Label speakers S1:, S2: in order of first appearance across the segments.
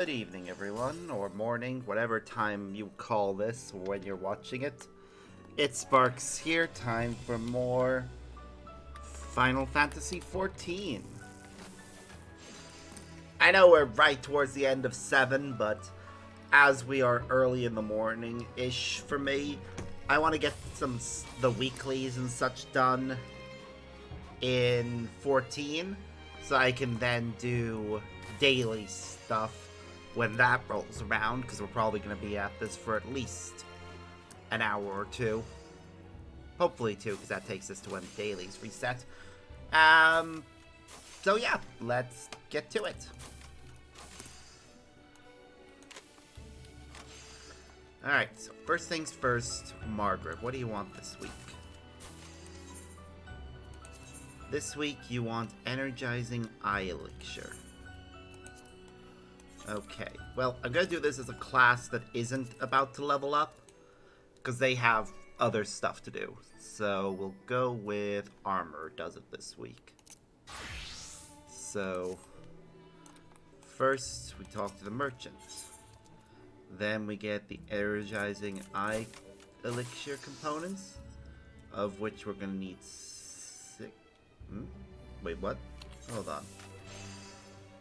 S1: Good evening, everyone, or morning, whatever time you call this when you're watching it. It's Sparks here, time for more Final Fantasy XIV. I know we're right towards the end of 7, but as we are early in the morning-ish for me, I want to get the weeklies and such done in 14, so I can then do daily stuff when that rolls around, because we're probably going to be at this for at least an hour or two. Hopefully two, because that takes us to when dailies reset. So yeah, let's get to it. Alright, so first things first, Margaret, what do you want this week? This week you want Energizing Eye Elixir. Okay, well, I'm going to do this as a class that isn't about to level up, because they have other stuff to do. So we'll go with Armor does it this week. So, first we talk to the merchant. Then we get the Energizing Eye Elixir components, of which we're going to need 6... Wait, what? Hold on.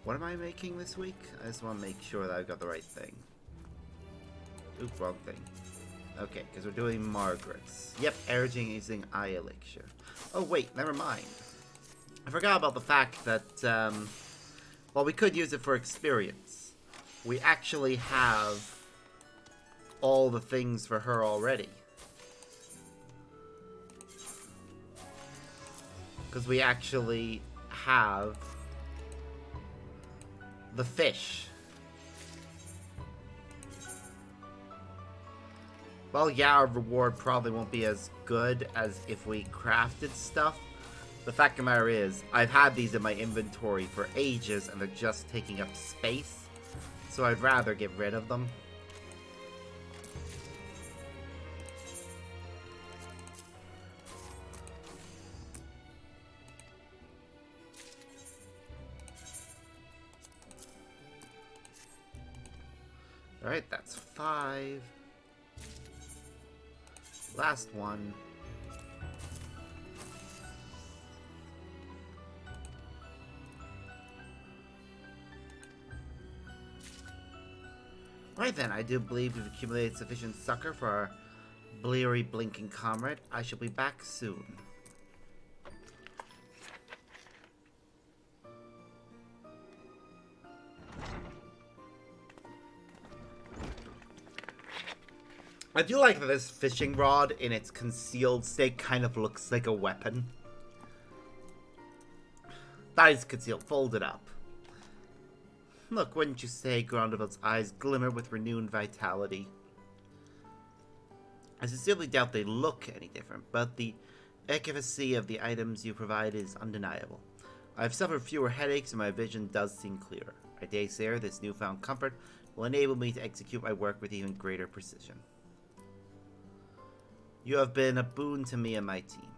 S1: What am I making this week? I just want to make sure that I've got the right thing. Oop, wrong thing. Okay, because we're doing Margaret's. Yep, Energizing Eye Elixir. Oh, wait, never mind. I forgot about the fact that, well, we could use it for experience. We actually have all the things for her already. Because we actually have the fish. Well, yeah, our reward probably won't be as good as if we crafted stuff. The fact of the matter is, I've had these in my inventory for ages and they're just taking up space. So I'd rather get rid of them. Alright, that's 5. Last one. Right then, I do believe we've accumulated sufficient succor for our bleary blinking comrade. I shall be back soon. I do like that this fishing rod in its concealed state kind of looks like a weapon. That is concealed, folded up. Look, wouldn't you say, Grondavel's eyes glimmer with renewed vitality. I sincerely doubt they look any different, but the efficacy of the items you provide is undeniable. I've suffered fewer headaches and my vision does seem clearer. I dare this newfound comfort will enable me to execute my work with even greater precision. You have been a boon to me and my team.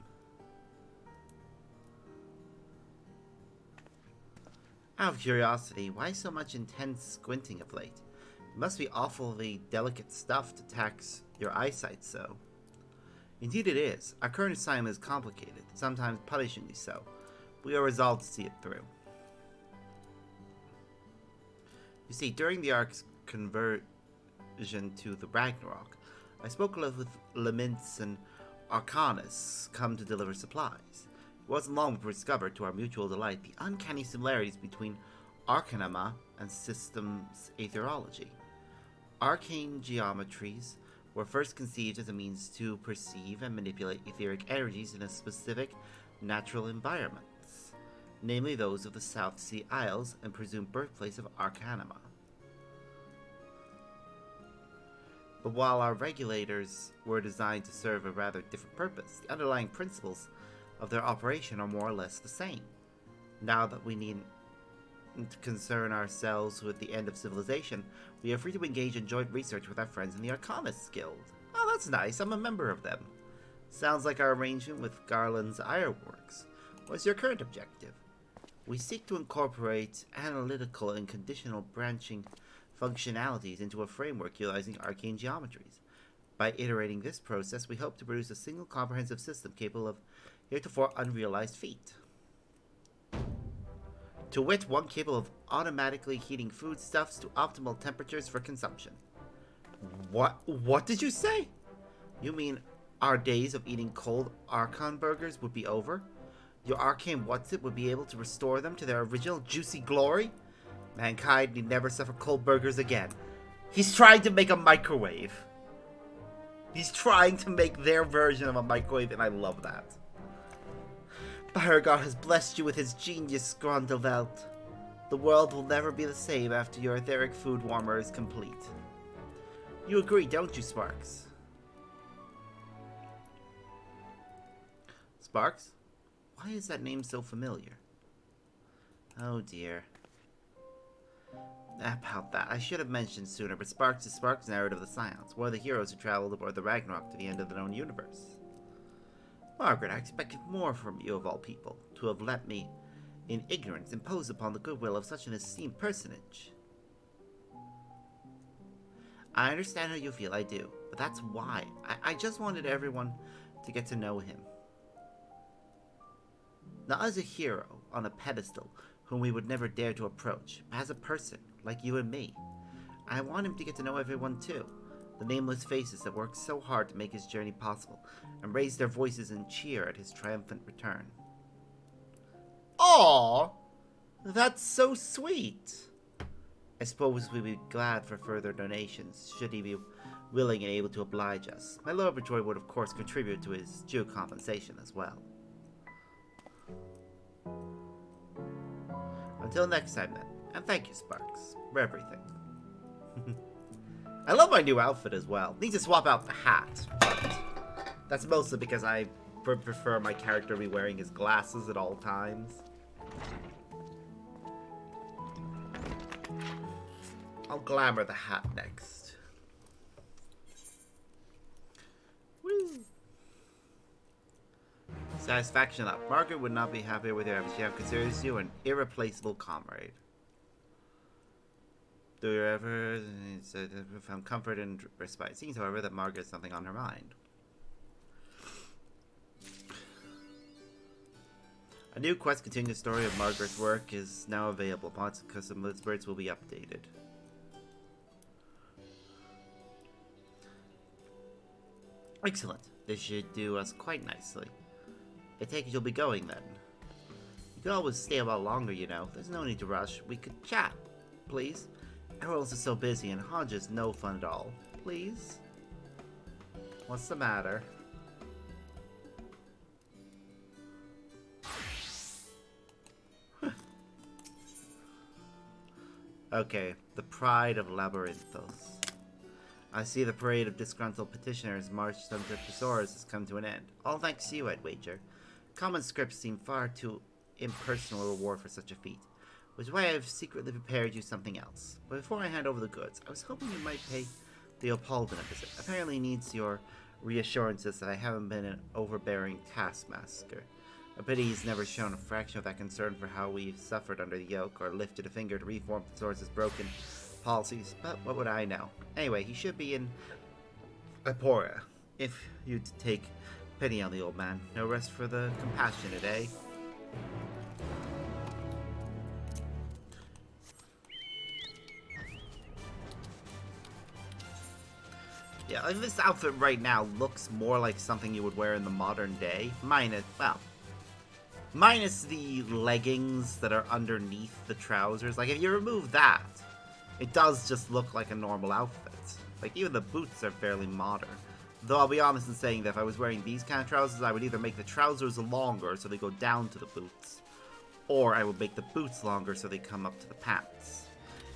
S1: Out of curiosity, why so much intense squinting of late? It must be awfully delicate stuff to tax your eyesight so. Indeed it is. Our current assignment is complicated, sometimes punishingly so. We are resolved to see it through. You see, during the Ark's conversion to the Ragnarok, I spoke with Laments and Arcanus, come to deliver supplies. It wasn't long before we discovered, to our mutual delight, the uncanny similarities between Arcanema and systems aetherology. Arcane geometries were first conceived as a means to perceive and manipulate etheric energies in a specific natural environments, namely those of the South Sea Isles and presumed birthplace of Arcanema. But while our regulators were designed to serve a rather different purpose, the underlying principles of their operation are more or less the same. Now that we need to concern ourselves with the end of civilization, we are free to engage in joint research with our friends in the Arcanists Guild. Oh, that's nice. I'm a member of them. Sounds like our arrangement with Garland's Ironworks. What's your current objective? We seek to incorporate analytical and conditional branching functionalities into a framework utilizing arcane geometries. By iterating this process, we hope to produce a single comprehensive system capable of heretofore unrealized feat. To wit, one capable of automatically heating foodstuffs to optimal temperatures for consumption. What did you say? You mean our days of eating cold Archon burgers would be over? Your arcane what's-it would be able to restore them to their original juicy glory? Mankind need never suffer cold burgers again. He's trying to make a microwave. He's trying to make their version of a microwave, and I love that. Beauregard has blessed you with his genius, Grondelvelt. The world will never be the same after your etheric food warmer is complete. You agree, don't you, Sparks? Sparks? Why is that name so familiar? Oh dear. About that, I should have mentioned sooner, but Sparks is Sparks, narrative of the Scions, one of the heroes who traveled aboard the Ragnarok to the end of the known universe. Margaret, I expected more from you of all people, to have let me, in ignorance, impose upon the goodwill of such an esteemed personage. I understand how you feel, I do, but that's why. I just wanted everyone to get to know him. Not as a hero on a pedestal whom we would never dare to approach, but as a person, like you and me. I want him to get to know everyone too, the nameless faces that worked so hard to make his journey possible, and raise their voices in cheer at his triumphant return. Aww! That's so sweet! I suppose we'd be glad for further donations, should he be willing and able to oblige us. My laboratory would of course contribute to his due compensation as well. Until next time then, and thank you, Sparks, for everything. I love my new outfit as well. Need to swap out the hat, but that's mostly because I prefer my character be wearing his glasses at all times. I'll glamour the hat next. Woo! Satisfaction up. Margaret would not be happier with you if she considers you an irreplaceable comrade. Do you ever found comfort and respite? It seems, however, that Margaret has something on her mind. A new quest containing the story of Margaret's work is now available. Upon its custom lists will be updated. Excellent. This should do us quite nicely. I take it you'll be going then. You could always stay a while longer, you know. There's no need to rush. We could chat, please. Everyone else is so busy and Hodge is no fun at all. Please? What's the matter? Okay, the pride of Labyrinthos. I see the parade of disgruntled petitioners marched under Thesaurus has come to an end. All thanks to you, I'd wager. Common scripts seem far too impersonal a reward for such a feat, which is why I've secretly prepared you something else. But before I hand over the goods, I was hoping you might pay Theopaldin a visit. Apparently needs your reassurances that I haven't been an overbearing taskmaster. A pity he's never shown a fraction of that concern for how we've suffered under the yoke, or lifted a finger to reform Thesaurus' broken policies, but what would I know? Anyway, he should be in Aporia, if you'd take pity on the old man. No rest for the compassionate, eh? Yeah, like this outfit right now looks more like something you would wear in the modern day. Minus the leggings that are underneath the trousers. Like, if you remove that, it does just look like a normal outfit. Like, even the boots are fairly modern. Though I'll be honest in saying that if I was wearing these kind of trousers, I would either make the trousers longer so they go down to the boots, or I would make the boots longer so they come up to the pants.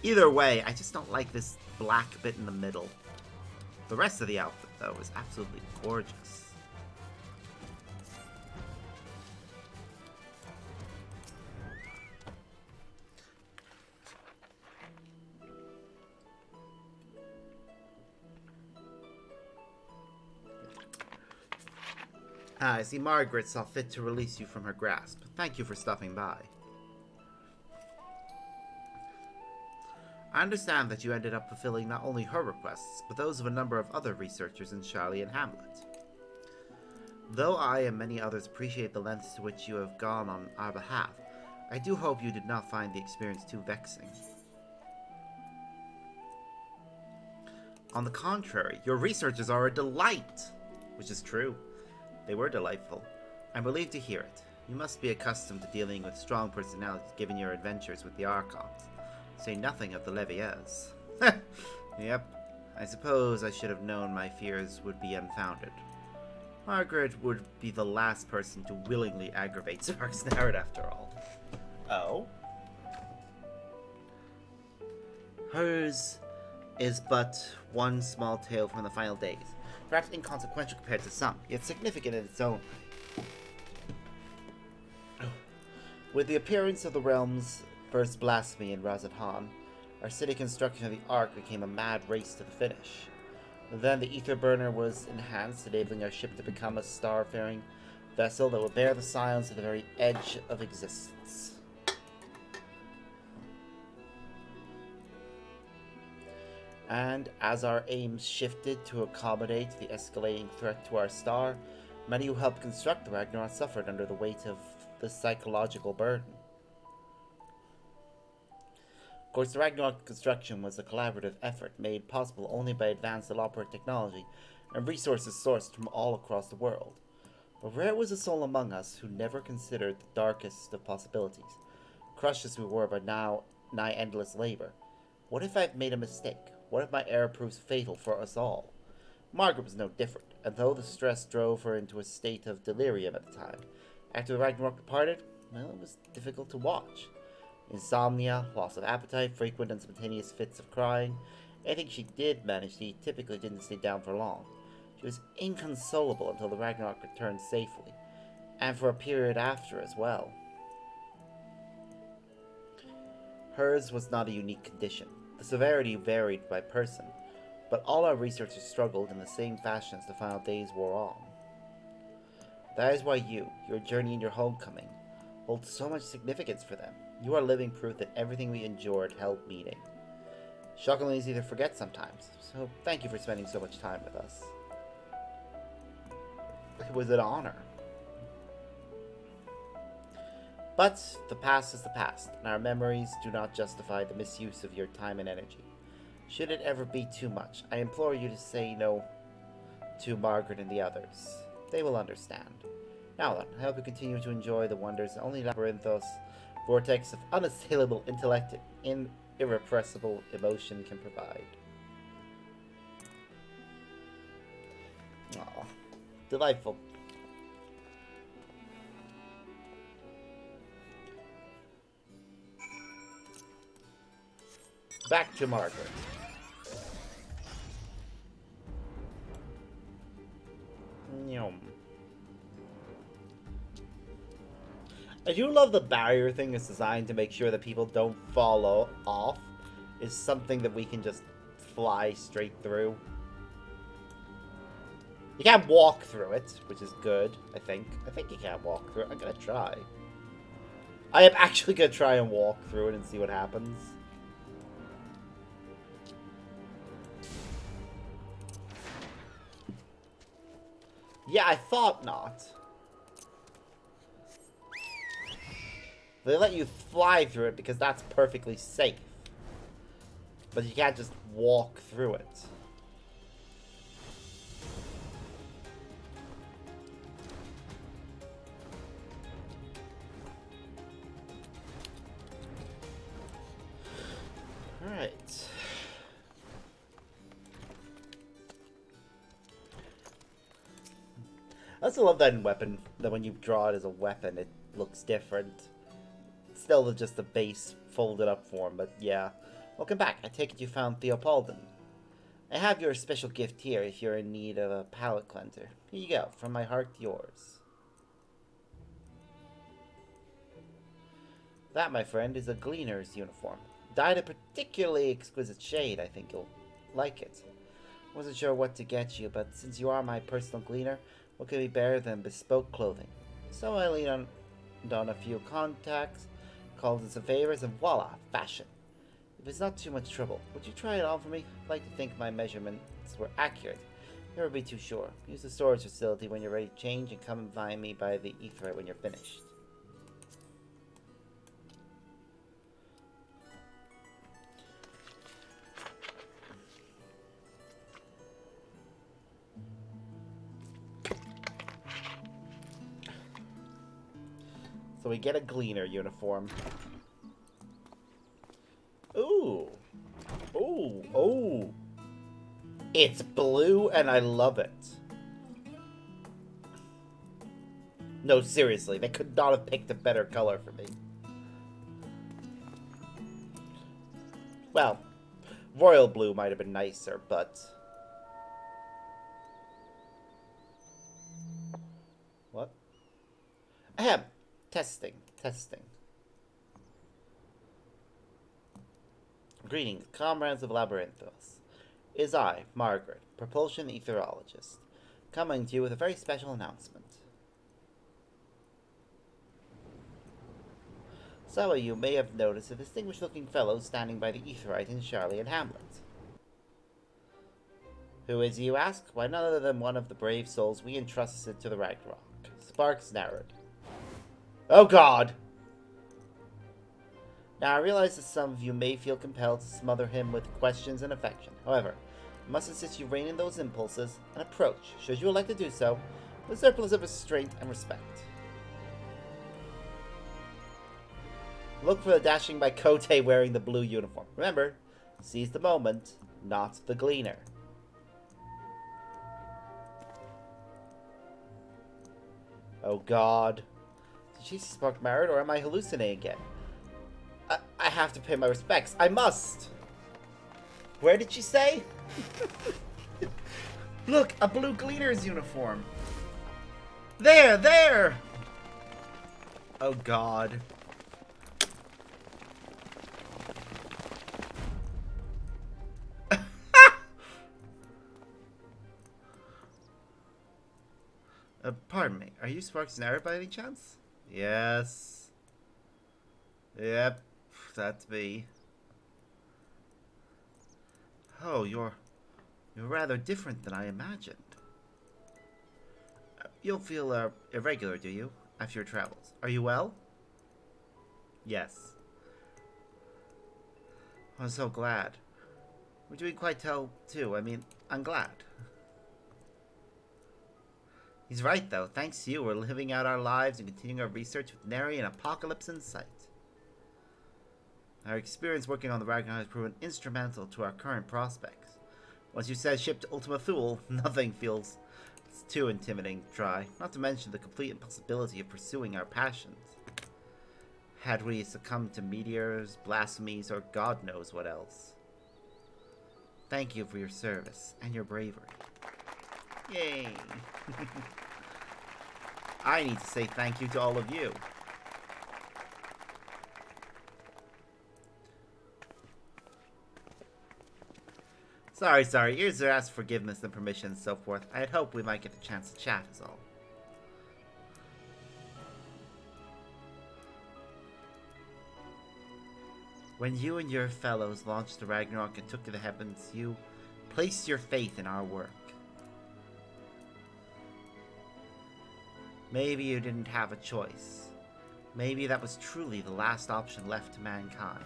S1: Either way, I just don't like this black bit in the middle. The rest of the outfit, though, is absolutely gorgeous. I see Margaret saw fit to release you from her grasp. Thank you for stopping by. I understand that you ended up fulfilling not only her requests, but those of a number of other researchers in Sharlayan Hamlet. Though I and many others appreciate the lengths to which you have gone on our behalf, I do hope you did not find the experience too vexing. On the contrary, your researches are a delight! Which is true. They were delightful. I'm relieved to hear it. You must be accustomed to dealing with strong personalities given your adventures with the Archons. Say nothing of the Leviers. Yep. I suppose I should have known my fears would be unfounded. Margaret would be the last person to willingly aggravate Spark's narrative after all. Oh? Hers is but one small tale from the final days, perhaps inconsequential compared to some, yet significant in its own. With the appearance of the realm's first blasphemy in Razathan, our city construction of the Ark became a mad race to the finish. Then the ether burner was enhanced, enabling our ship to become a star-faring vessel that would bear the silence to the very edge of existence. And as our aims shifted to accommodate the escalating threat to our star, many who helped construct the Ragnarok suffered under the weight of the psychological burden. Of course, the Ragnarok construction was a collaborative effort made possible only by advanced elaborate technology and resources sourced from all across the world. But rare was a soul among us who never considered the darkest of possibilities, crushed as we were by now nigh endless labor. What if I've made a mistake? What if my error proves fatal for us all? Margaret was no different, and though the stress drove her into a state of delirium at the time, after the Ragnarok departed, well, it was difficult to watch. Insomnia, loss of appetite, frequent and spontaneous fits of crying. Anything she did manage to eat typically didn't stay down for long. She was inconsolable until the Ragnarok returned safely, and for a period after as well. Hers was not a unique condition. The severity varied by person, but all our researchers struggled in the same fashion as the final days wore on. That is why your journey and your homecoming, hold so much significance for them. You are living proof that everything we endured held meaning. Shockingly easy to forget sometimes, so thank you for spending so much time with us. It was an honor. But the past is the past, and our memories do not justify the misuse of your time and energy. Should it ever be too much, I implore you to say no to Margaret and the others. They will understand. Now then, I hope you continue to enjoy the wonders that only Labyrinthos vortex of unassailable intellect and irrepressible emotion can provide. Aw, delightful. Back to Margaret. Yum. I do love the barrier thing is designed to make sure that people don't fall off. Is something that we can just fly straight through. You can't walk through it, which is good, I think. I think you can't walk through it. I'm gonna try. I am actually gonna try and walk through it and see what happens. Yeah, I thought not. They let you fly through it because that's perfectly safe. But you can't just walk through it. Alright. I also love that in weapon, that when you draw it as a weapon, it looks different. It's still just the base folded up form, but yeah. Welcome back. I take it you found Theopaldon. I have your special gift here if you're in need of a palate cleanser. Here you go, from my heart to yours. That, my friend, is a gleaner's uniform. Dyed a particularly exquisite shade. I think you'll like it. Wasn't sure what to get you, but since you are my personal gleaner, what could be better than bespoke clothing? So I leaned on a few contacts, called in some favors, and voila, fashion. If it's not too much trouble, would you try it on for me? I'd like to think my measurements were accurate. Never be too sure. Use the storage facility when you're ready to change and come and find me by the Etherite when you're finished. So we get a Gleaner uniform. Ooh. Ooh. Oh. It's blue and I love it. No, seriously, they could not have picked a better color for me. Well, royal blue might have been nicer, but... What? Ahem. Testing. Greetings, comrades of Labyrinthos. It is I, Margaret, Propulsion Etherologist, coming to you with a very special announcement. Some of you may have noticed a distinguished-looking fellow standing by the Etherite in Sharlayan Hamlet. Who is he, you ask? Why, none other than one of the brave souls we entrusted to the Ragnarok, Sparks Narod. Oh God! Now, I realize that some of you may feel compelled to smother him with questions and affection. However, I must insist you rein in those impulses and approach, should you elect to do so, with a surplus of restraint and respect. Look for the dashing by Kote wearing the blue uniform. Remember, seize the moment, not the Gleaner. Oh God. Did she spark married, or am I hallucinating again? I have to pay my respects. I must! Where did she say? Look, a blue Gleaner's uniform. There! Oh God. Pardon me, are you Sparks Narrowed by any chance? Yes. Yep, that's me. Oh, you're rather different than I imagined. You'll feel irregular, do you, after your travels? Are you well? Yes. I'm so glad. We're doing quite well, too. I mean, I'm glad. He's right, though. Thanks to you, we're living out our lives and continuing our research with nary an apocalypse in sight. Our experience working on the Ragnarok has proven instrumental to our current prospects. Once you set ship to Ultima Thule, nothing feels too intimidating to try, not to mention the complete impossibility of pursuing our passions. Had we succumbed to meteors, blasphemies, or God knows what else. Thank you for your service and your bravery. Yay! I need to say thank you to all of you. Sorry. Ears are asked forgiveness and permission and so forth. I had hoped we might get a chance to chat is all. When you and your fellows launched the Ragnarok and took to the heavens, you placed your faith in our work. Maybe you didn't have a choice. Maybe that was truly the last option left to mankind.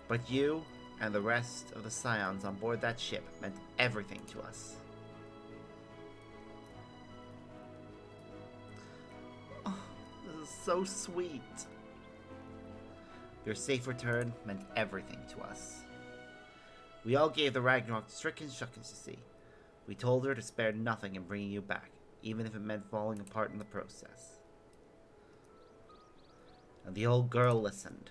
S1: But you and the rest of the Scions on board that ship meant everything to us. Oh, this is so sweet. Your safe return meant everything to us. We all gave the Ragnarok strict instructions, you see. We told her to spare nothing in bringing you back, even if it meant falling apart in the process. And the old girl listened.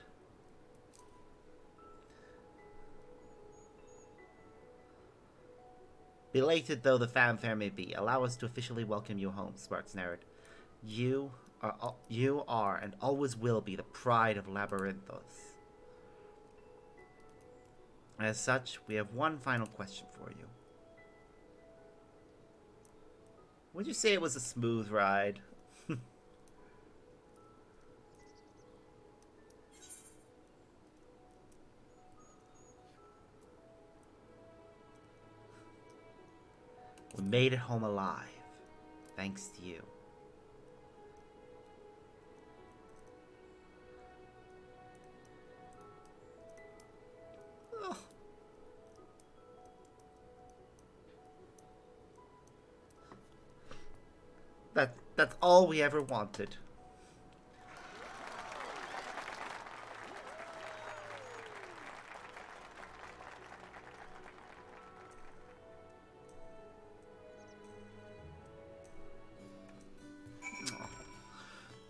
S1: Belated though the fanfare may be, allow us to officially welcome you home, Sparks Narrowed. You are and always will be the pride of Labyrinthos. As such, we have one final question for you. Would you say it was a smooth ride? We made it home alive. Thanks to you. Oh. That's all we ever wanted.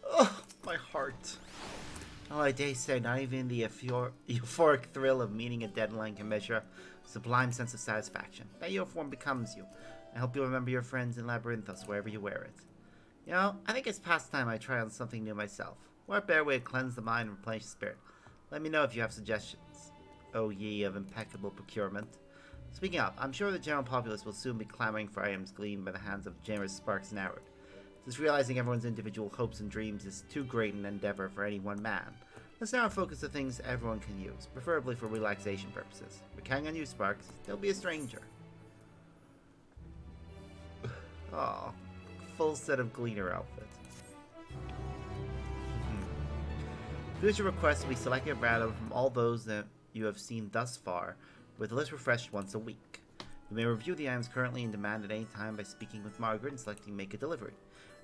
S1: Oh, my heart. Oh, I dare say, not even the euphoric thrill of meeting a deadline can measure a sublime sense of satisfaction. That uniform becomes you. I hope you'll remember your friends in Labyrinthos wherever you wear it. You know, I think it's past time I try on something new myself. What better way to cleanse the mind and replenish the spirit? Let me know if you have suggestions. O ye of impeccable procurement. Speaking of, I'm sure the general populace will soon be clamoring for items gleaned by the hands of generous sparks and arrowed. Since realizing everyone's individual hopes and dreams is too great an endeavor for any one man, let's now focus on things everyone can use, preferably for relaxation purposes. We're counting on you, Sparks. Don't be a stranger. Aw, full set of Gleaner outfits. Future requests will be selected at random from all those that you have seen thus far, with the list refreshed once a week. You may review the items currently in demand at any time by speaking with Margaret and selecting Make a Delivery.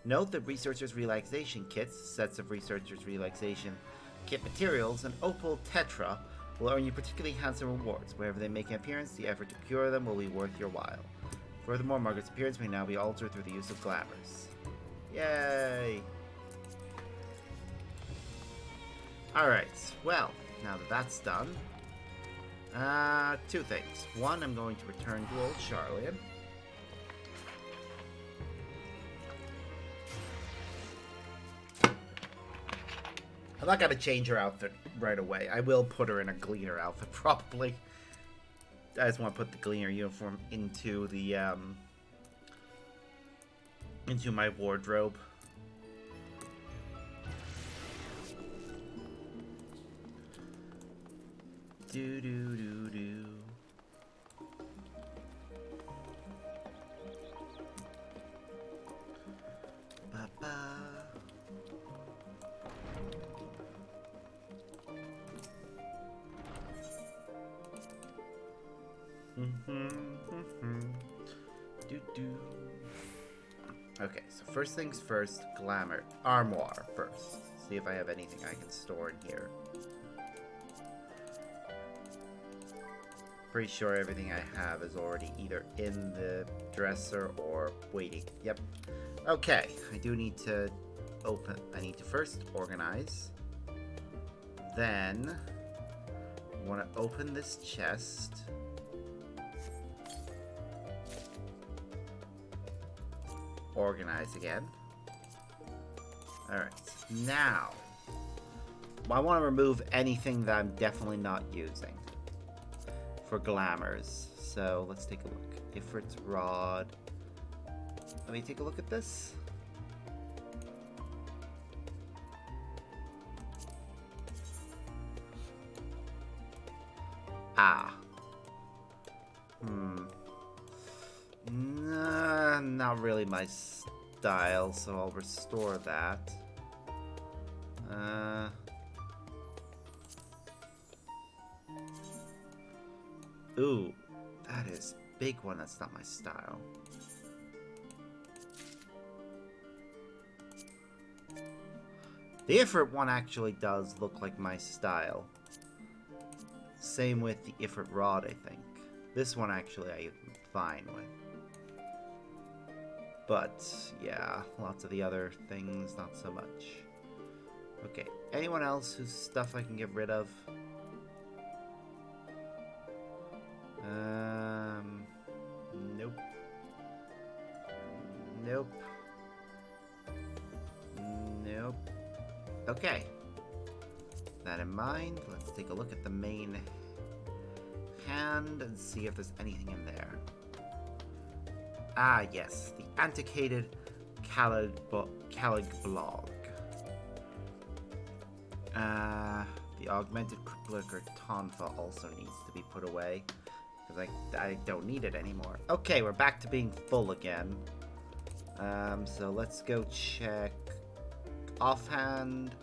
S1: Note that Researcher's Relaxation Kits, sets of Researcher's Relaxation Kit materials, and Opal Tetra will earn you particularly handsome rewards. Wherever they make an appearance, the effort to procure them will be worth your while. Furthermore, Margaret's appearance may now be altered through the use of glamours. Yay! Alright, well, now that that's done, two things. One, I'm going to return to old Sharlayan. I'm not going to change her outfit right away. I will put her in a Gleaner outfit, probably. I just want to put the Gleaner uniform into the, into my wardrobe. Do do do do. Ba ba. Do do. Okay, so first things first, glamour. Armoire first. See if I have anything I can store in here. Pretty sure everything I have is already either in the dresser or waiting. Yep. Okay, I do need to open. I need to first organize. Then, I want to open this chest. Organize again. Alright, now, I want to remove anything that I'm definitely not using for glamours. So let's take a look. Ifrit's Rod. Let me take a look at this. Ah. Nah, not really my style, so I'll restore that. Ooh, that is a big one. That's not my style. The Ifrit one actually does look like my style. Same with the Ifrit Rod, I think. This one actually I'm fine with. But, yeah, lots of the other things, not so much. Okay, anyone else whose stuff I can get rid of? Nope. Nope. Nope. Okay. That in mind, let's take a look at the main hand and see if there's anything in there. Ah, yes, the antiquated Caligblog. The augmented crippler Tonfa also needs to be put away. Because I don't need it anymore. Okay, we're back to being full again. So let's go check offhand.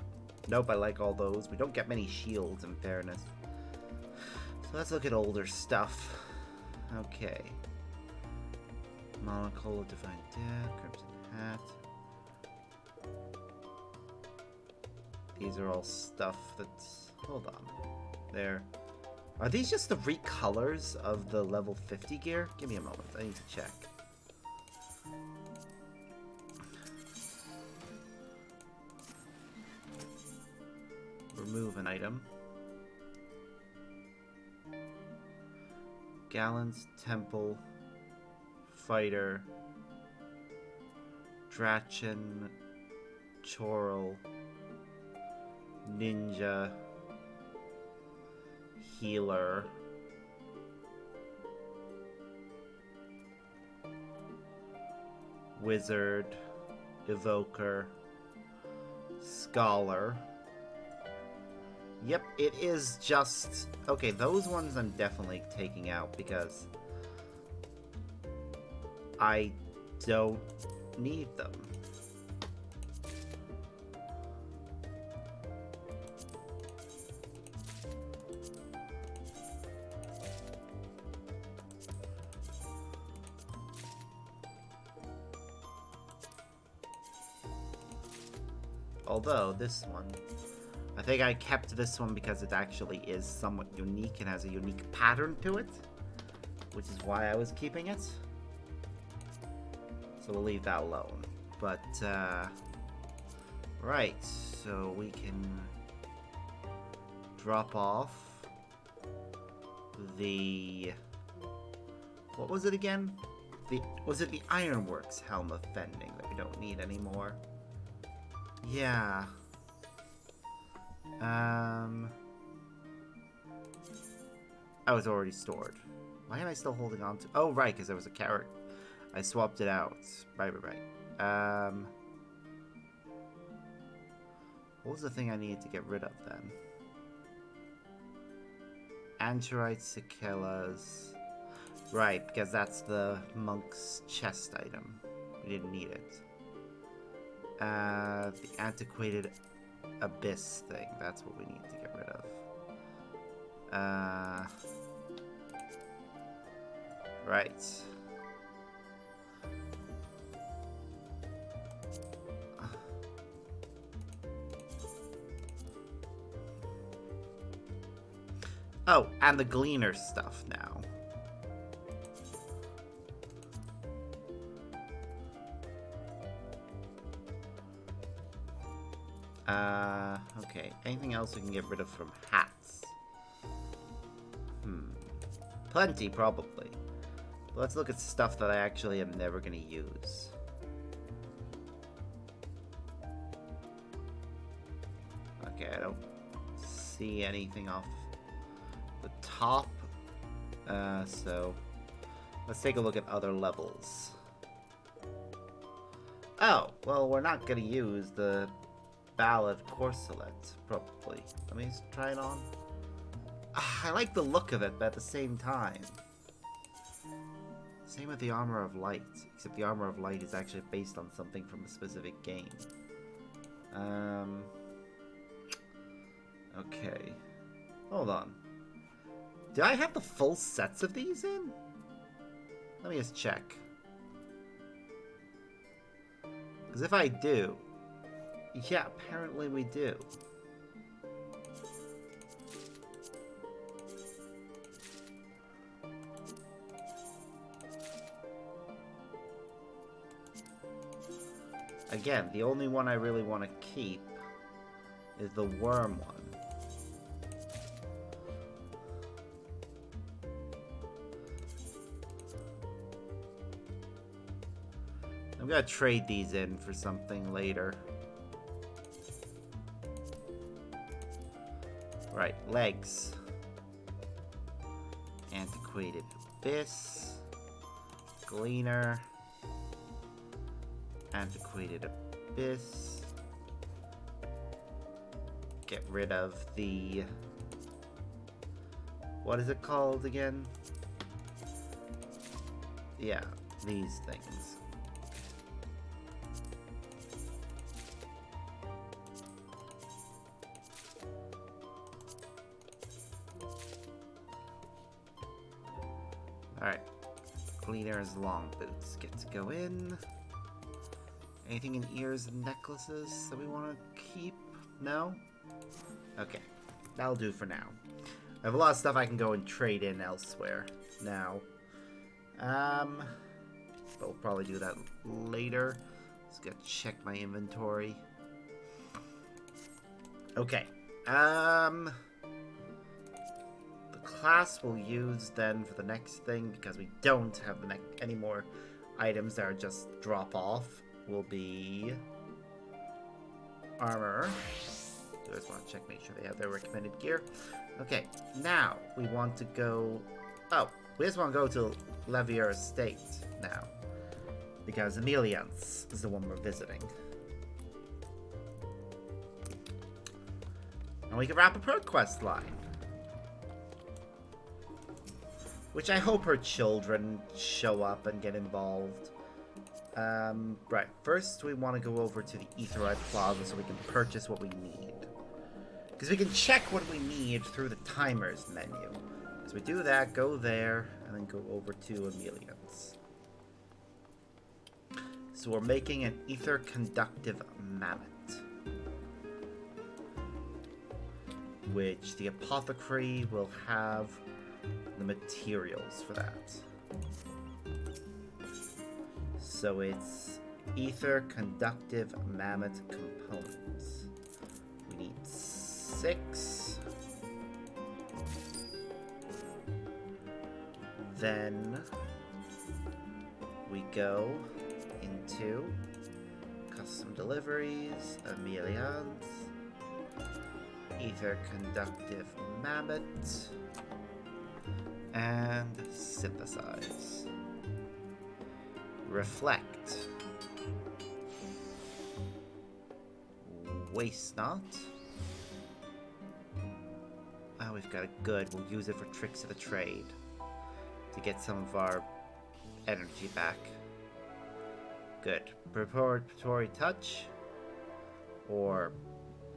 S1: Nope, I like all those. We don't get many shields, in fairness. So let's look at older stuff. Okay. Monocle, Divine Death, Crimson Hat. These are all stuff that's... Hold on. There. Are these just the recolors of the level 50 gear? Give me a moment. I need to check. Remove an item. Gallant's Temple. Fighter. Drachen. Choral. Ninja. Healer. Wizard. Evoker. Scholar. Yep, it is just... Okay, those ones I'm definitely taking out because I don't need them. Although, this one... I think I kept this one because it actually is somewhat unique and has a unique pattern to it, which is why I was keeping it. So we'll leave that alone. But, right, so we can drop off the... What was it again? Was it the Ironworks Helm of Fending that we don't need anymore? Yeah. I was already stored. Why am I still holding on to... Oh, right, because there was a carrot. I swapped it out. Right. What was the thing I needed to get rid of, then? Anchorite Sikellas. Right, because that's the monk's chest item. We didn't need it. The antiquated abyss thing. That's what we need to get rid of. Right. Oh, and the Gleaner stuff now. Okay. Anything else we can get rid of from hats? Plenty, probably. But let's look at stuff that I actually am never going to use. Okay, I don't see anything off the top. So let's take a look at other levels. Oh, well, we're not going to use the Ballad Corselet, probably. Let me just try it on. I like the look of it, but at the same time. Same with the Armor of Light, except the Armor of Light is actually based on something from a specific game. Okay. Hold on. Do I have the full sets of these in? Let me just check. Because if I do... Yeah, apparently we do. Again, the only one I really want to keep is the worm one. I'm gonna trade these in for something later. Right, legs. Antiquated Abyss. Gleaner. Antiquated Abyss. Get rid of the... What is it called again? Yeah, these things. Alright. Cleaner's long boots get to go in. Anything in ears and necklaces that we want to keep? No? Okay. That'll do for now. I have a lot of stuff I can go and trade in elsewhere now. But we'll probably do that later. Just gotta check my inventory. Okay. The class we'll use then for the next thing, because we don't have any more items that are just drop off, will be armor. So I just want to check, make sure they have their recommended gear. Okay, now we want to go... Oh, we just want to go to Levier Estate now, because Emilians is the one we're visiting. And we can wrap up her quest line. Which I hope her children show up and get involved. Right, first we want to go over to the Aetheroid Plaza so we can purchase what we need. Because we can check what we need through the timers menu. So we do that, go there, and then go over to Emilians. So we're making an ether conductive mammoth. Which the apothecary will have the materials for that. So it's ether conductive mammoth components. We need 6. Then we go into custom deliveries, Emilians, ether conductive mammoth, and synthesize. Reflect. Waste not. Oh, we've got it good. We'll use it for tricks of the trade to get some of our energy back. Good. Preparatory touch. Or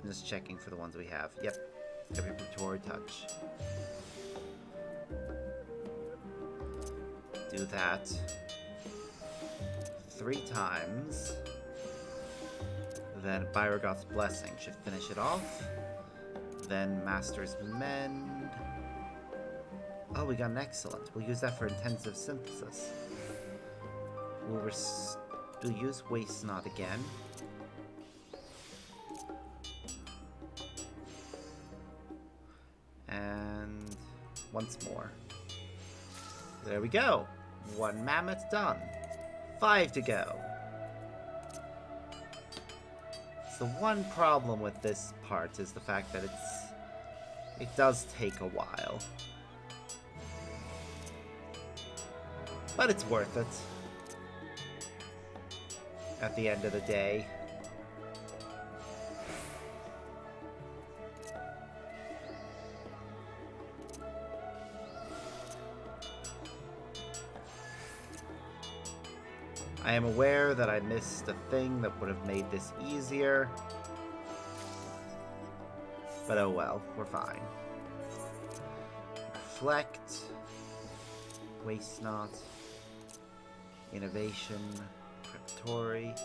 S1: just checking for the ones we have. Yep. Every preparatory touch. Do that 3 times. Then Byragoth's Blessing should finish it off. Then Master's Mend. Oh, we got an excellent. We'll use that for intensive synthesis. We'll use Waste Not again. And once more. There we go. 1 mammoth done. 5 to go. So the one problem with this part is the fact that it does take a while. But it's worth it. At the end of the day. I am aware that I missed a thing that would have made this easier. But oh well, we're fine. Reflect. Waste not. Innovation. Preparatory.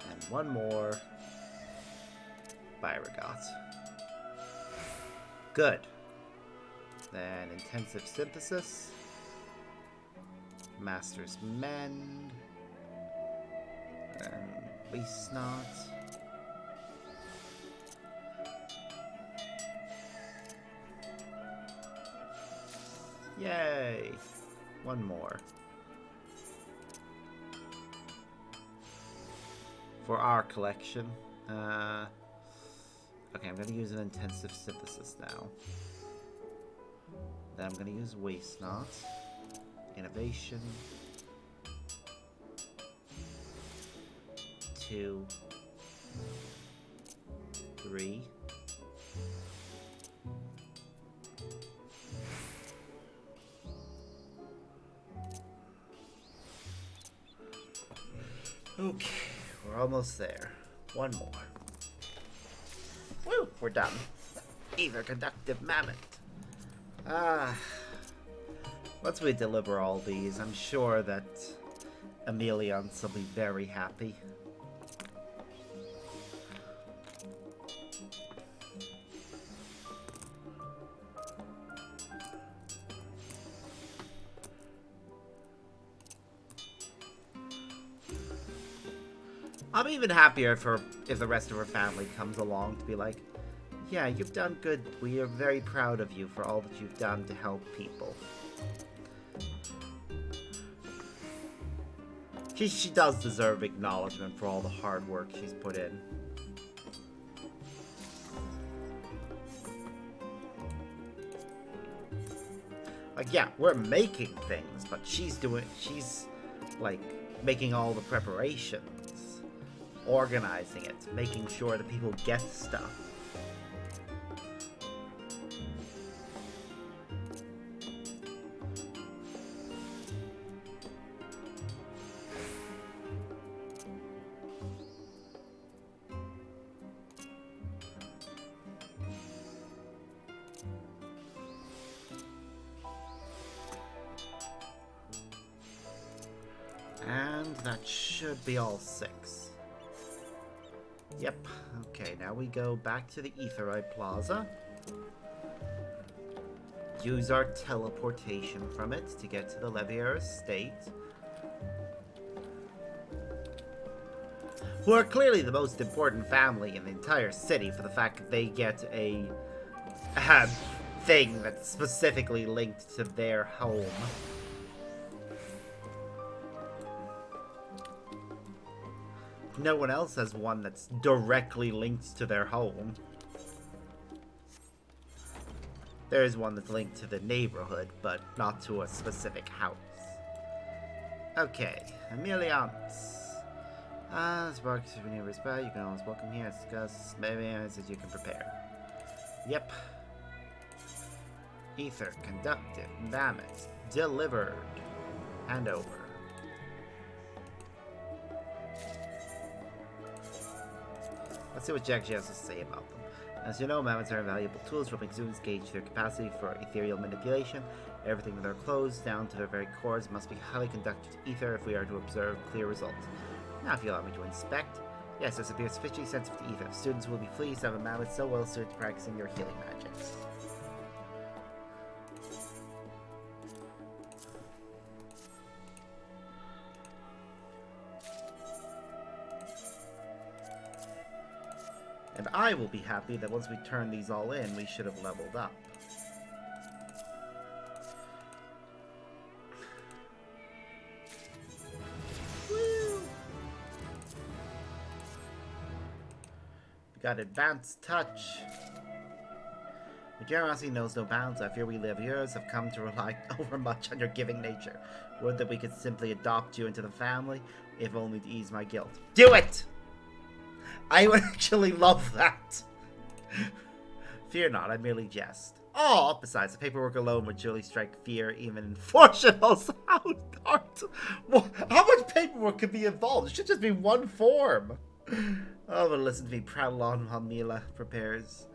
S1: And one more. Byragoth. Good. Then intensive synthesis, Master's Mend, and Waste Not. Yay! One more. For our collection. Okay, I'm going to use an intensive synthesis now. Then I'm going to use Waste Not, Innovation, 2, 3, Okay, we're almost there. One more. Woo, we're done. Either conductive mammoth. Once we deliver all these, I'm sure that Emelians will be very happy. I'm even happier if the rest of her family comes along to be like, yeah, you've done good. We are very proud of you for all that you've done to help people. She does deserve acknowledgement for all the hard work she's put in. Like, yeah, we're making things, but she's like, making all the preparations, organizing it, making sure that people get stuff. And that should be all 6. Yep. Okay, now we go back to the Aetheroid Plaza. Use our teleportation from it to get to the Levier Estate. Who are clearly the most important family in the entire city for the fact that they get a thing that's specifically linked to their home. No one else has one that's directly linked to their home. There is one that's linked to the neighborhood, but not to a specific house. Okay, Emelians. Spark souvenir respect. You can always welcome here. Discuss maybe answers you can prepare. Yep. Ether, conductive, mammoth, delivered. Hand over. Let's see what Jack has to say about them. As you know, mammoths are valuable tools for helping students gauge their capacity for ethereal manipulation. Everything in their clothes, down to their very cores, must be highly conducted to ether if we are to observe clear results. Now, if you allow me to inspect, yes, this appears sufficiently sensitive to ether. Students will be pleased to have a mammoth so well suited to practicing their healing magics. And I will be happy that once we turn these all in, we should have leveled up. Woo! We got advanced touch. Your generosity knows no bounds. I fear we Leviers have come to rely overmuch on your giving nature. Would that we could simply adopt you into the family, if only to ease my guilt. Do it! I would actually love that. Fear not, I merely jest. Oh, besides, the paperwork alone would surely strike fear even in Fortunal's heart. How much paperwork could be involved? It should just be one form. Oh, but listen to me prattle on while Mila prepares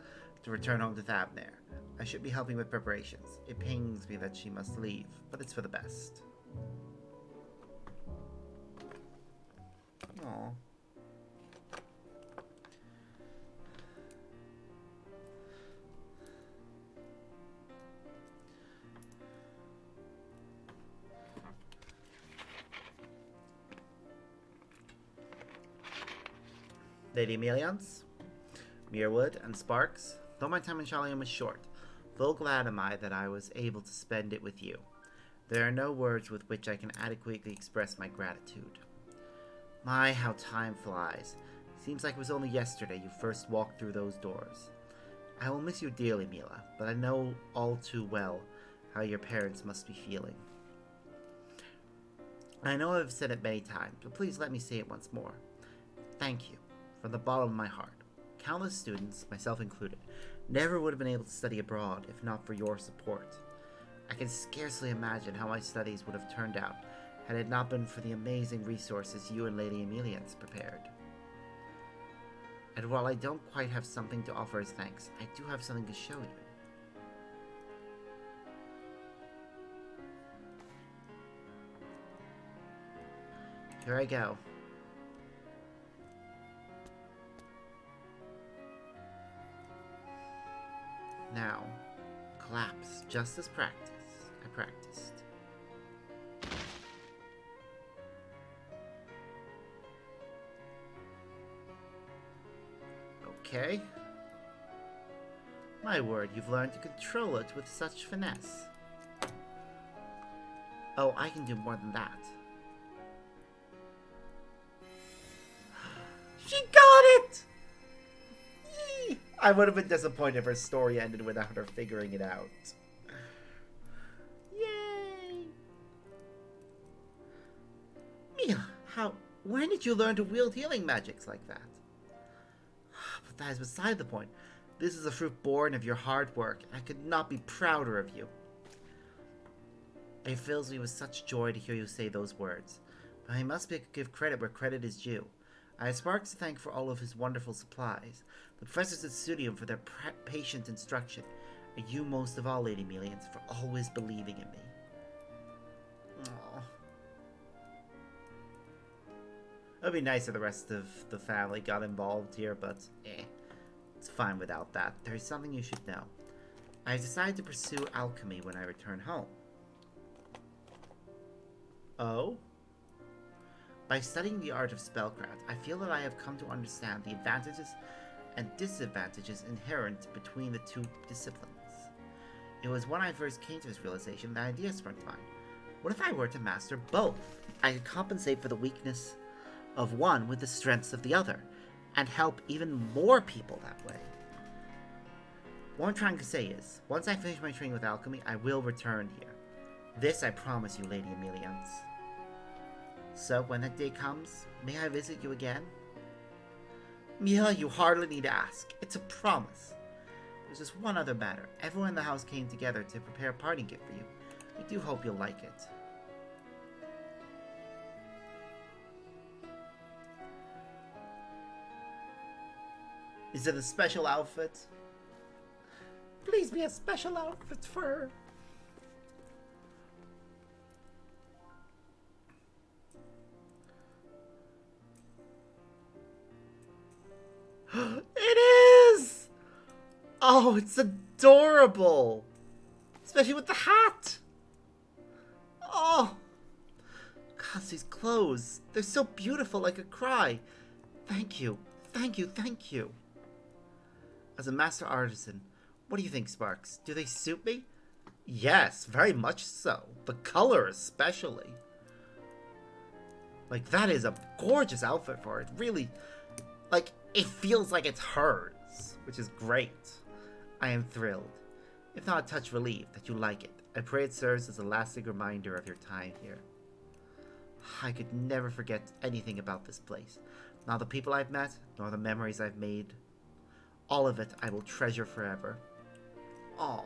S1: to return home to Thabner. I should be helping with preparations. It pains me that she must leave, but it's for the best. Aww. Lady Emelians, Muirwood, and Sparks, though my time in Sharlayan was short, full glad am I that I was able to spend it with you. There are no words with which I can adequately express my gratitude. My, how time flies. Seems like it was only yesterday you first walked through those doors. I will miss you dearly, Mila, but I know all too well how your parents must be feeling. I know I've said it many times, but please let me say it once more. Thank you. From the bottom of my heart. Countless students, myself included, never would have been able to study abroad if not for your support. I can scarcely imagine how my studies would have turned out had it not been for the amazing resources you and Lady Emelian's prepared. And while I don't quite have something to offer as thanks, I do have something to show you. Here I go. Now, collapse, just as I practiced. Okay. My word, you've learned to control it with such finesse. Oh, I can do more than that. She got it! Yee! I would have been disappointed if her story ended without her figuring it out. Yay! Mia, when did you learn to wield healing magics like that? But that is beside the point. This is a fruit born of your hard work, and I could not be prouder of you. It fills me with such joy to hear you say those words, but I must give credit where credit is due. I have Sparks to thank for all of his wonderful supplies, the professors at Studium for their patient instruction, and you most of all, Lady Melians, for always believing in me. Aww. It would be nice if the rest of the family got involved here, but it's fine without that. There is something you should know. I have decided to pursue alchemy when I return home. Oh? By studying the art of spellcraft, I feel that I have come to understand the advantages and disadvantages inherent between the two disciplines. It was when I first came to this realization that idea sprung to mind. What if I were to master both? I could compensate for the weakness of one with the strengths of the other, and help even more people that way. What I'm trying to say is, once I finish my training with alchemy, I will return here. This I promise you, Lady Emelians. So, when that day comes, may I visit you again? Mia, you hardly need to ask. It's a promise. There's just one other matter. Everyone in the house came together to prepare a parting gift for you. I do hope you'll like it. Is it a special outfit? Please be a special outfit for her. It is! Oh, it's adorable! Especially with the hat! Oh! God, these clothes. They're so beautiful I could cry. Thank you. Thank you. Thank you. As a master artisan, what do you think, Sparks? Do they suit me? Yes, very much so. The color especially. Like, that is a gorgeous outfit for it. Really, like, it feels like it's hers, which is great. I am thrilled, if not a touch relieved, that you like it. I pray it serves as a lasting reminder of your time here. I could never forget anything about this place. Not the people I've met, nor the memories I've made. All of it I will treasure forever. Aww.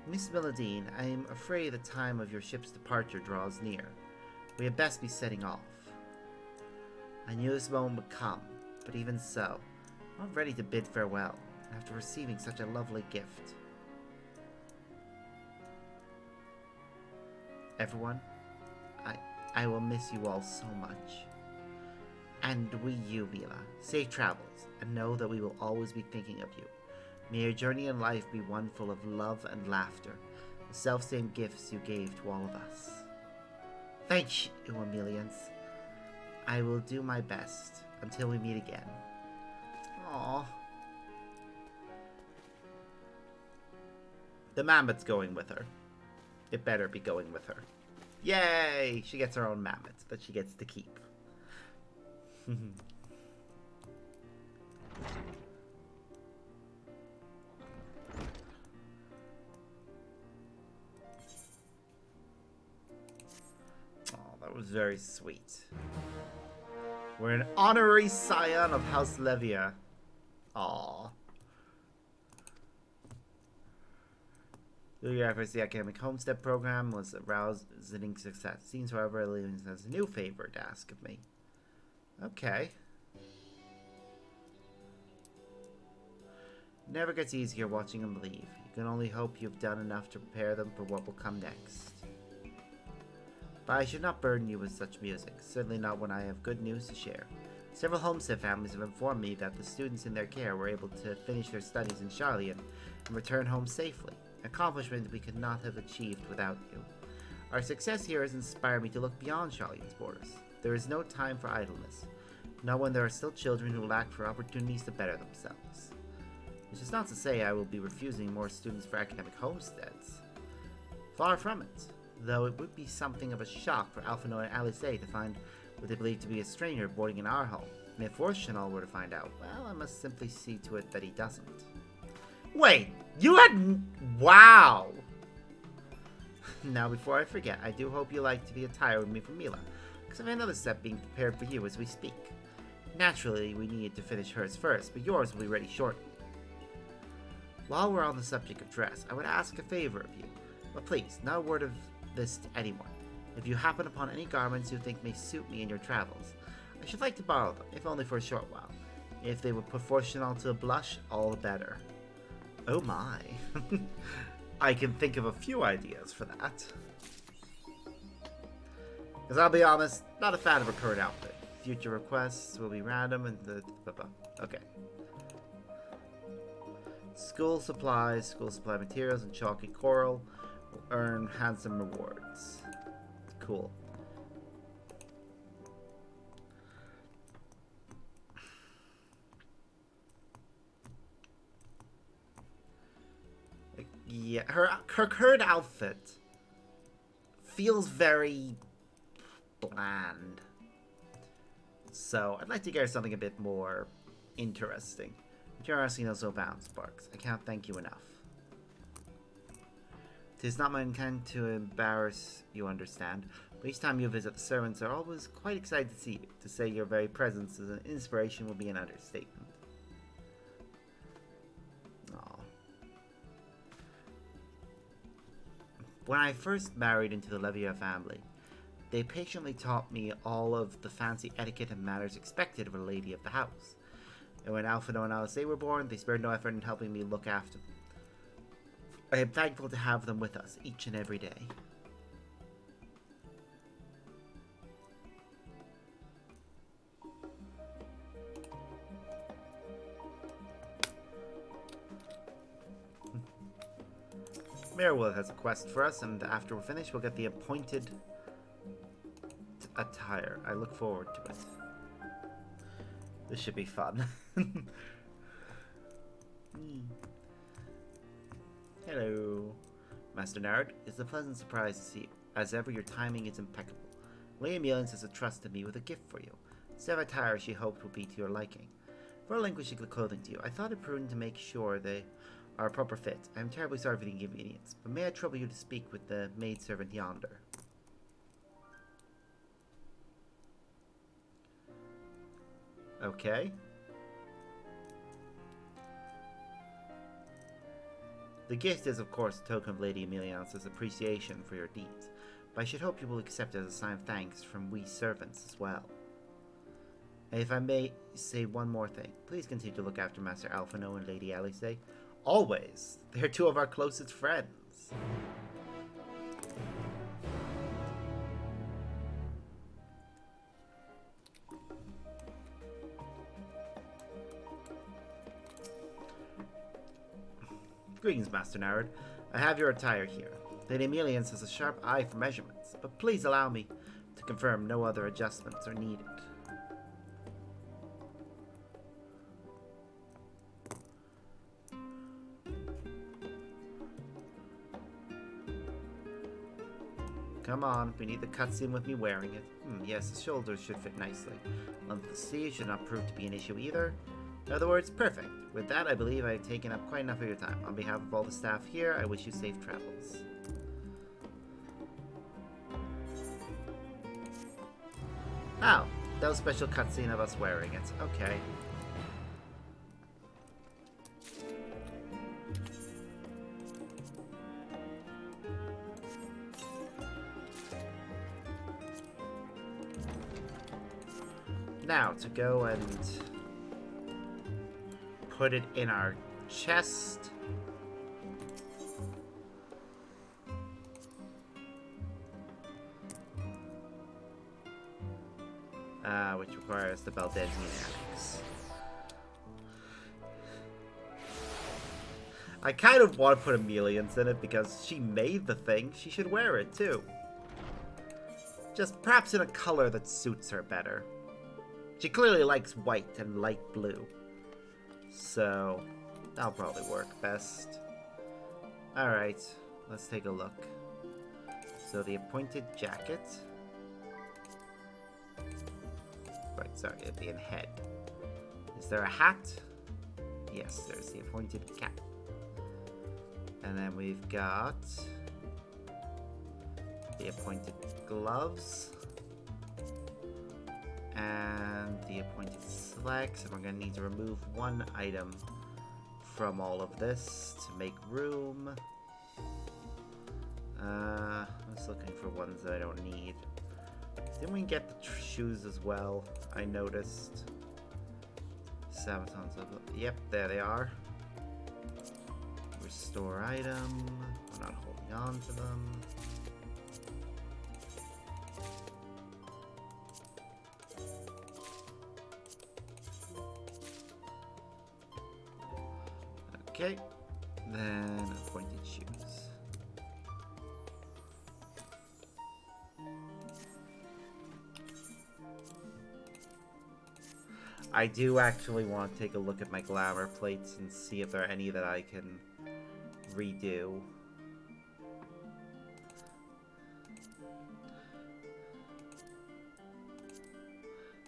S1: Miss Milladine, I am afraid the time of your ship's departure draws near. We had best be setting off. I knew this moment would come, but even so, I'm not ready to bid farewell, after receiving such a lovely gift. Everyone, I will miss you all so much. And you, Mila. Safe travels, and know that we will always be thinking of you. May your journey in life be one full of love and laughter, the self-same gifts you gave to all of us. Thank you, Emelians. I will do my best until we meet again. Aww. The mammoth's going with her. It better be going with her. Yay! She gets her own mammoth that she gets to keep. That was very sweet. We're an honorary scion of House Levia. Aww. Through your efforts, the academic homestead program was a rousing success. Seems, however, Aliens has a new favor to ask of me. Okay. Never gets easier watching them leave. You can only hope you've done enough to prepare them for what will come next. But I should not burden you with such music, certainly not when I have good news to share. Several homestead families have informed me that the students in their care were able to finish their studies in Sharlayan and return home safely, an accomplishment we could not have achieved without you. Our success here has inspired me to look beyond Sharlayan's borders. There is no time for idleness, not when there are still children who lack for opportunities to better themselves. Which is not to say I will be refusing more students for academic homesteads. Far from it, though it would be something of a shock for Alphinaud and Alice to find what they believe to be a stranger boarding in our home. And if Chanel were to find out, well, I must simply see to it that he doesn't. Wait, you had... Wow! Now, before I forget, I do hope you like to be attired with me for Mila, because I have another set being prepared for you as we speak. Naturally, we need to finish hers first, but yours will be ready shortly. While we're on the subject of dress, I would ask a favor of you, but please, not a word of this to anyone. If you happen upon any garments you think may suit me in your travels, I should like to borrow them, if only for a short while. If they would put Chanel to a blush, all the better. Oh my. I can think of a few ideas for that. Because I'll be honest, not a fan of her current outfit. Future requests will be random and the... Okay. School supply materials, and chalky coral will earn handsome rewards. Cool. Yeah, her current outfit feels very bland. So I'd like to get her something a bit more interesting. Curiosity knows no bounds, Sparks. I can't thank you enough. 'Tis not my intent to embarrass you, understand, but each time you visit, the servants are always quite excited to see you. To say your very presence is an inspiration would be an understatement. Aww. When I first married into the Levier family, they patiently taught me all of the fancy etiquette and manners expected of a lady of the house. And when Alphinaud and Alice were born, they spared no effort in helping me look after them. I am thankful to have them with us each and every day. Marewood has a quest for us, and after we're finished, we'll get the appointed attire. I look forward to it. This should be fun. Hello, Master Nard. It's a pleasant surprise to see you. As ever, your timing is impeccable. Lady Aemilians has entrusted me with a gift for you. Instead of attire she hoped would be to your liking. For relinquishing the clothing to you, I thought it prudent to make sure they are a proper fit. I am terribly sorry for the inconvenience, but may I trouble you to speak with the maidservant yonder? Okay. The gift is, of course, a token of Lady Aemilians' appreciation for your deeds, but I should hope you will accept it as a sign of thanks from we servants as well. And if I may say one more thing, please continue to look after Master Alphinaud and Lady Alice. Always. They're two of our closest friends. Greetings, Master Nard. I have your attire here. Lady Aemilians has a sharp eye for measurements, but please allow me to confirm no other adjustments are needed. Come on, we need the cutscene with me wearing it. Yes, the shoulders should fit nicely. Length of the sleeve should not prove to be an issue either. In other words, perfect. With that, I believe I have taken up quite enough of your time. On behalf of all the staff here, I wish you safe travels. Oh, that was a special cutscene of us wearing it. Okay. Now, to go and put it in our chest. Which requires the Baldezian Annex. I kind of want to put Amelian's in it because she made the thing. She should wear it too. Just perhaps in a color that suits her better. She clearly likes white and light blue. So, that'll probably work best. Alright, let's take a look. So the appointed jacket. Right, sorry, it'd be in head. Is there a hat? Yes, there's the appointed cap. And then we've got the appointed gloves. And the appointed slacks. And we're going to need to remove one item from all of this to make room. I was looking for ones that I don't need. Didn't we get the shoes as well? I noticed. Sabatons of... Yep, there they are. Restore item. We're not holding on to them. Okay. Then appointed shoes. I do actually want to take a look at my glamour plates and see if there are any that I can redo.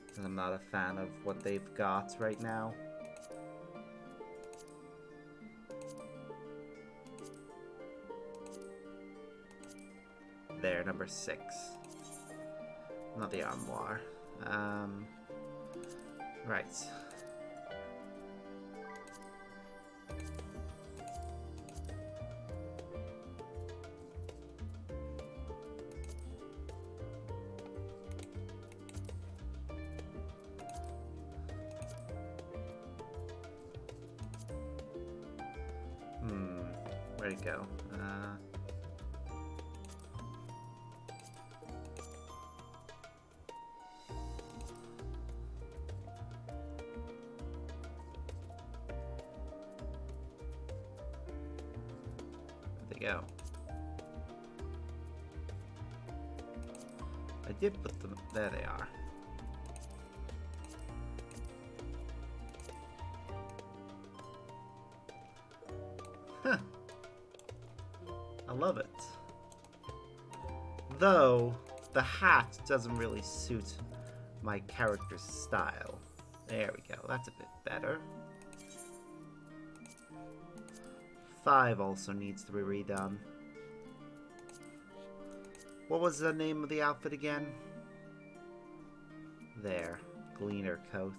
S1: Because I'm not a fan of what they've got right now. There, number 6. Not the armoire. Right. Where'd it go? Go. I did put them... There they are. Huh. I love it. Though, the hat doesn't really suit my character's style. There we go. That's a bit better. 5 also needs to be redone. What was the name of the outfit again? There. Gleaner coat.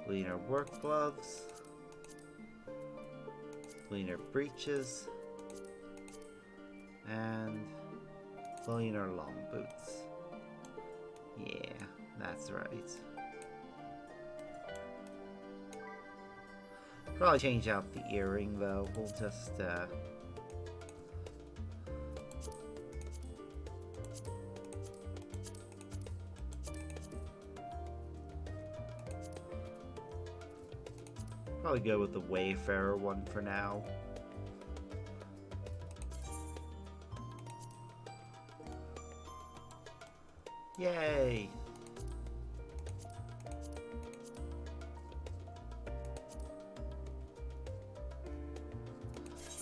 S1: Gleaner work gloves. Gleaner breeches. And Gleaner long boots. Yeah. That's right. Probably change out the earring though. We'll just probably go with the Wayfarer one for now. Yay!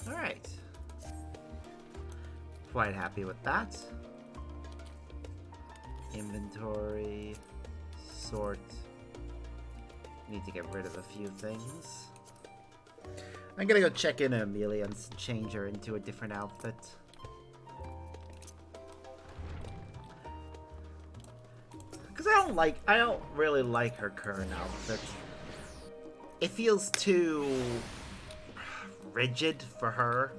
S1: Alright. Quite happy with that. Inventory. Sort. Need to get rid of a few things. I'm gonna go check in Amelia and change her into a different outfit. Because I don't really like her current outfit. It feels too rigid for her.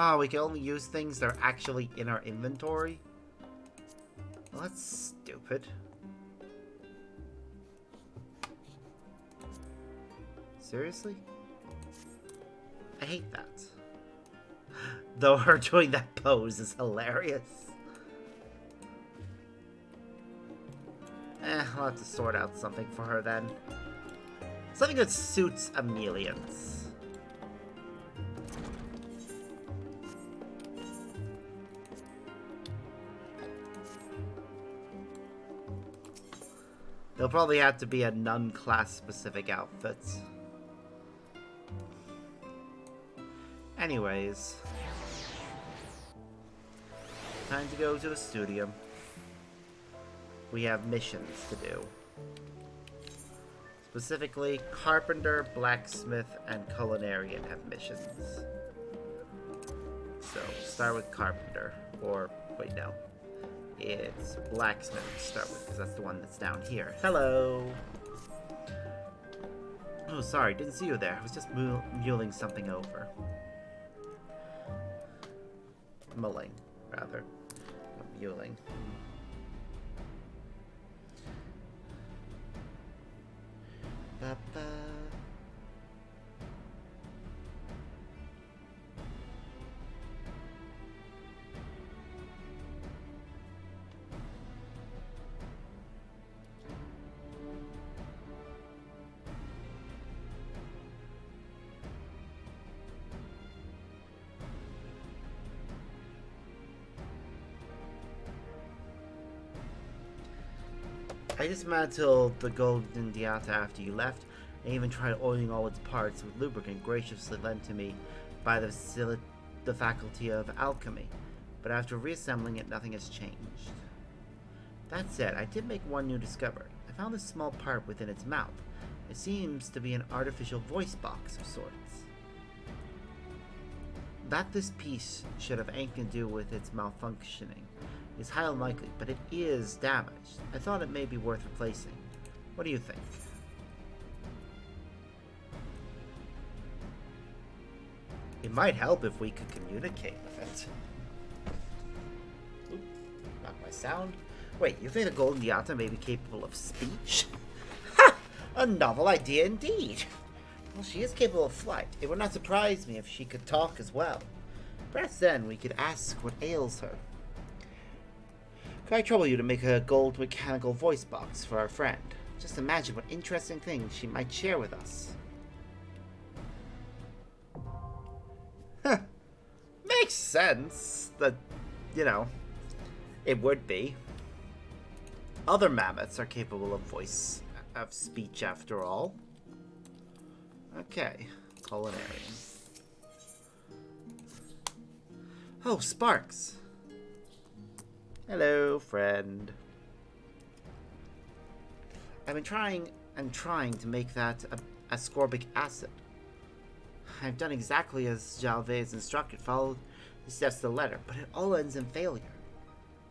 S1: Oh, we can only use things that are actually in our inventory? Well, that's stupid. Seriously? I hate that. Though her doing that pose is hilarious. I'll have to sort out something for her then. Something that suits Amelians. There'll probably have to be a nun-class specific outfit. Anyways. Time to go to the studio. We have missions to do. Specifically, Carpenter, Blacksmith, and Culinarian have missions. So, start with Carpenter. Or, wait, no. It's Blacksmith to start with, because that's the one that's down here. Hello! Oh, sorry, didn't see you there. I was just mulling something over. Mulling, rather. Mulling. Ba-ba. I just mad till the Golden Diata after you left. I even tried oiling all its parts with lubricant graciously lent to me by the Faculty of Alchemy, but after reassembling it, nothing has changed. That said, I did make one new discovery. I found this small part within its mouth. It seems to be an artificial voice box of sorts. That this piece should have anything to do with its malfunctioning is highly unlikely, but it is damaged. I thought it may be worth replacing. What do you think? It might help if we could communicate with it. Oop, not my sound. Wait, you think the Golden Diata may be capable of speech? Ha! A novel idea indeed. Well, she is capable of flight. It would not surprise me if she could talk as well. Perhaps then we could ask what ails her. Could I trouble you to make a gold mechanical voice box for our friend? Just imagine what interesting things she might share with us. Huh. Makes sense that, you know, it would be. Other mammoths are capable of speech after all. Okay, culinarian. Oh, Sparks. Hello, friend. I've been trying to make that ascorbic acid. I've done exactly as XIV instructed, followed the steps to the letter, but it all ends in failure.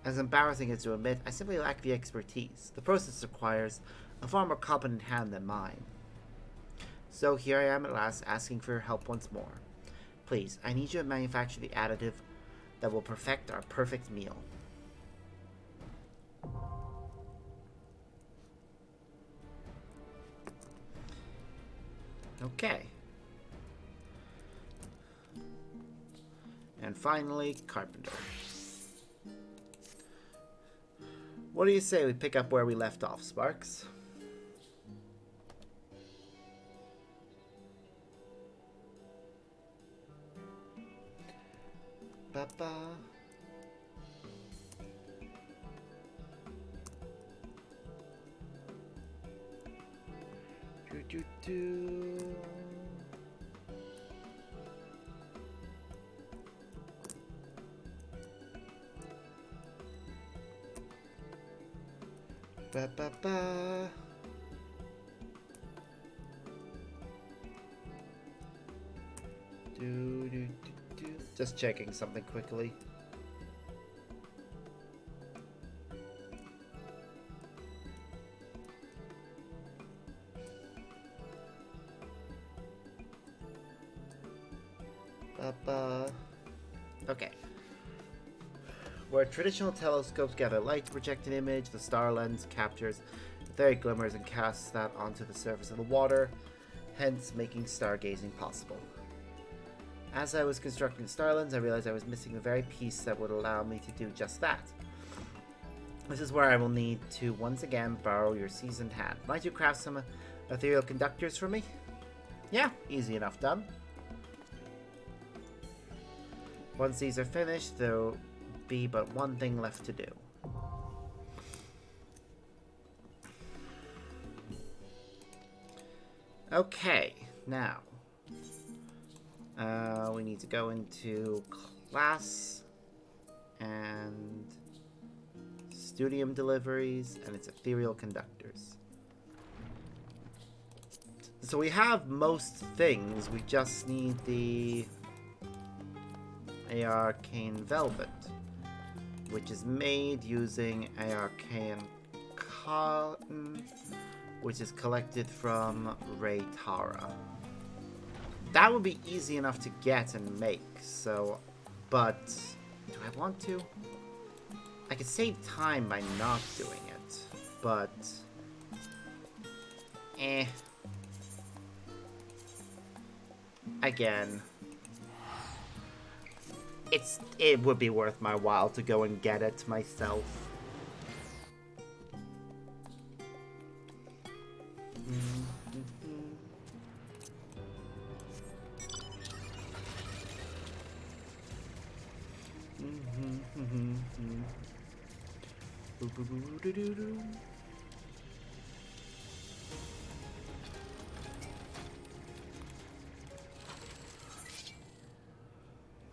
S1: As embarrassing as to admit, I simply lack the expertise. The process requires a far more competent hand than mine. So here I am at last, asking for your help once more. Please, I need you to manufacture the additive that will perfect our perfect meal. Okay. And finally, Carpenter. What do you say we pick up where we left off, Sparks? Ba-ba. Do-do-do. Ba-ba-ba. Do-do-do-do. Just checking something quickly. Ba-ba. Okay. Where traditional telescopes gather light to project an image, the star lens captures etheric glimmers and casts that onto the surface of the water, hence making stargazing possible. As I was constructing the star lens, I realized I was missing the very piece that would allow me to do just that. This is where I will need to once again borrow your seasoned hand. Might you craft some ethereal conductors for me? Yeah, easy enough done. Once these are finished, there'll be but one thing left to do. Okay, now we need to go into class and studium deliveries, and it's ethereal conductors. So we have most things, we just need the arcane velvet, which is made using arcane cotton, which is collected from Ray Tara. That would be easy enough to get and make, so, but do I want to? I could save time by not doing it, but again, it would be worth my while to go and get it myself.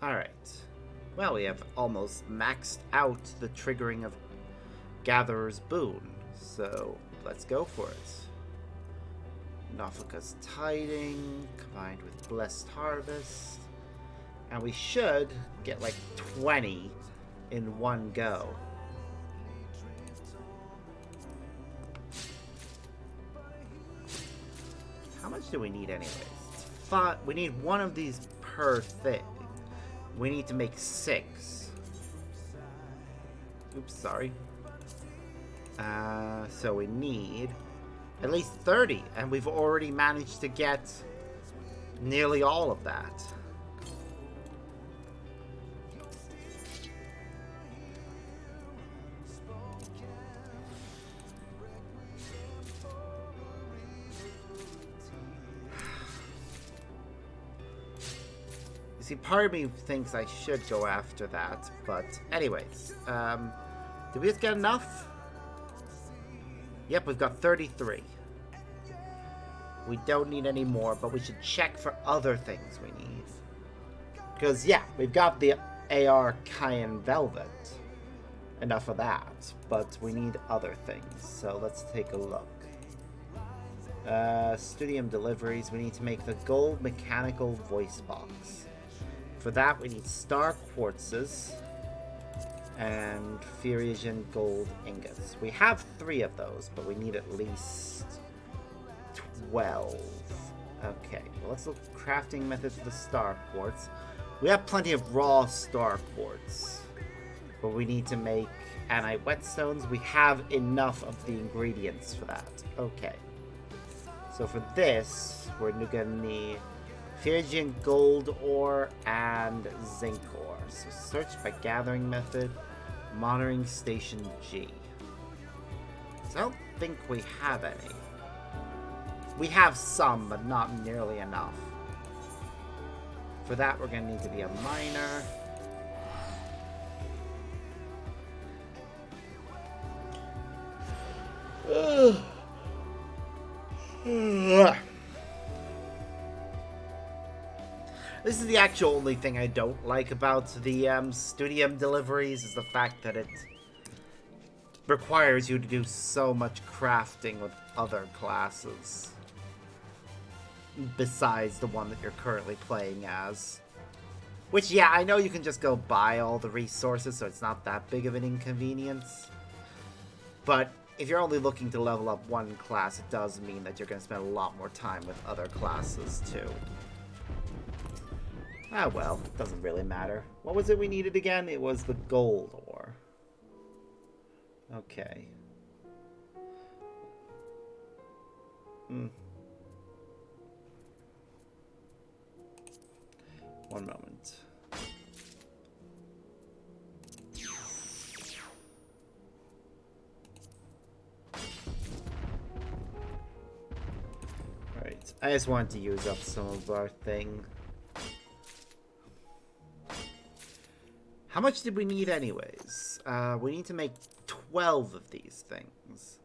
S1: Alright. Well, we have almost maxed out the triggering of Gatherer's Boon, so let's go for it. Noflika's Tiding, combined with Blessed Harvest, and we should get like 20 in one go. How much do we need anyways? We need one of these per thing. We need to make 6. Oops, sorry. So we need at least 30, and we've already managed to get nearly all of that. See, part of me thinks I should go after that, but anyways, did we just get enough? Yep, we've got 33. We don't need any more, but we should check for other things we need. Because, yeah, we've got the AR Cayenne Velvet. Enough of that, but we need other things, so let's take a look. Studium deliveries, we need to make the gold mechanical voice box. For that, we need star quartzes and Phrygian gold ingots. We have 3 of those, but we need at least 12. Okay, well, let's look at crafting methods for the star quartz. We have plenty of raw star quartz, but we need to make anti-whetstones. We have enough of the ingredients for that. Okay. So for this, we're going to need Phrygian gold ore and zinc ore. So search by gathering method, monitoring station G. So I don't think we have any. We have some, but not nearly enough. For that, we're going to need to be a miner. This is the actual only thing I don't like about the studium deliveries, is the fact that it requires you to do so much crafting with other classes besides the one that you're currently playing as. Which, yeah, I know you can just go buy all the resources, so it's not that big of an inconvenience. But if you're only looking to level up one class, it does mean that you're going to spend a lot more time with other classes, too. Ah, well, doesn't really matter. What was it we needed again? It was the gold ore. Okay. Hmm. One moment. Alright, I just wanted to use up some of our thing. How much did we need anyways? We need to make 12 of these things.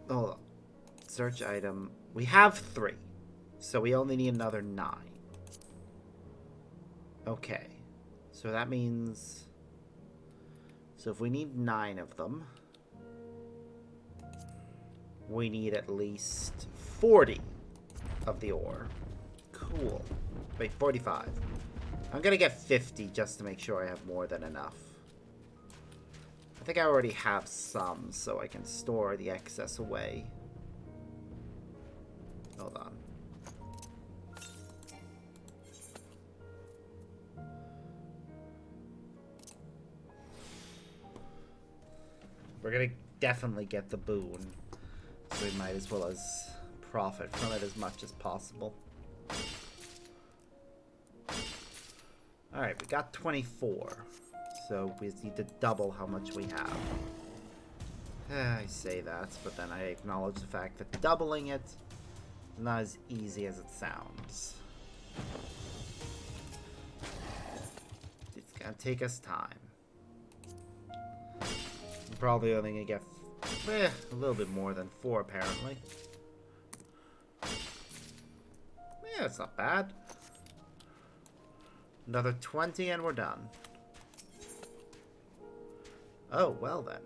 S1: Hold on. Search item. We have 3. So we only need another 9. Okay. So that means... So if we need 9 of them... We need at least 40 of the ore. Cool. Wait, 45. I'm gonna get 50 just to make sure I have more than enough. I think I already have some, so I can store the excess away. Hold on. We're gonna definitely get the boon, so we might as well as profit from it as much as possible. Alright, we got 24. So we just need to double how much we have. I say that, but then I acknowledge the fact that doubling it is not as easy as it sounds. It's gonna take us time. I'm probably only gonna get a little bit more than 4 apparently. Yeah, it's not bad. Another 20 and we're done. Oh, well then.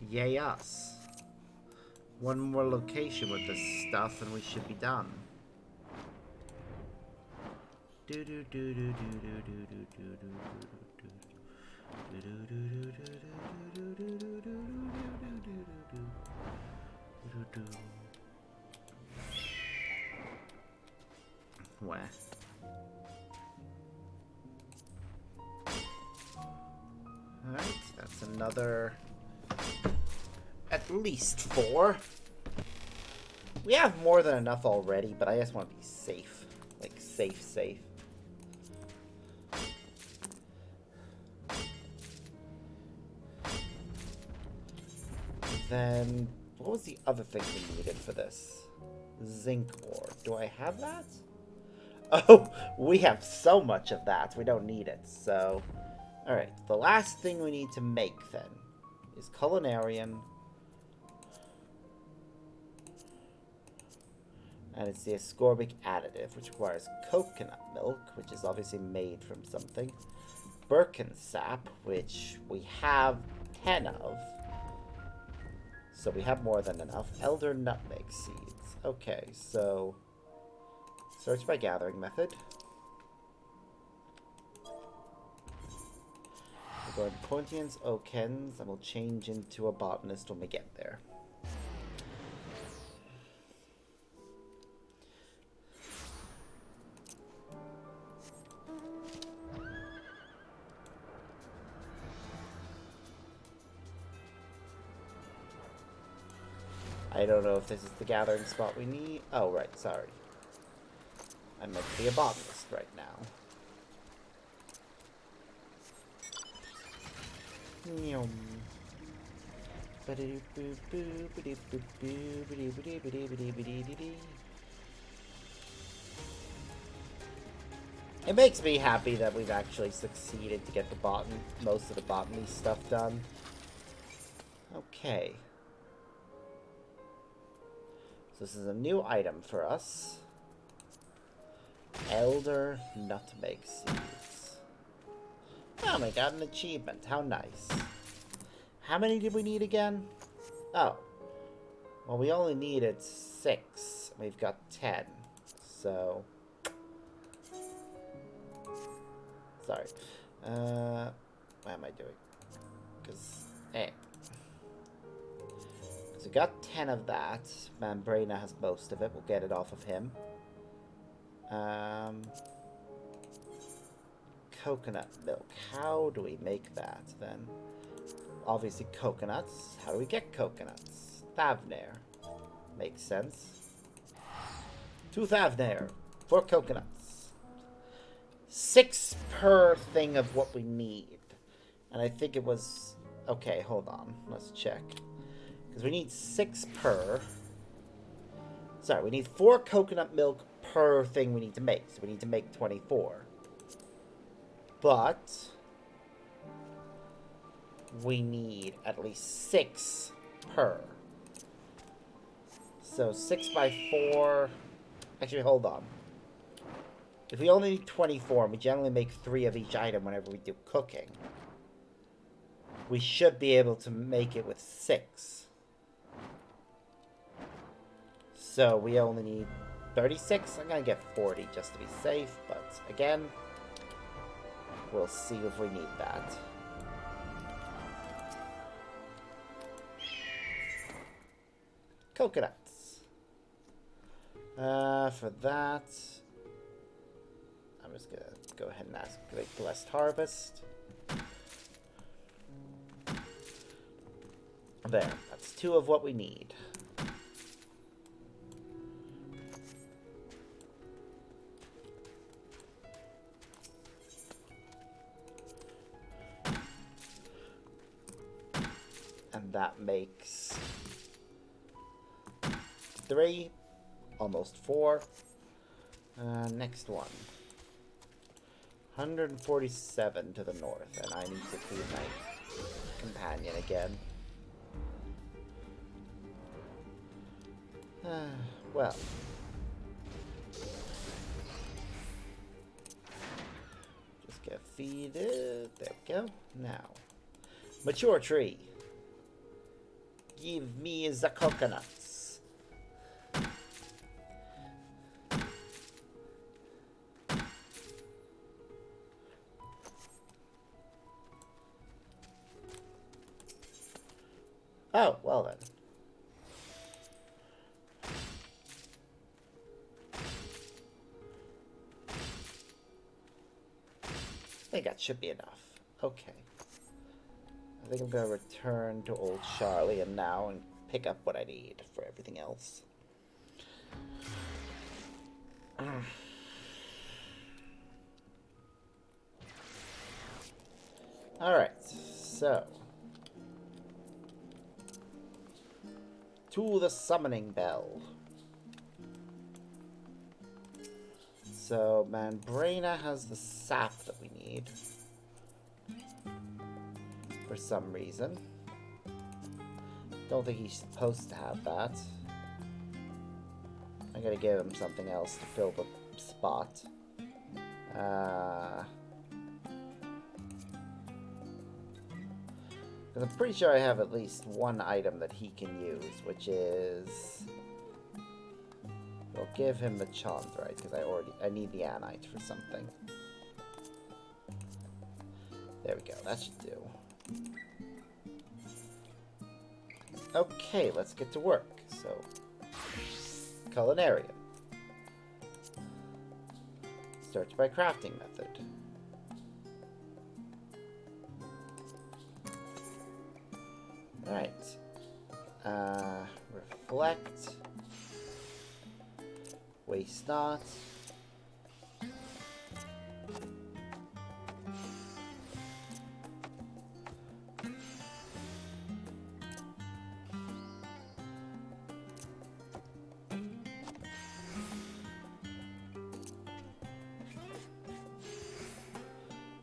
S1: Yay us. One more location with this stuff and we should be done. Where? Alright, that's another... At least 4. We have more than enough already, but I just want to be safe. Like, safe. Then, what was the other thing we needed for this? Zinc ore. Do I have that? Oh, we have so much of that. We don't need it, so... Alright, the last thing we need to make, then, is culinarian. And it's the ascorbic additive, which requires coconut milk, which is obviously made from something. Birkin sap, which we have 10 of. So we have more than enough. Elder nutmeg seeds. Okay, so... Search by gathering method. We're going to Pontian's Oakens, and we'll change into a botanist when we get there. I don't know if this is the gathering spot we need. Oh, right, sorry. I'm meant to be a botanist right now. It makes me happy that we've actually succeeded to get the most of the botany stuff done. Okay. So this is a new item for us. Elder nutmeg seeds. Oh, we got an achievement. How nice. How many did we need again? Oh. Well, we only needed 6. We've got 10. So... Sorry.
S2: What am I doing? Because, hey. So we got 10 of that. Mambrena has most of it. We'll get it off of him. Coconut milk. How do we make that, then? Obviously coconuts. How do we get coconuts? Thavnair. Makes sense. 2 Thavnair. 4 coconuts. 6 per thing of what we need. And I think it was... Okay, hold on. Let's check. Because we need 6 per... Sorry, we need 4 coconut milk per thing we need to make. So we need to make 24. But... we need at least 6 per. So 6 by 4... Actually, hold on. If we only need 24, we generally make 3 of each item whenever we do cooking. We should be able to make it with 6. So we only need 36. I'm going to get 40 just to be safe. But again, we'll see if we need that. Coconuts. For that, I'm just going to go ahead and activate Blessed Harvest. There, that's 2 of what we need. And that makes 3, almost 4. Next one. 147 to the north, and I need to feed my companion again. Well. Just get feed it. There we go. Now. Mature tree. Give me the coconuts. Oh, well then. I think that should be enough. Okay. I think I'm going to return to old Sharlayan now and pick up what I need for everything else. Alright, so. To the summoning bell. So, Mambrena has the sap that we need. For some reason. Don't think he's supposed to have that. I gotta give him something else to fill the spot. I'm pretty sure I have at least one item that he can use, which is... We'll give him the Chandrite, because I need the Anite for something. There we go, that should do. Okay, let's get to work. So, Culinarian. Search by crafting method. Alright. Reflect. Waste not.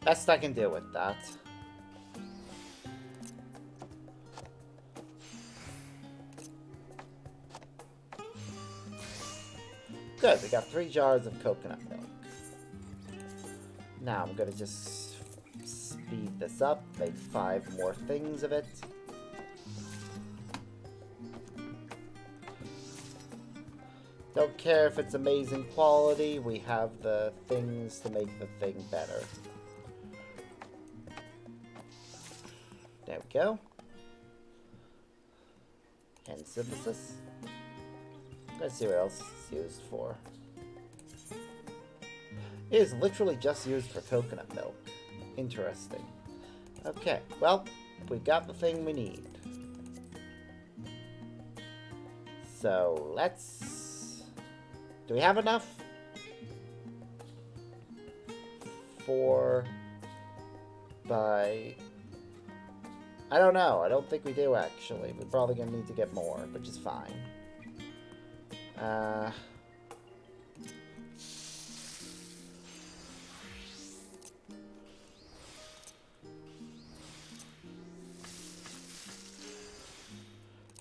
S2: Best I can do with that. Good, we got 3 jars of coconut milk. Now I'm gonna just speed this up, make 5 more things of it. Don't care if it's amazing quality, we have the things to make the thing better. There we go. And synthesis. Let's see what else it's used for. It is literally just used for coconut milk. Interesting. Okay, well, we got the thing we need. So, let's... Do we have enough? By... I don't know. I don't think we do, actually. We're probably going to need to get more, which is fine.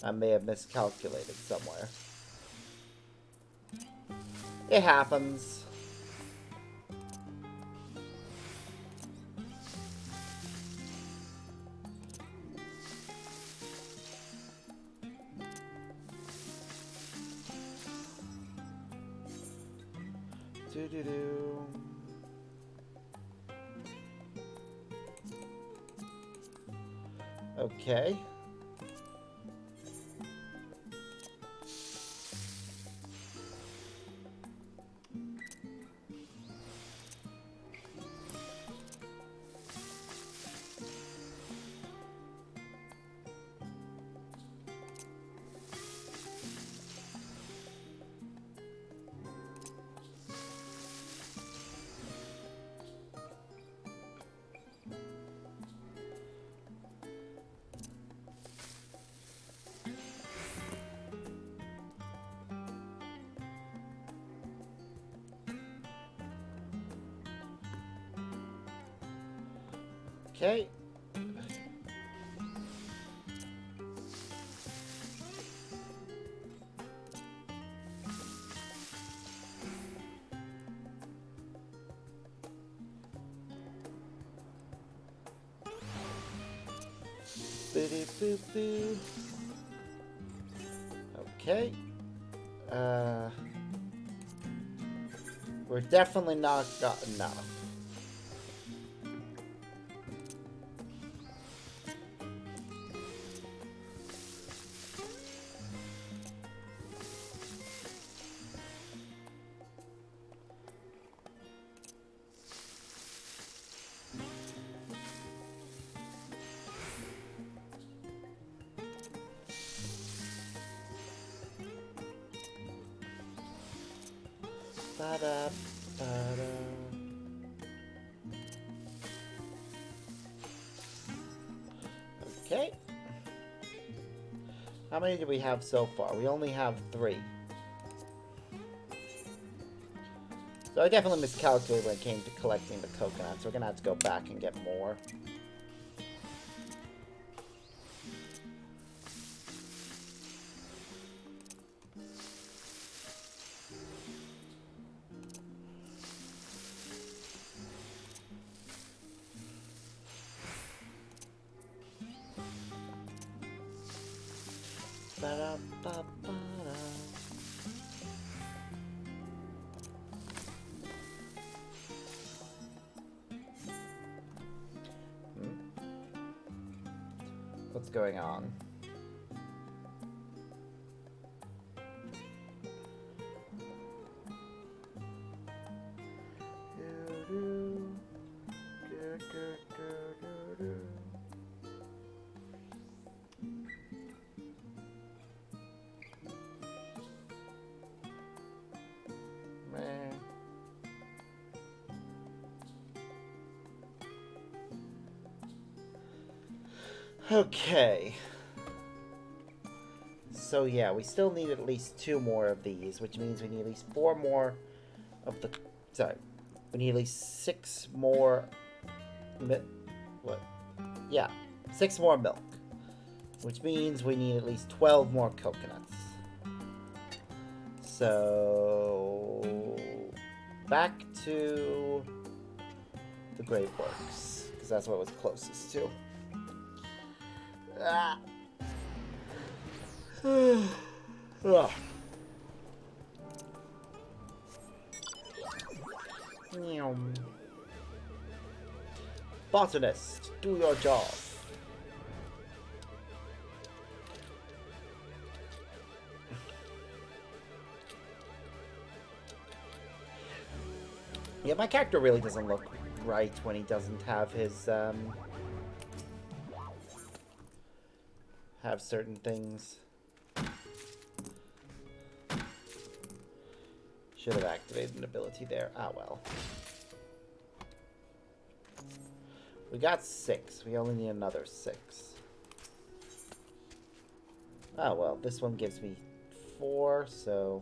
S2: I may have miscalculated somewhere. It happens. Do-do-do. Okay. Okay. Boo-doo-boo-boo. Okay. We're definitely not got enough. Ba-da, ba-da. Okay. How many do we have so far? We only have 3. So I definitely miscalculated when it came to collecting the coconuts. We're gonna have to go back and get more. Ba-da-ba-ba-da. What's going on? Okay. So yeah, we still need at least 2 more of these, which means we need at least 4 more of the... Sorry. We need at least 6 more... What? Yeah. 6 more milk. Which means we need at least 12 more coconuts. So... Back to... the Great Works. Because that's what it was closest to. Ah. Ugh. Botanist, do your job. Yeah, my character really doesn't look right when he doesn't have his, have certain things. Should have activated an ability there. Ah, well. We got 6. We only need another 6. Oh, well, this one gives me 4, so...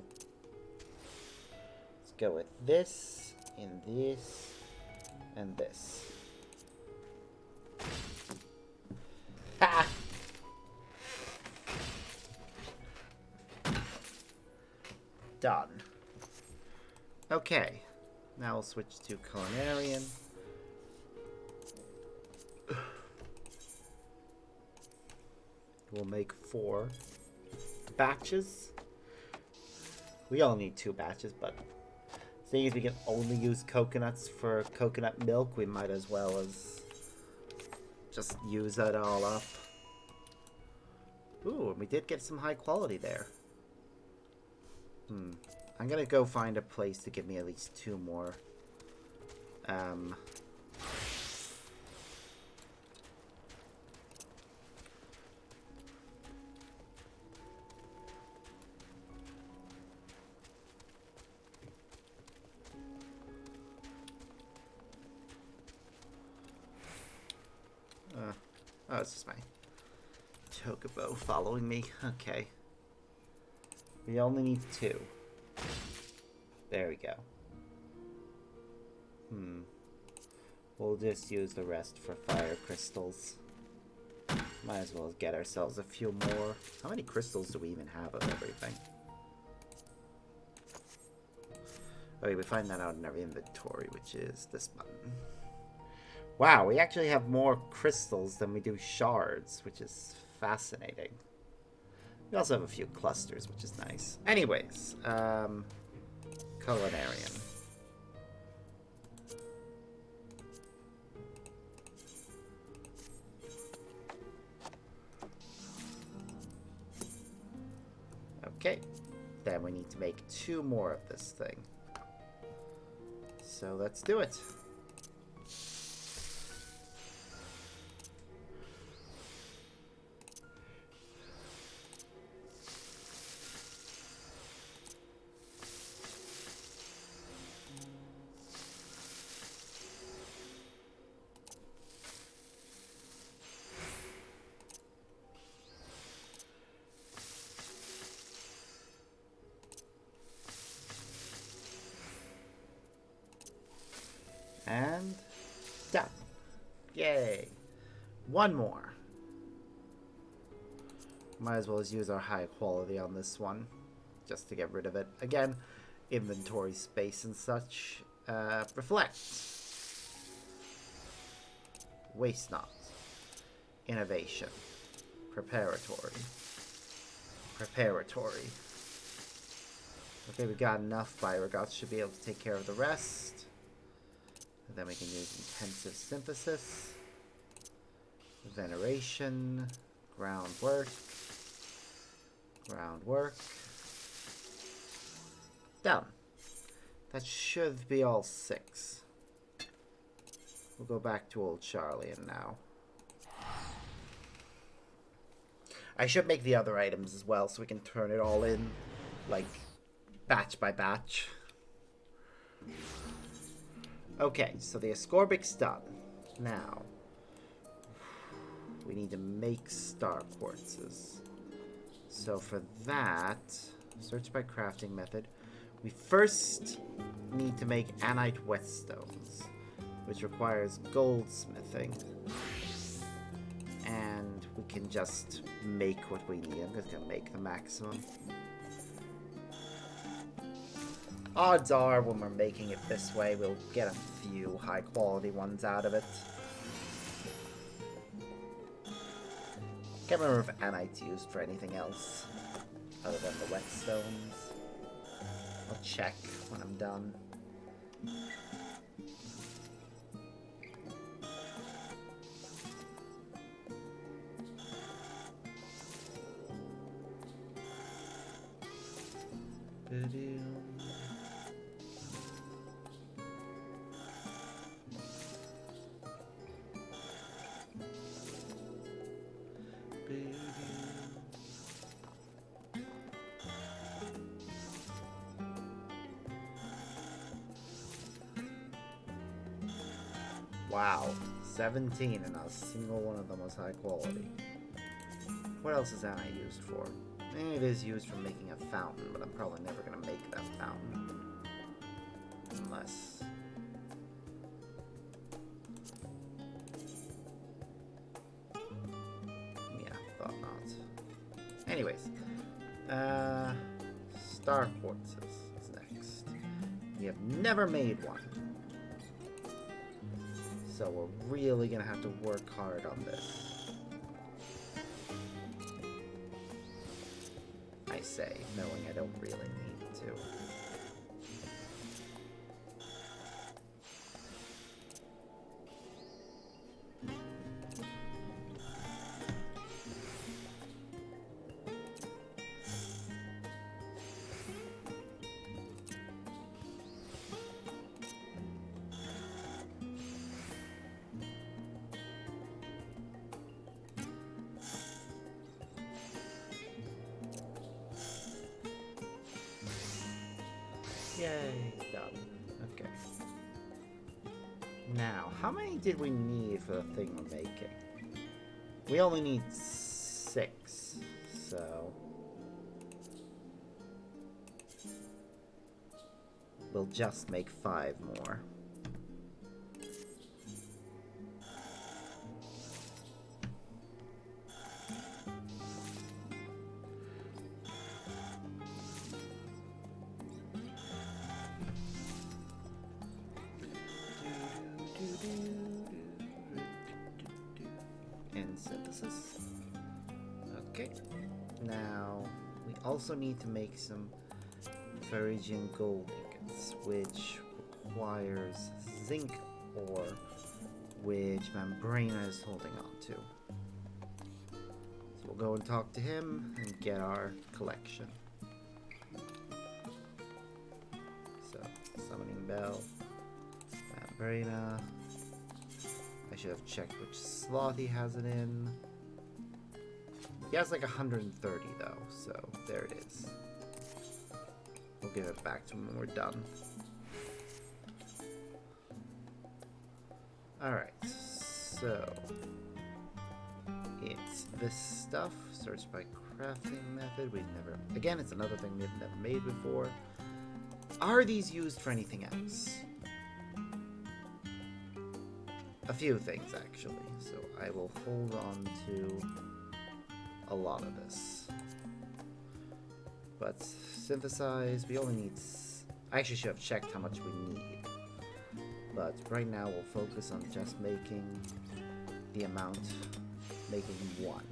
S2: Let's go with this, and this, and this. Ha! Done. Okay. Now we'll switch to Culinarian. We'll make 4 batches. We only need 2 batches, but seeing as we can only use coconuts for coconut milk, we might as well as just use it all up. Ooh, and we did get some high quality there. I'm gonna go find a place to give me at least 2 more. Oh, it's just my chocobo following me. Okay. We only need 2. There we go. We'll just use the rest for fire crystals. Might as well get ourselves a few more. How many crystals do we even have of everything? Okay, we find that out in our inventory, which is this button. Wow, we actually have more crystals than we do shards, which is fascinating. We also have a few clusters, which is nice. Anyways, Culinarian. Okay, then we need to make 2 more of this thing. So let's do it. And done. Yay. 1 more. Might as well as use our high quality on this one, just to get rid of it. Again, inventory space and such. Reflect. Waste not. Innovation. Preparatory. Preparatory. Okay, we got enough. Bioregots should be able to take care of the rest. And then we can use intensive synthesis, veneration, groundwork, groundwork. Done. That should be all 6. We'll go back to old Sharlayan now. I should make the other items as well so we can turn it all in, like, batch by batch. Okay, so the ascorbic's done. Now, we need to make star quartzes. So for that, search by crafting method. We first need to make anite whetstones, which requires goldsmithing. And we can just make what we need. I'm just gonna make the maximum. Odds are, when we're making it this way, we'll get a few high-quality ones out of it. Can't remember if anite's used for anything else other than the whetstones. I'll check when I'm done. Wow. 17 and not a single one of them was high quality. What else is anite used for? It is used for making a fountain, but I'm probably never going to make that fountain. Unless... yeah, thought not. Anyways. Star quartzes is next. We have never made one. So we're really going to have to work hard on this. I say, knowing I don't really need to. Yay, done. Okay. Now, how many did we need for the thing we're making? We only need 6, so... we'll just make 5 more. And synthesis. Okay. Now, we also need to make some Phrygian gold ingots, which requires zinc ore, which Membrana is holding on to. So we'll go and talk to him and get our collection. So, summoning bell, Membrana. I should have checked which slot he has it in. He has like 130 though, so there it is. We'll give it back to him when we're done. Alright, so it's this stuff. Search by crafting method. We've never... again, it's another thing we've never made before. Are these used for anything else? A few things, actually. So I will hold on to a lot of this. But synthesize, we only need... I actually should have checked how much we need. But right now we'll focus on just making the amount, making 1.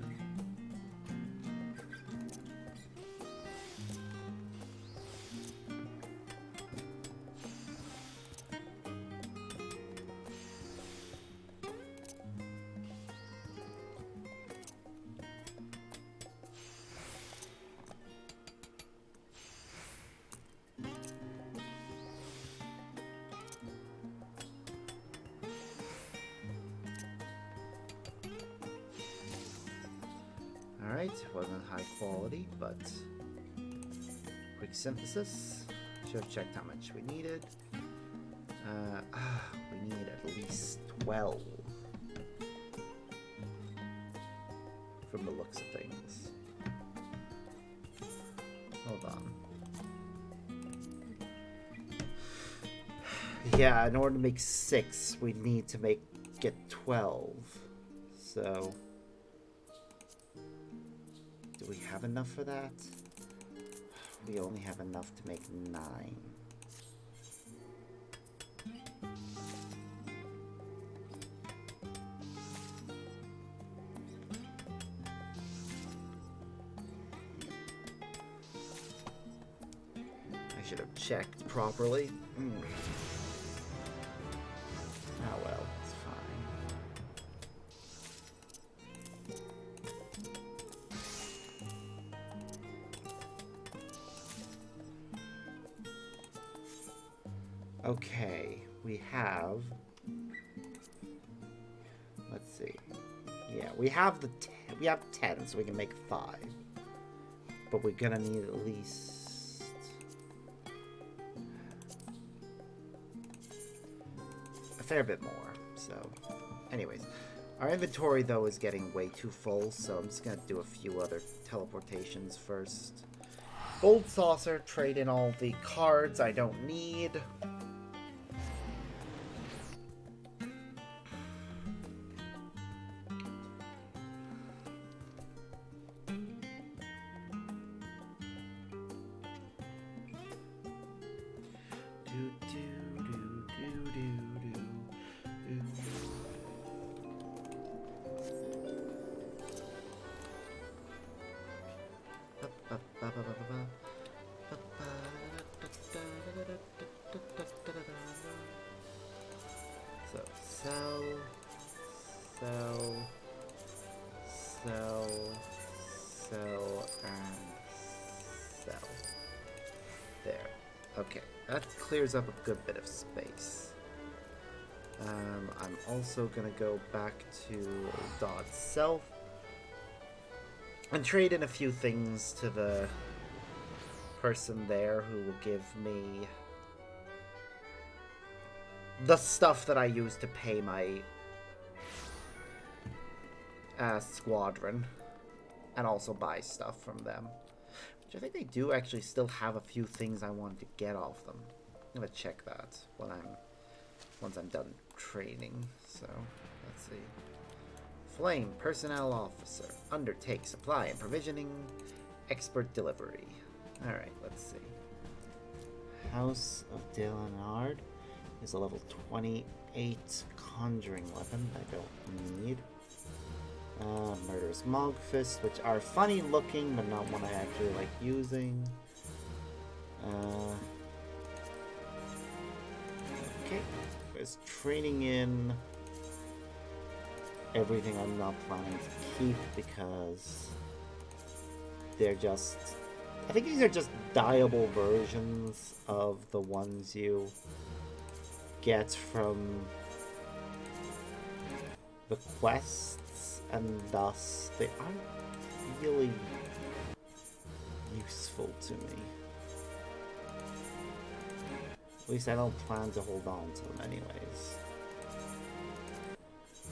S2: Alright, wasn't high quality, but quick synthesis. Should have checked how much we needed. We need at least 12 from the looks of things. Hold on. Yeah, in order to make 6, we need to get 12. So... do we have enough for that? We only have enough to make 9. I should have checked properly. Oh well, it's fine. Okay, we have... let's see. Yeah, we have 10, so we can make 5. But we're gonna need at least... a fair bit more. So, anyways. Our inventory, though, is getting way too full, so I'm just going to do a few other teleportations first. Gold saucer, trade in all the cards I don't need. So, sell, and sell. There. Okay, that clears up a good bit of space. I'm also gonna go back to Dot Self and trade in a few things to the person there who will give me the stuff that I use to pay my squadron, and also buy stuff from them. Which I think they do actually still have a few things I wanted to get off them. I'm gonna check that once I'm done training. So let's see. Flame Personnel Officer. Undertake supply and provisioning. Expert delivery. Alright, let's see. House of Delanard is a level 28 conjuring weapon I don't need. Murderous Mogfist, which are funny looking, but not one I actually like using. Okay, there's training in everything I'm not planning to keep because they're just... I think these are just dyeable versions of the ones you get from the quests, and thus they aren't really useful to me. At least I don't plan to hold on to them anyways.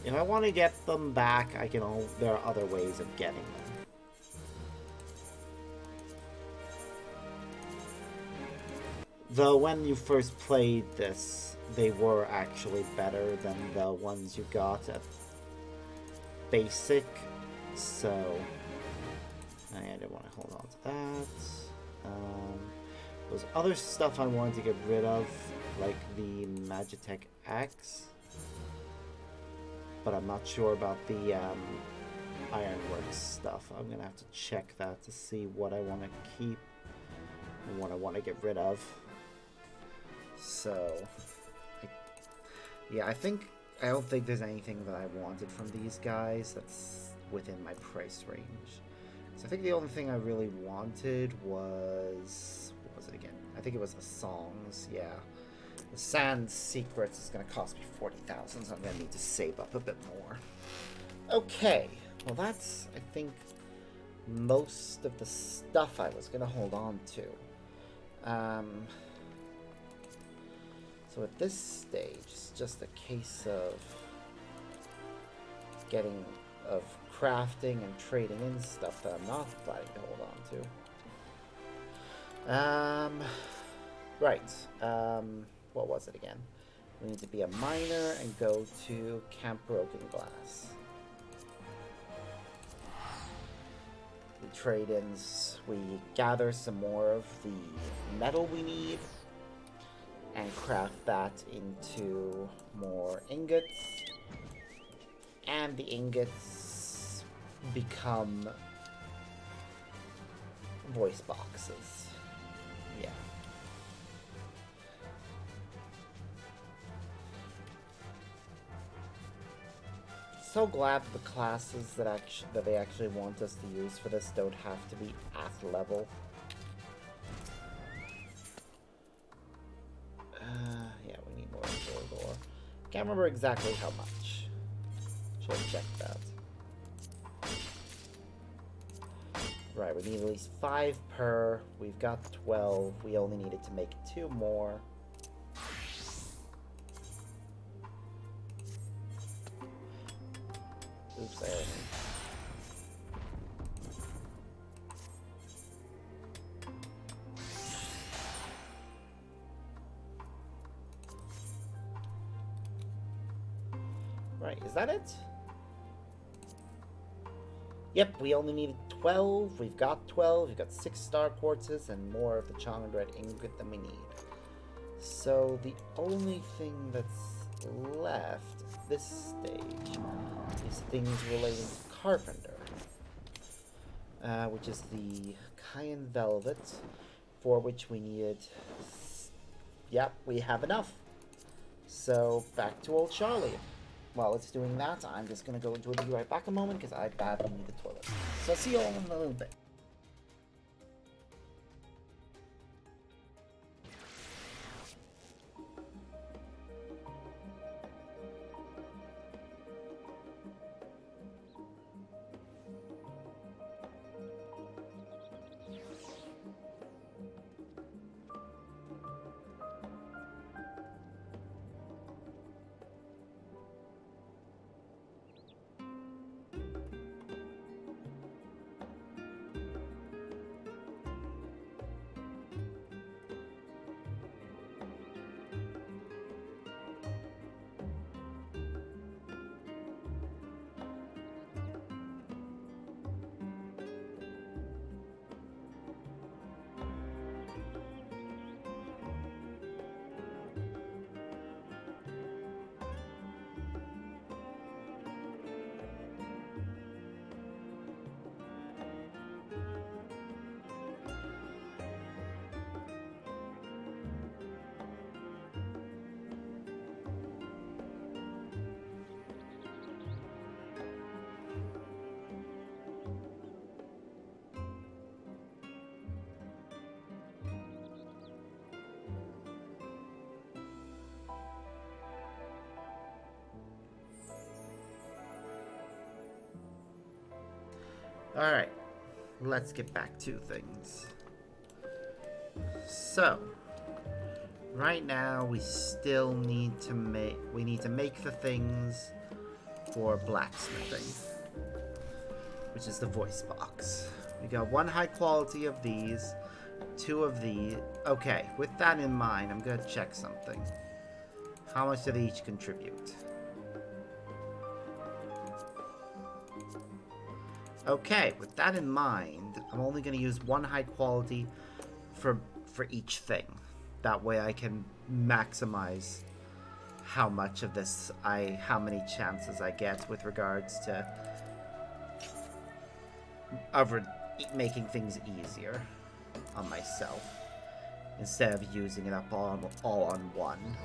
S2: If I want to get them back, there are other ways of getting them. Though when you first played this, they were actually better than the ones you got at basic, so I didn't want to hold on to that. There's other stuff I wanted to get rid of, like the Magitech Axe, but I'm not sure about the Ironworks stuff. I'm gonna have to check that to see what I want to keep and what I want to get rid of. So, I don't think there's anything that I wanted from these guys that's within my price range. So I think the only thing I really wanted was... what was it again? I think it was the songs, yeah. The Sand Secrets is going to cost me 40,000, so I'm going to need to save up a bit more. Okay, well that's, I think, most of the stuff I was going to hold on to. So at this stage, it's just a case of crafting and trading in stuff that I'm not planning to hold on to. Right. What was it again? We need to be a miner and go to Camp Broken Glass. The trade-ins, we gather some more of the metal we need and craft that into more ingots, and the ingots become voice boxes. Yeah. So glad that the classes that they actually want us to use for this don't have to be at level. Yeah, we need more Endwalker. Can't remember exactly how much. Should have checked that. Right, we need at least 5 per. We've got 12. We only needed to make 2 more. Oops, I already. Right, is that it? Yep, we only needed 12. We've got 12. We've got 6 star quartzes and more of the Chongendred ingot than we need. So the only thing that's left at this stage is things relating to Carpenter, which is the Cayenne Velvet, for which we needed. Yep, we have enough. So back to old Charlie. While it's doing that, I'm just gonna go into a be right back a moment because I badly need the toilet. So I'll see you all in a little bit. Alright, let's get back to things. So, right now we still need to make the things for blacksmithing, which is the voice box. We got 1 high quality of these, 2 of these. Okay, with that in mind, I'm gonna check something. How much do they each contribute? Okay, with that in mind, I'm only going to use 1 high quality for each thing. That way I can maximize how much of this how many chances I get with regards to making things easier on myself instead of using it up all on one.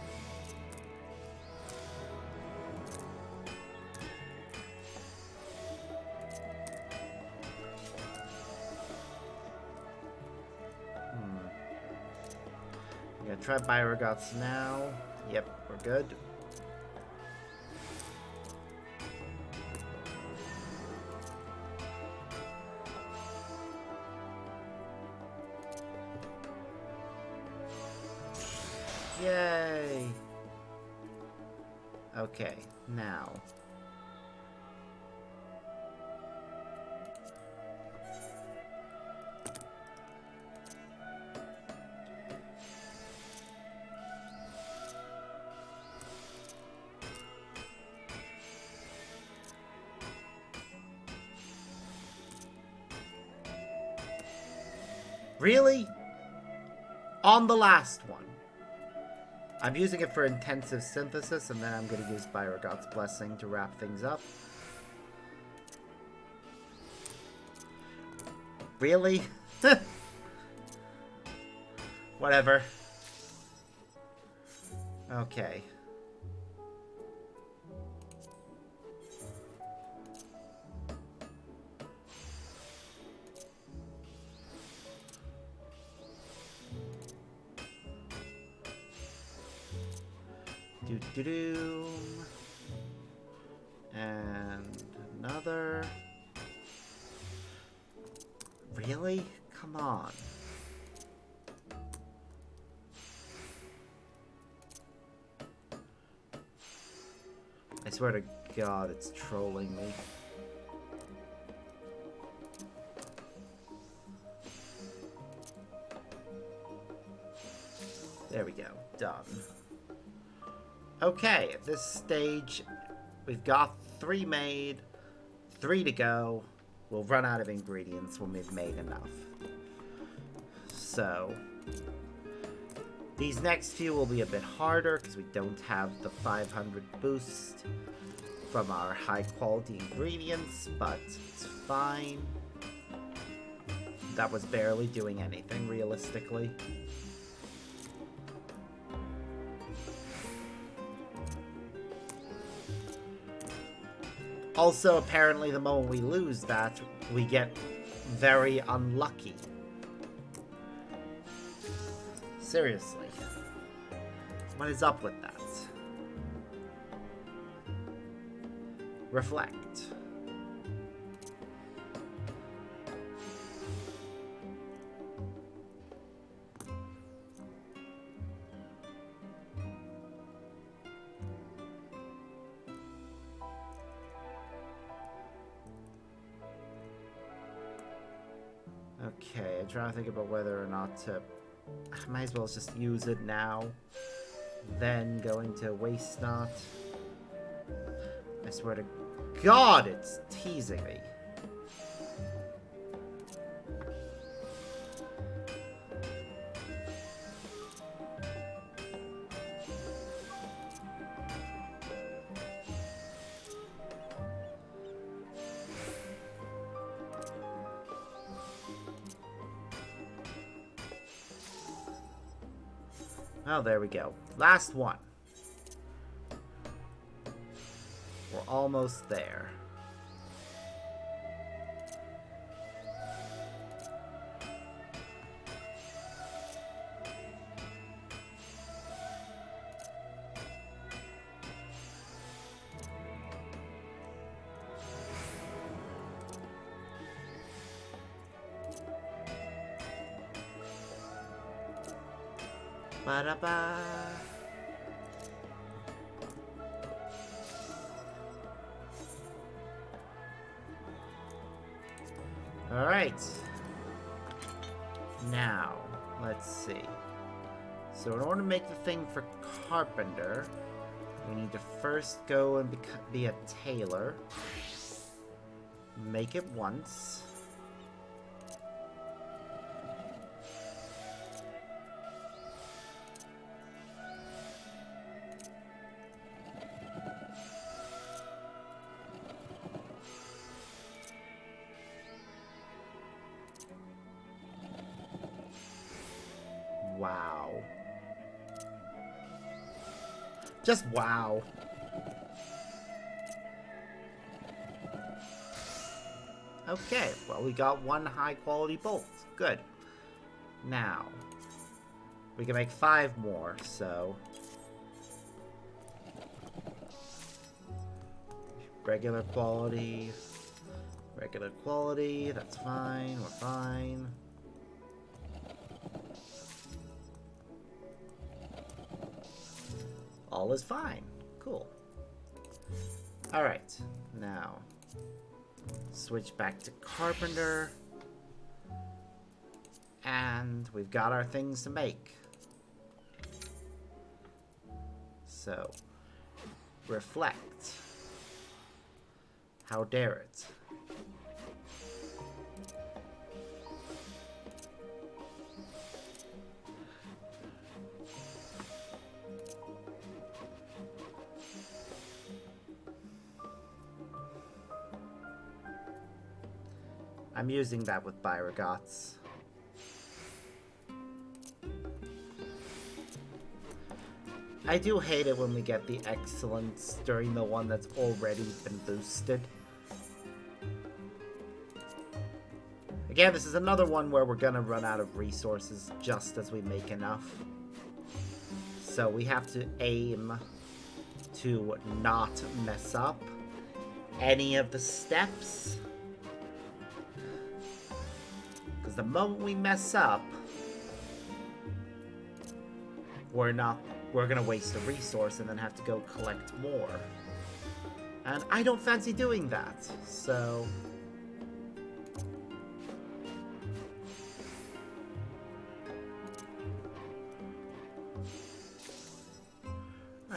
S2: I'm gonna try Bioregots now. Yep, we're good. Yay! Okay, now. Really? On the last one. I'm using it for intensive synthesis, and then I'm going to use Bioregot's Blessing to wrap things up. Really? Whatever. Okay. Do-do-do. And another. Really? Come on. I swear to God, it's trolling me. done. Okay, at this stage, we've got 3 made, 3 to go. We'll run out of ingredients when we've made enough. So, these next few will be a bit harder because we don't have the 500 boost from our high quality ingredients, but it's fine. That was barely doing anything realistically. Also, apparently the moment we lose that, we get very unlucky. Seriously. What is up with that? Reflect. Okay, I'm trying to think about whether or not to... I might as well just use it now. Then go into Waste Not. I swear to God, it's teasing me. Oh, there we go. Last one. We're almost there. Ba-da-ba. All right. Now, let's see. So in order to make the thing for carpenter, we need to first go and be a tailor. Make it once. Wow. Just wow. Okay, well, we got 1 high quality bolt. Good. Now, we can make 5 more, so... Regular quality, that's fine, we're fine. All is fine. Cool. Alright, now switch back to carpenter. And we've got our things to make. So, reflect. How dare it? I'm using that with Byragots. I do hate it when we get the excellence during the one that's already been boosted. Again, this is another one where we're gonna run out of resources just as we make enough. So we have to aim to not mess up any of the steps. Because the moment we mess up, we're gonna waste a resource and then have to go collect more. And I don't fancy doing that, so...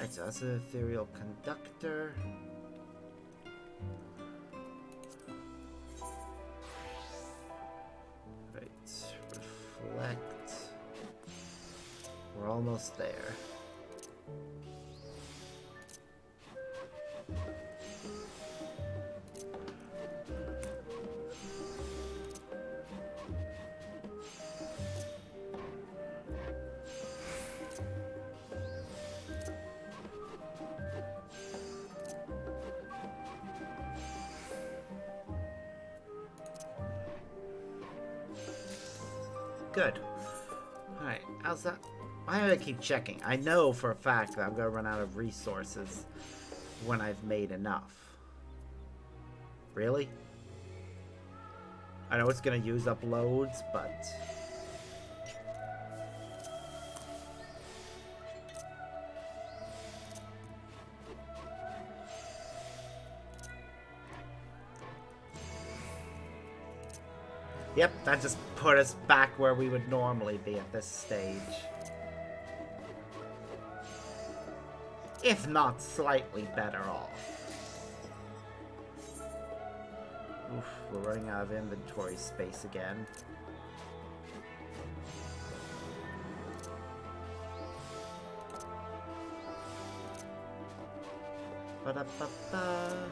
S1: Alright, so that's an ethereal conductor. Right, reflect. We're almost there. Good. Alright, how's that? Why do I keep checking? I know for a fact that I'm going to run out of resources when I've made enough. Really? I know it's going to use up loads, but... Yep, that just put us back where we would normally be at this stage. If not slightly better off. Oof, we're running out of inventory space again. Ba-da-ba-ba.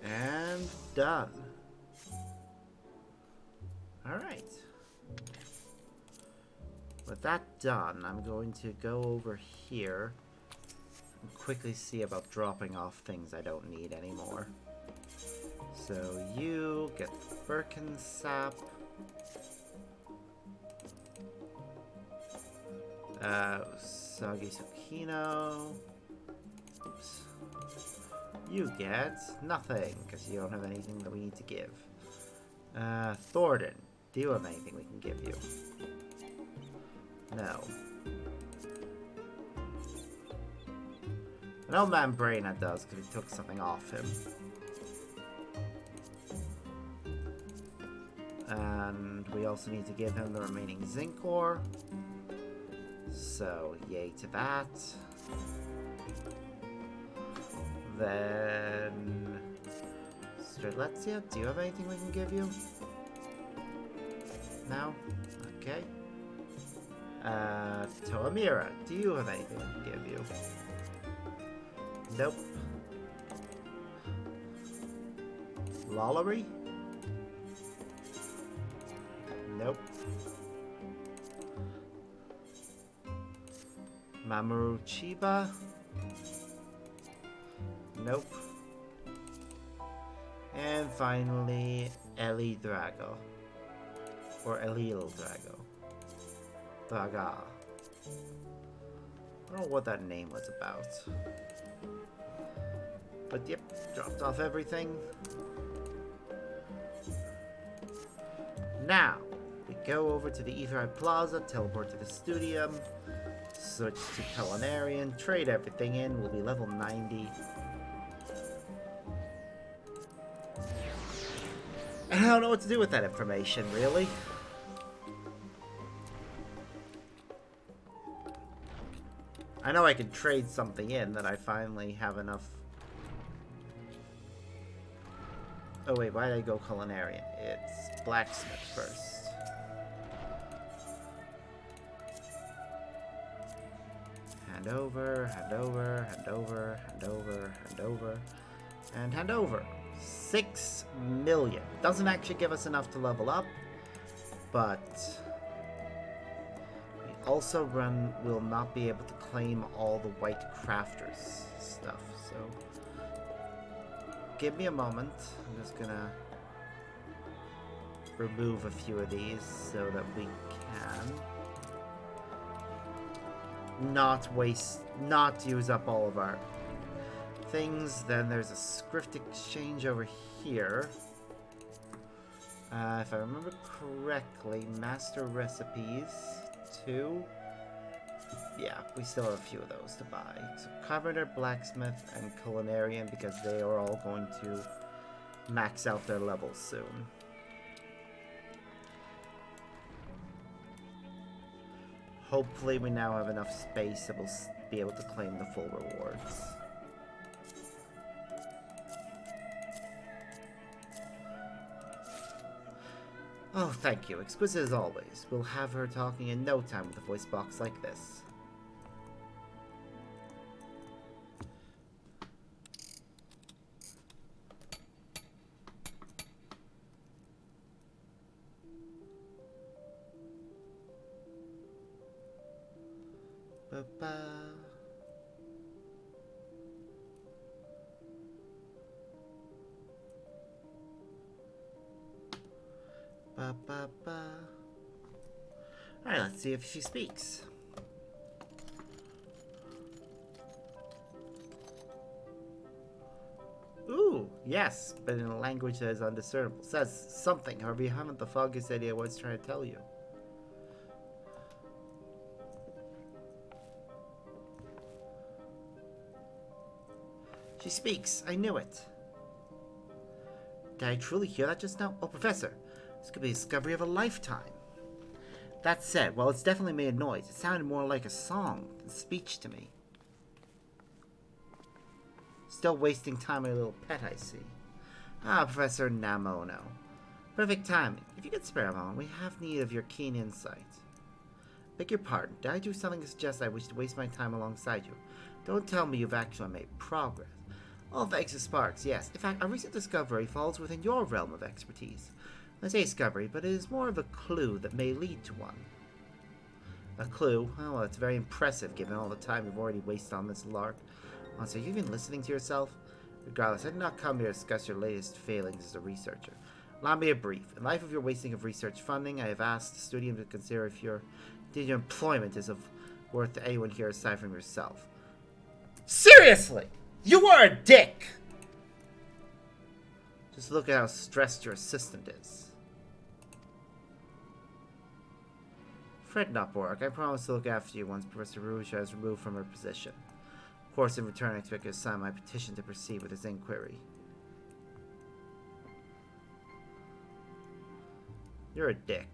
S1: And done. Alright. With that done, I'm going to go over here and quickly see about dropping off things I don't need anymore. So you get the Birkin sap. Soggy Zucchino. Oops. You get nothing, because you don't have anything that we need to give. Thornton, do you have anything we can give you? No. I know Mambrana does, because he took something off him. And we also need to give him the remaining zinc ore. So, yay to that. Then... Streletsia, do you have anything we can give you? No? Okay. Toamira, do you have anything we can give you? Nope. Lollery? Nope. Mamoru Chiba? Nope. And finally, Eli Drago. Or Elil Drago. Draga. I don't know what that name was about. But yep, dropped off everything. Now, we go over to the Aetheryte Plaza, teleport to the Studium, switch to Culinarian, trade everything in, we'll be level 90. And I don't know what to do with that information, really. I know I can trade something in that I finally have enough. Oh wait, why did I go Culinarian? It's Blacksmith first.
S2: hand over, hand over, hand over, hand over, hand over, and hand over. 6 million. Doesn't actually give us enough to level up, but we also will not be able to claim all the white crafters stuff, so give me a moment. I'm just gonna remove a few of these so that we can not use up all of our things. Then there's a script exchange over here. If I remember correctly, master recipes 2. Yeah, we still have a few of those to buy. So carpenter, blacksmith, and culinarian, because they are all going to max out their levels soon. Hopefully we now have enough space that we'll be able to claim the full rewards. Oh, thank you. Exquisite as always. We'll have her talking in no time with a voice box like this. Ba-ba. Ba-ba-ba. Alright, let's see if she speaks. Ooh, yes, but in a language that is undiscernible. Says something, however you haven't the foggiest idea what it's trying to tell you. She speaks. I knew it. Did I truly hear that just now? Oh, Professor, this could be the discovery of a lifetime. That said, well, it's definitely made a noise. It sounded more like a song than speech to me. Still wasting time on a little pet, I see. Ah, Professor Namono. Perfect timing. If you could spare a moment, we have need of your keen insight. Beg your pardon. Did I do something to suggest I wish to waste my time alongside you? Don't tell me you've actually made progress. All thanks to Sparks, yes. In fact, a recent discovery falls within your realm of expertise. I say discovery, but it is more of a clue that may lead to one. A clue? Oh, well, it's very impressive given all the time you've already wasted on this lark. So you've been listening to yourself? Regardless, I did not come here to discuss your latest failings as a researcher. Allow me a brief. In light of your wasting of research funding, I have asked the studio to consider if your employment is of worth to anyone here aside from yourself. Seriously! You are a dick! Just look at how stressed your assistant is. Fret not, Borg. I promise to look after you once Professor Rouge is removed from her position. Of course, in return, I expect you to sign my petition to proceed with his inquiry. You're a dick.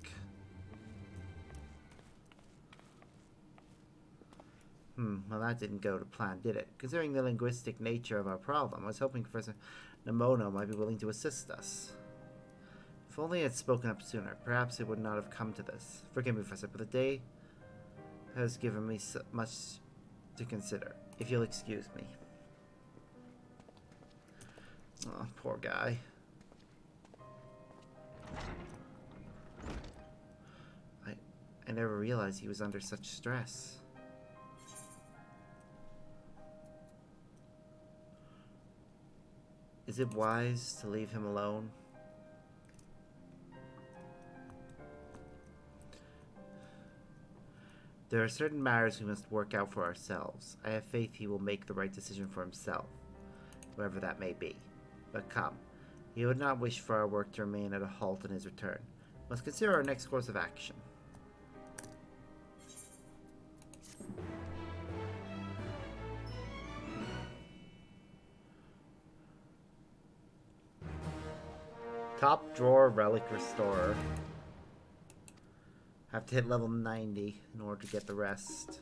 S2: Well, that didn't go to plan, did it? Considering the linguistic nature of our problem, I was hoping Professor Namono might be willing to assist us. If only I had spoken up sooner, perhaps it would not have come to this. Forgive me, Professor, but the day has given me so much to consider. If you'll excuse me. Oh, poor guy. I never realized he was under such stress. Is it wise to leave him alone? There are certain matters we must work out for ourselves. I have faith he will make the right decision for himself, whatever that may be. But come, he would not wish for our work to remain at a halt in his return. We must consider our next course of action. Top drawer relic restorer. Have to hit level 90 in order to get the rest.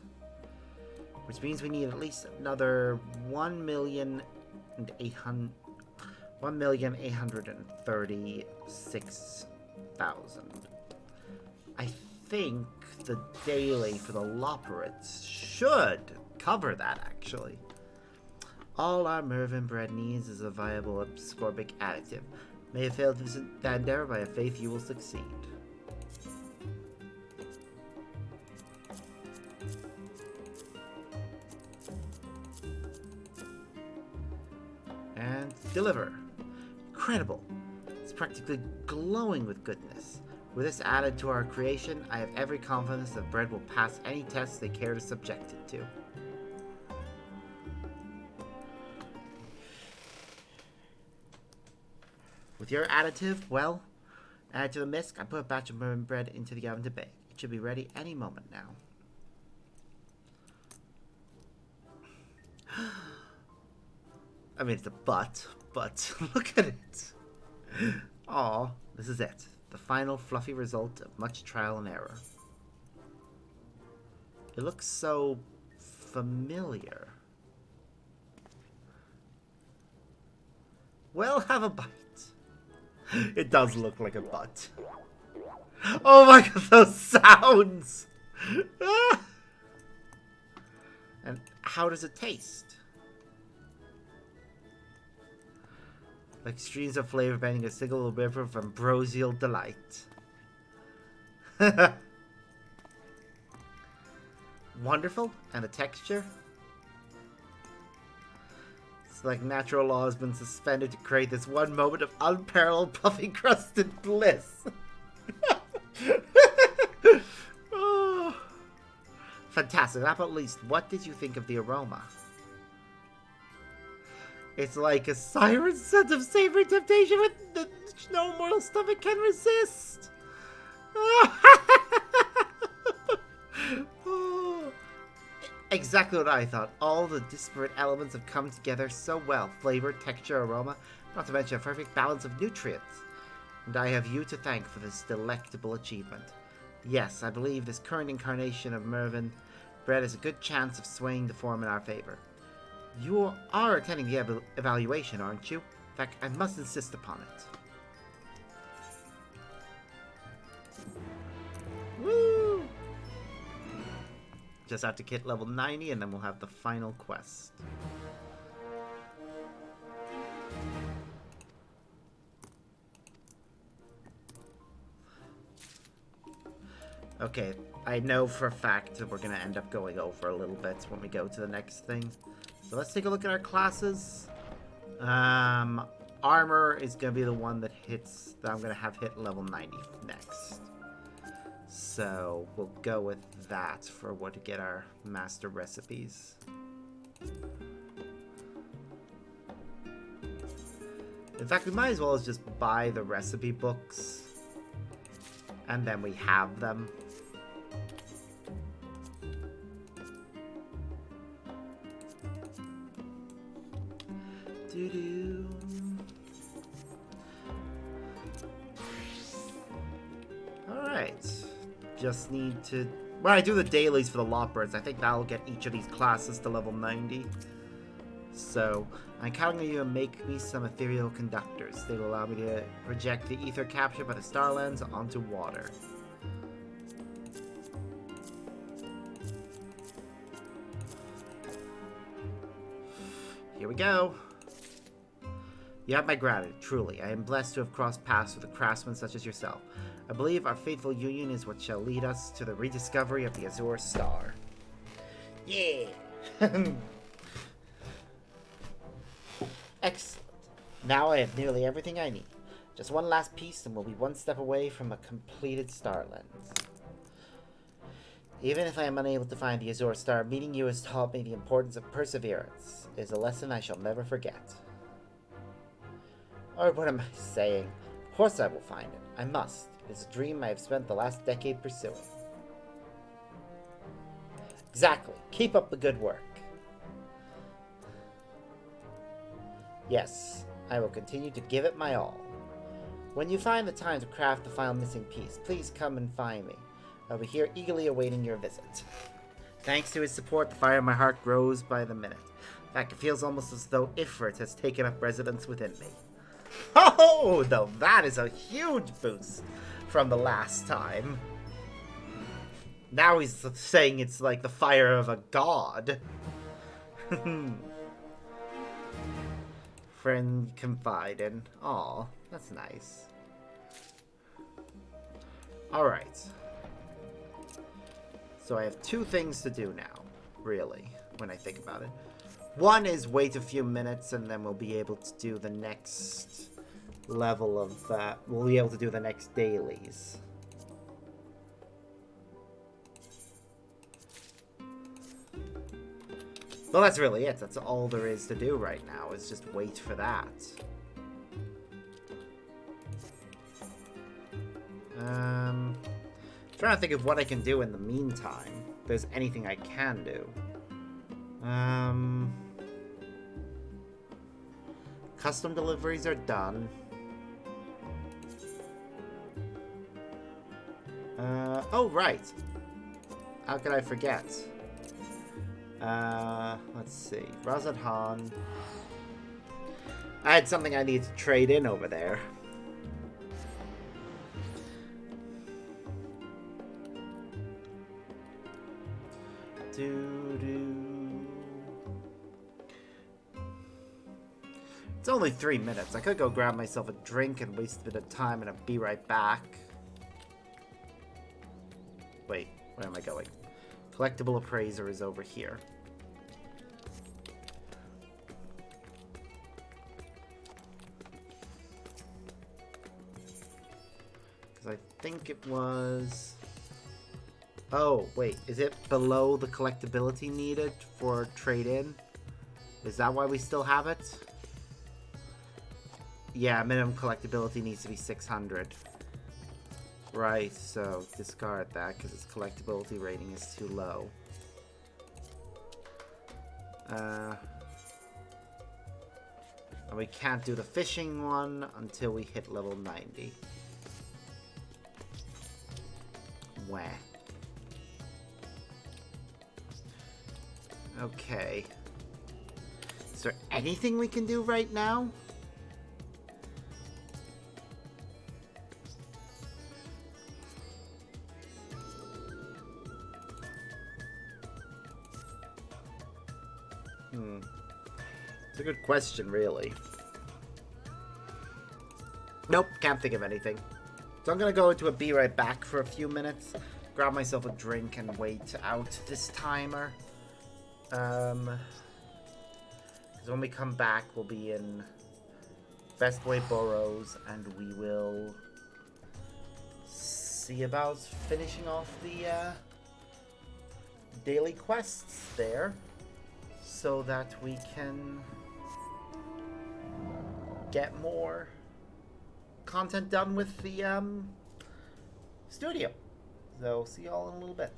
S2: Which means we need at least another 1,836,000. I think
S1: the daily for the Loporits should cover that, actually. All our Mervyn bread needs is a viable ascorbic additive. May have failed that endeavor, but I have faith you will succeed. And deliver. Incredible. It's practically glowing with goodness. With this added to our creation, I have every confidence that bread will pass any test they care to subject it to. With your additive, well, add to the mist, I put a batch of Mervyn bread into the oven to bake. It should be ready any moment now. I mean, it's a but look at it. Aw, this is it. The final fluffy result of much trial and error. It looks so familiar. Well, have a bite. It does look like a butt. Oh my god, those sounds! And how does it taste? Like streams of flavor bending a single river of ambrosial delight. Wonderful, and the texture? It's like natural law has been suspended to create this one moment of unparalleled puffy crusted bliss. Oh. Fantastic. How about least, what did you think of the aroma? It's like a siren's scent of savory temptation with the no mortal stomach can resist. Oh. Exactly what I thought. All the disparate elements have come together so well. Flavor, texture, aroma, not to mention a perfect balance of nutrients. And I have you to thank for this delectable achievement. Yes, I believe this current incarnation of Mervyn bread has a good chance of swaying the form in our favor. You are attending the evaluation, aren't you? In fact, I must insist upon it. Woo! Just have to hit level 90 and then we'll have the final quest. Okay, I know for a fact that we're going to end up going over a little bit when we go to the next thing. So let's take a look at our classes. Armor is going to be the one that I'm going to have hit level 90 next. So we'll go with that for what to get our master recipes. In fact, we might as well just buy the recipe books and then we have them. Doo-doo. Alright. Just need to... When I do the dailies for the Loporits, I think that'll get each of these classes to level 90. So, I'm counting on you to make me some ethereal conductors. They will allow me to project the ether captured by the Sharlayans onto water. Here we go. You have my gratitude, truly. I am blessed to have crossed paths with a craftsman such as yourself. I believe our fateful union is what shall lead us to the rediscovery of the Azure Star. Yeah! Excellent. Now I have nearly everything I need. Just one last piece and we'll be one step away from a completed Sharlayans. Even if I am unable to find the Azure Star, meeting you has taught me the importance of perseverance. It is a lesson I shall never forget. Or what am I saying? Of course I will find it. I must. It is a dream I have spent the last decade pursuing. Exactly. Keep up the good work. Yes, I will continue to give it my all. When you find the time to craft the final missing piece, please come and find me. I'll be here eagerly awaiting your visit. Thanks to his support, the fire in my heart grows by the minute. In fact, it feels almost as though Ifrit has taken up residence within me. Oh, though that is a huge boost from the last time.
S2: Now he's saying it's like the fire of a god. Friend confiding. Aw, that's nice. Alright. So I have two things to do now, really, when I think about it. One is wait a few minutes and then we'll be able to do the next level of that. We'll be able to do the next dailies. Well, that's really it. That's all there is to do right now, is just wait for that. Trying to think of what I can do in the meantime. If there's anything I can do. Custom deliveries are done. Oh, right. How could I forget? Let's see. Razad Han. I had something I needed to trade in over there. It's only 3 minutes. I could go grab myself a drink and waste a bit of time and I'll be right back. Wait, where am I going? Collectible appraiser is over here. Because I think it was... Oh, wait. Is it below the collectability needed for trade-in? Is that why we still have it? Yeah, minimum collectability needs to be 600. Right, so discard that because its collectability rating is too low. And we can't do the fishing one until we hit level 90. Wah. Okay. Is there anything we can do right now? It's a good question, really. Nope, can't think of anything. So I'm gonna go into a be right back for a few minutes, grab myself a drink and wait out this timer. Because when we come back, we'll be in Bestway Burrows and we will see about finishing off the daily quests there so that we can get more content done with the studio. So see y'all in a little bit.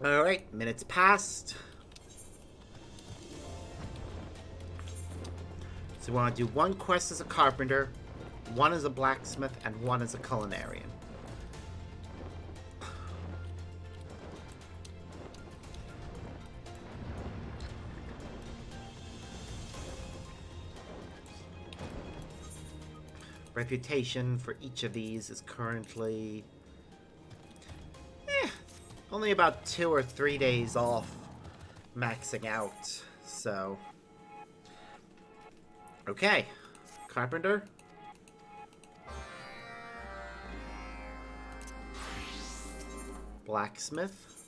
S2: Alright, minutes passed. So we want to do one quest as a carpenter, one as a blacksmith, and one as a culinarian. Reputation for each of these is currently... only about 2 or 3 days off maxing out, so... Okay. Carpenter.
S1: Blacksmith.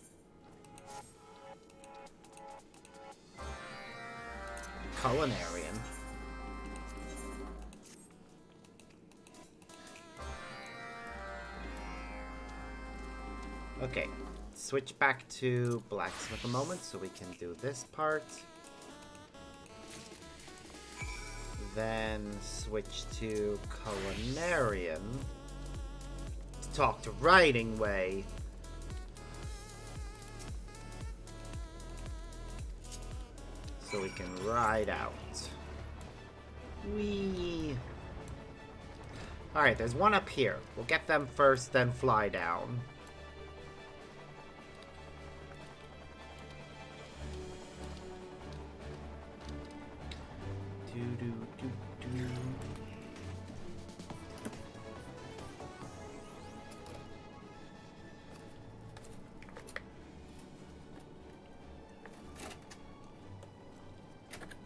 S1: Culinarian. Okay, switch back to blacksmith a moment so we can do this part. Then switch to culinarian to talk to Riding Way. So we can ride out. Whee! Alright, there's one up here. We'll get them first, then fly down.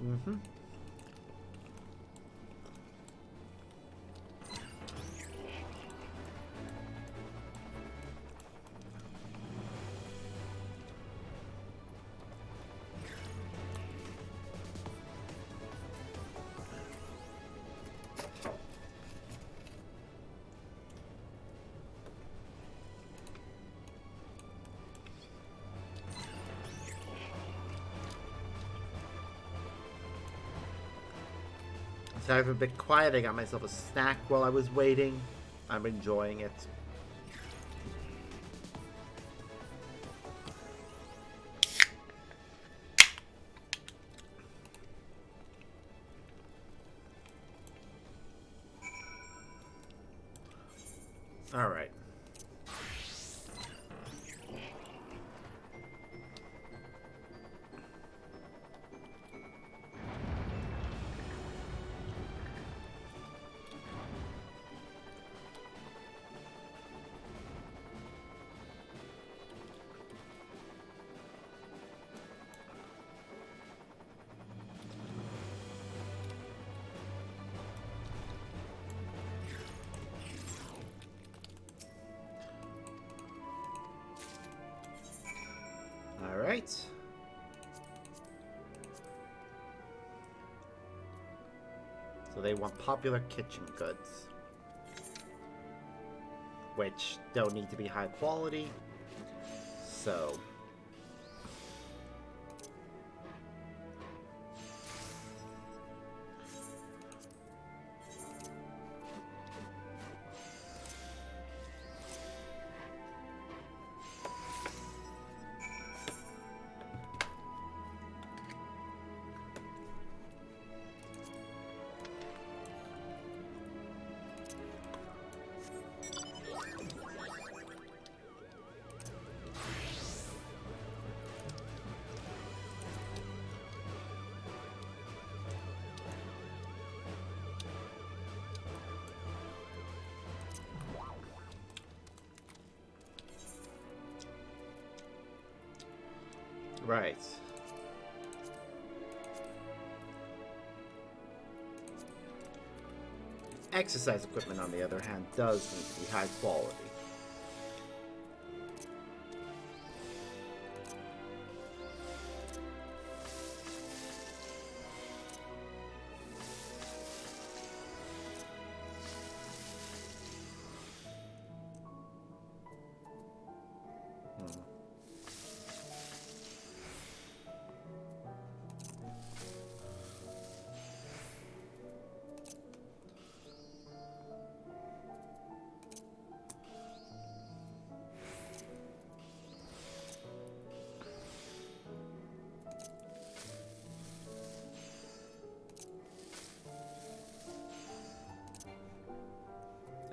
S1: Mm-hmm. Sorry for a bit quiet. I got myself a snack while I was waiting. I'm enjoying it. All right. All right. So they want popular kitchen goods, which don't need to be high quality. So right. Exercise equipment, on the other hand, does need to be high quality.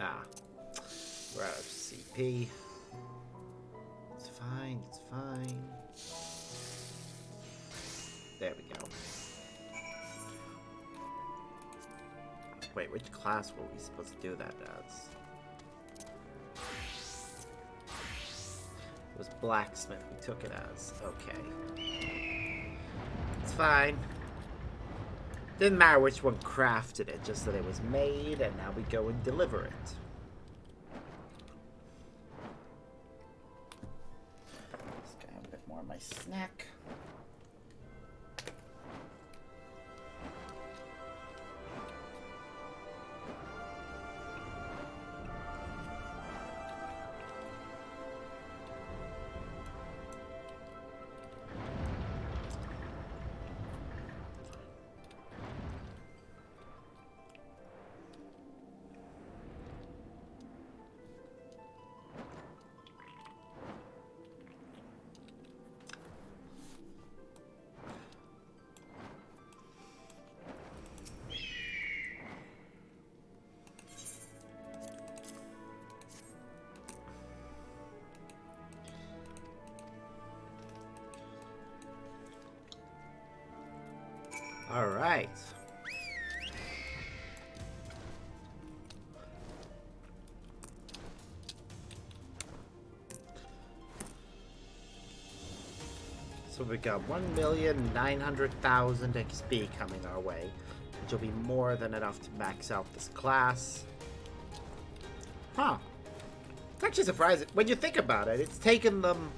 S1: Ah, we're out of CP. It's fine, it's fine. There we go. Wait, which class were we supposed to do that as? It was blacksmith we took it as. Okay. It's fine. Didn't matter which one crafted it, just that it was made, and now we go and deliver it.
S2: snack. All right. So we got 1,900,000 XP coming our way, which will be more than enough to max out this class. Huh. It's actually surprising. When you think about it, it's taken them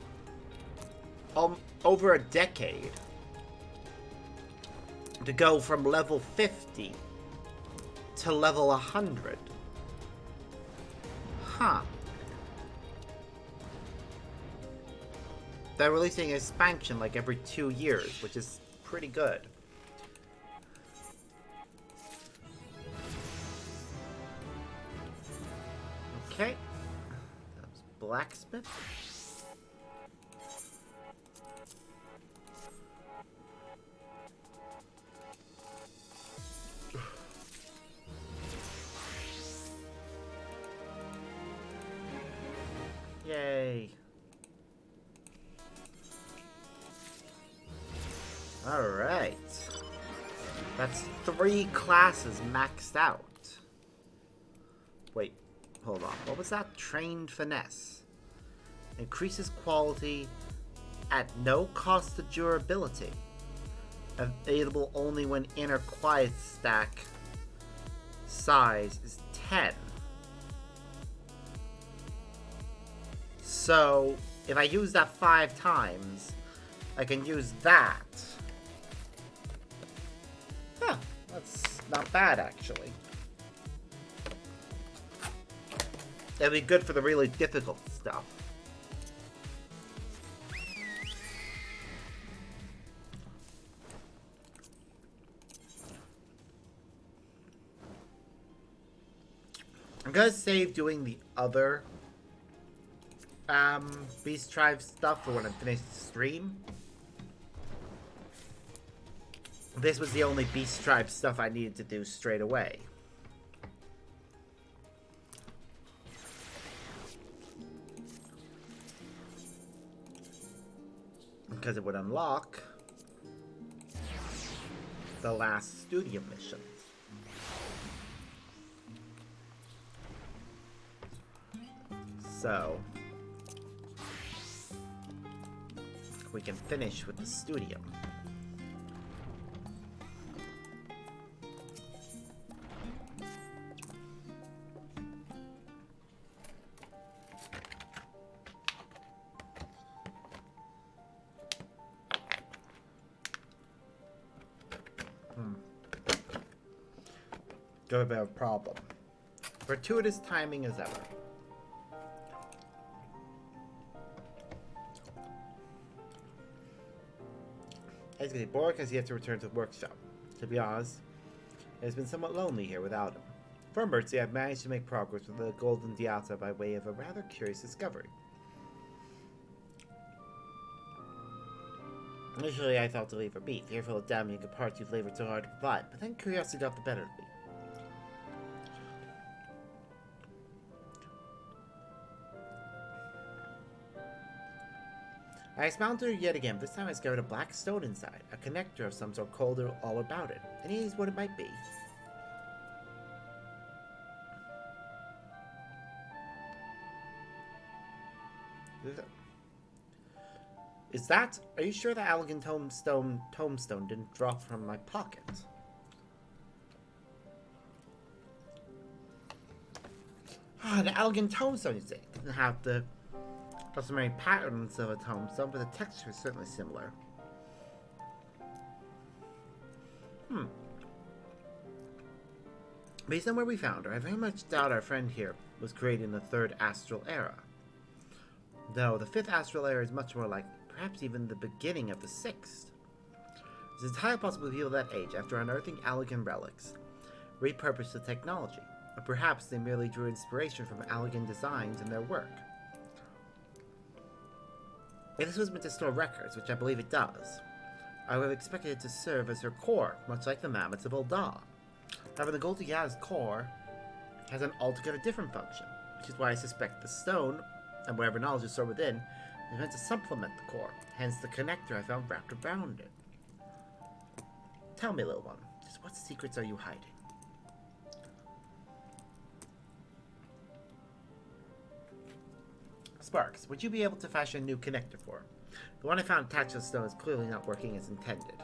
S2: over a decade to go from level 50 to level 100. Huh. They're releasing an expansion like every 2 years, which is pretty good. Okay. That was blacksmith. Yay. Alright. That's 3 classes maxed out. Wait, hold on. What was that? Trained finesse. Increases quality at no cost to durability. Available only when inner quiet stack size is 10. So, if I use that 5 times, I can use that. Huh, that's not bad, actually. It'll be good for the really difficult stuff. I'm gonna save doing the other Beast Tribe stuff for when I finish the stream. This was the only Beast Tribe stuff I needed to do straight away. Because it would unlock the last studio mission. So we can finish with the studio. Gonna be a problem. Gratuitous timing as ever. He's getting bored because he has to return to the workshop. To be honest, it has been somewhat lonely here without him. For Mercy, I've managed to make progress with the Golden Diata by way of a rather curious discovery. Initially, I thought to leave her be, fearful of damaging the parts you've labored so hard to provide, but then curiosity got the better of me. I expounded her yet again, this time I discovered a black stone inside, a connector of some sort told her all about it, and here's what it might be. Is that? Are you sure the elegant tombstone didn't drop from my pocket? Ah, the elegant tombstone, you say? Didn't have the customary patterns of a tombstone, but the texture is certainly similar. Based on where we found her, I very much doubt our friend here was created in the third astral era. Though the fifth astral era is much more like perhaps even the beginning of the sixth. It's entirely possible people of that age, after unearthing Allegan relics, repurposed the technology, or perhaps they merely drew inspiration from Allegan designs in their work. If this was meant to store records, which I believe it does, I would have expected it to serve as her core, much like the mammoths of Ul'dah. However, the Gul Diyad's core has an altogether different function, which is why I suspect the stone, and whatever knowledge is stored within, is meant to supplement the core, hence the connector I found wrapped around it. Tell me, little one, just what secrets are you hiding? Sparks, would you be able to fashion a new connector for her? The one I found attached to the stone is clearly not working as intended.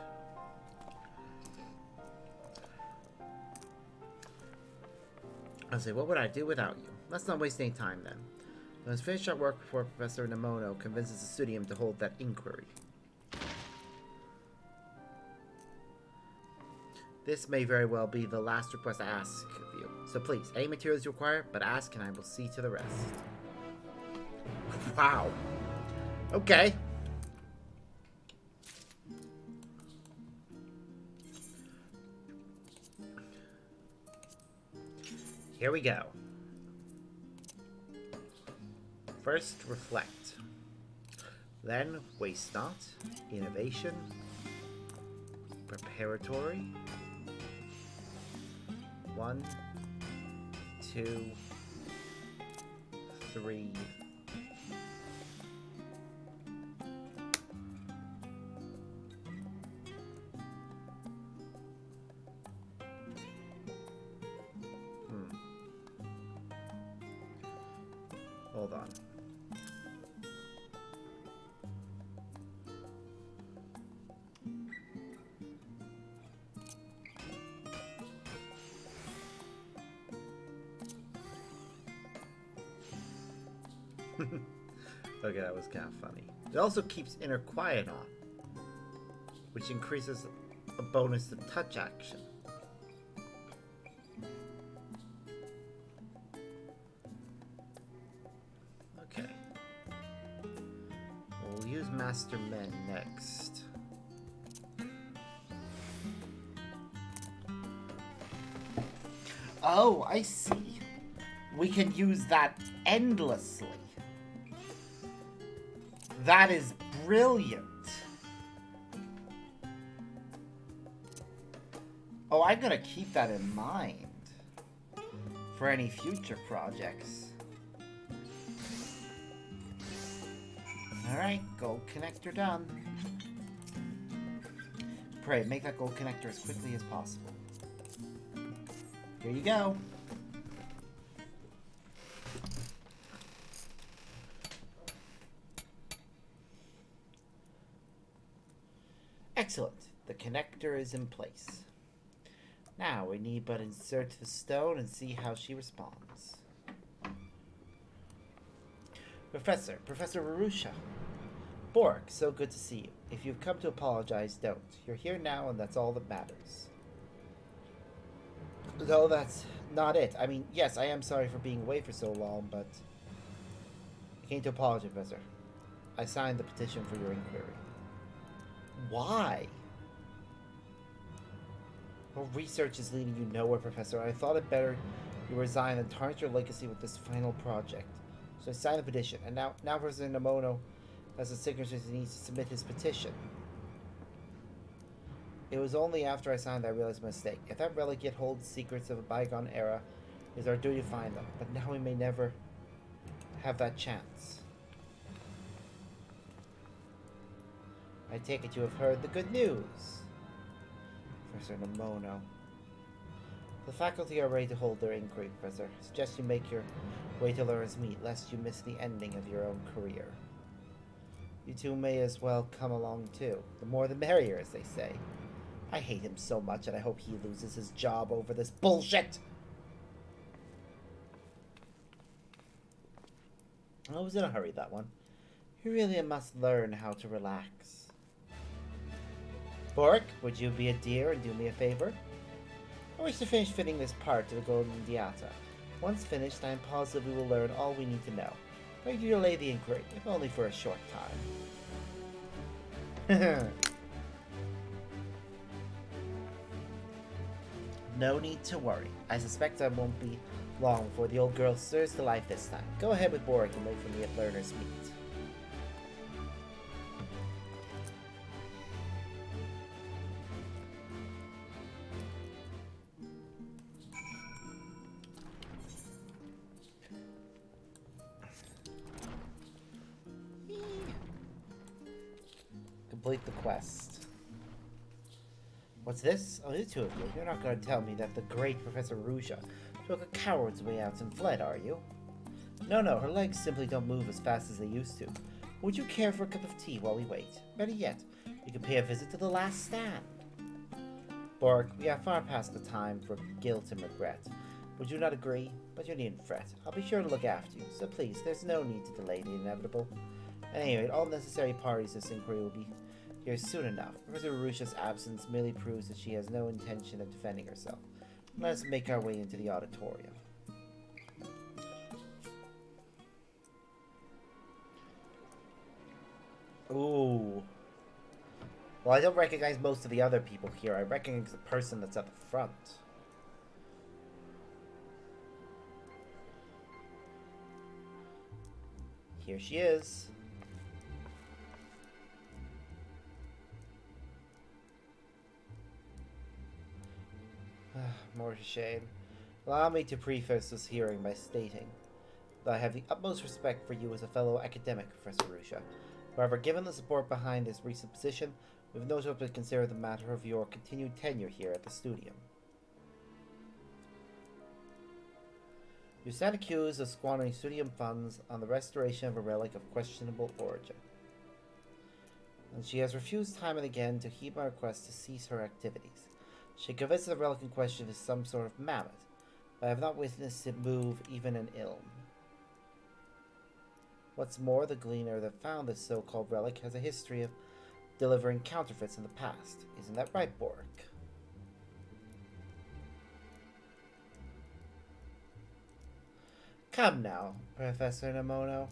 S2: I'll say, what would I do without you? Let's not waste any time then. Let's finish our work before Professor Nemono convinces the studium to hold that inquiry. This may very well be the last request I ask of you. So please, any materials you require, but ask and I will see to the rest. Wow. Okay. Here we go. First, reflect. Then, waste not. Innovation. Preparatory. 1, 2, 3. Hold on. Okay, that was kind of funny. It also keeps inner quiet on, which increases a bonus to touch action. Okay. We'll use Master Men next. Oh, I see. We can use that endlessly. That is brilliant. Oh, I'm gonna keep that in mind for any future projects. Alright, gold connector done. Pray, make that gold connector as quickly as possible. Here you go. Excellent. The connector is in place. Now we need but insert the stone and see how she responds. Professor Varusha. Bork, so good to see you. If you've come to apologize, don't. You're here now and that's all that matters. Though that's not it. I mean, yes, I am sorry for being away for so long, but I came to apologize, Professor. I signed the petition for your inquiry. Why? Well, research is leading you nowhere, Professor. I thought it better you resign and tarnish your legacy with this final project. So I signed the petition, and now Professor Nemono has the signatures he needs to submit his petition. It was only after I signed that I realized my mistake. If that relic yet holds secrets of a bygone era, it is our duty to find them. But now we may never have that chance. I take it you have heard the good news, Professor Nemono. The faculty are ready to hold their inquiry, Professor. I suggest you make your way to Lawrence Meet, lest you miss the ending of your own career. You two may as well come along too. The more the merrier, as they say. I hate him so much, and I hope he loses his job over this bullshit! I was in a hurry, that one. You really must learn how to relax. Bork, would you be a dear and do me a favor? I wish to finish fitting this part to the Golden Diata. Once finished, I am positive we will learn all we need to know. But you delay the inquiry, if only for a short time. No need to worry. I suspect I won't be long before the old girl stirs to life this time. Go ahead with Bork and wait for me at Learner's Meet. Complete the quest. What's this? Oh, the two of you. You're not going to tell me that the great Professor Ruja took a coward's way out and fled, are you? No, her legs simply don't move as fast as they used to. Would you care for a cup of tea while we wait? Better yet, you can pay a visit to the last stand. Bork, we are far past the time for guilt and regret. Would you not agree? But you needn't fret. I'll be sure to look after you, so please, there's no need to delay the inevitable. At any rate, all necessary parties to this inquiry will be here soon enough. Professor Ruja's absence merely proves that she has no intention of defending herself. Let us make our way into the auditorium. Ooh. Well, I don't recognize most of the other people here. I recognize the person that's at the front. Here she is. More to shame. Allow me to preface this hearing by stating that I have the utmost respect for you as a fellow academic, Professor Ruja. However, given the support behind this recent position, we have no choice but to consider the matter of your continued tenure here at the studium. You stand accused of squandering studium funds on the restoration of a relic of questionable origin. And she has refused time and again to heed my request to cease her activities. She convinced the relic in question is some sort of mammoth, but I have not witnessed it move even an ilm. What's more, the gleaner that found this so-called relic has a history of delivering counterfeits in the past. Isn't that right, Bork? Come now, Professor Nemono.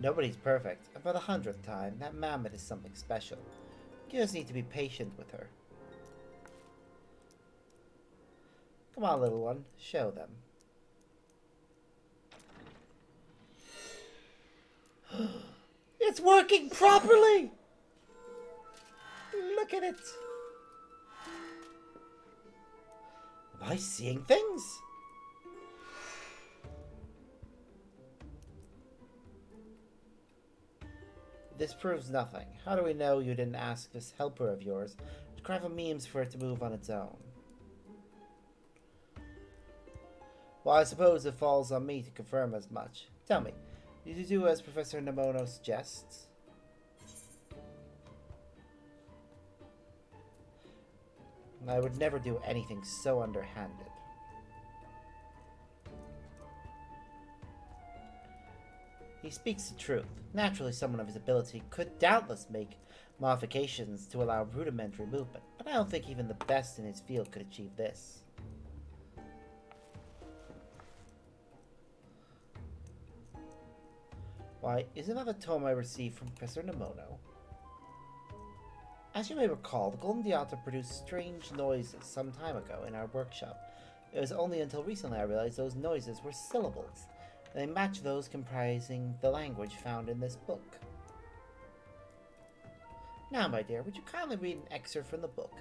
S2: Nobody's perfect, and for the 100th time, that mammoth is something special. You just need to be patient with her. Come on, little one, show them. It's working properly! Look at it! Am I seeing things? This proves nothing. How do we know you didn't ask this helper of yours to craft a means for it to move on its own? Well, I suppose it falls on me to confirm as much. Tell me, did you do as Professor Nemono suggests? I would never do anything so underhanded. He speaks the truth. Naturally, someone of his ability could doubtless make modifications to allow rudimentary movement, but I don't think even the best in his field could achieve this. Why, isn't that the tome I received from Professor Nemono? As you may recall, the Golden Diata produced strange noises some time ago in our workshop. It was only until recently I realized those noises were syllables, and they match those comprising the language found in this book. Now, my dear, would you kindly read an excerpt from the book,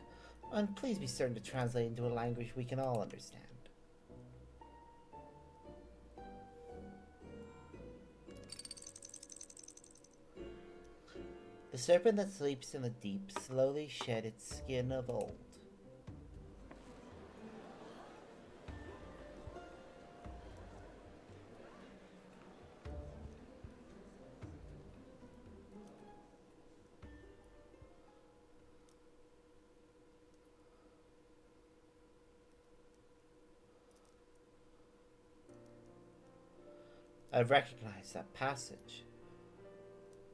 S2: and please be certain to translate into a language we can all understand. The serpent that sleeps in the deep slowly shed its skin of old. I recognize that passage.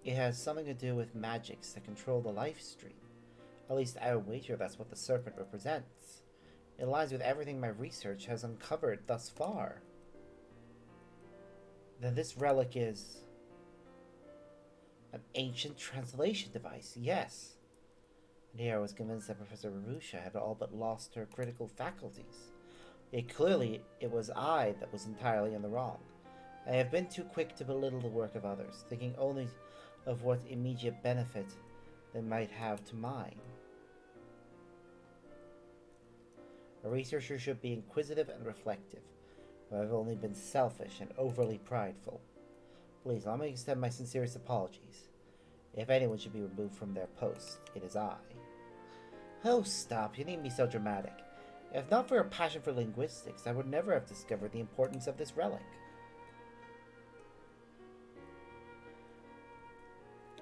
S2: It has something to do with magics that control the life stream. At least I wager that's what the serpent represents. It aligns with everything my research has uncovered thus far. Then this relic is an ancient translation device, yes. And here I was convinced that Professor Marusha had all but lost her critical faculties. Clearly it was I that was entirely in the wrong. I have been too quick to belittle the work of others, thinking only of what immediate benefit they might have to mine. A researcher should be inquisitive and reflective, but I've only been selfish and overly prideful. Please, allow me to extend my sincerest apologies. If anyone should be removed from their post, it is I. Oh, stop, you needn't be so dramatic. If not for your passion for linguistics, I would never have discovered the importance of this relic.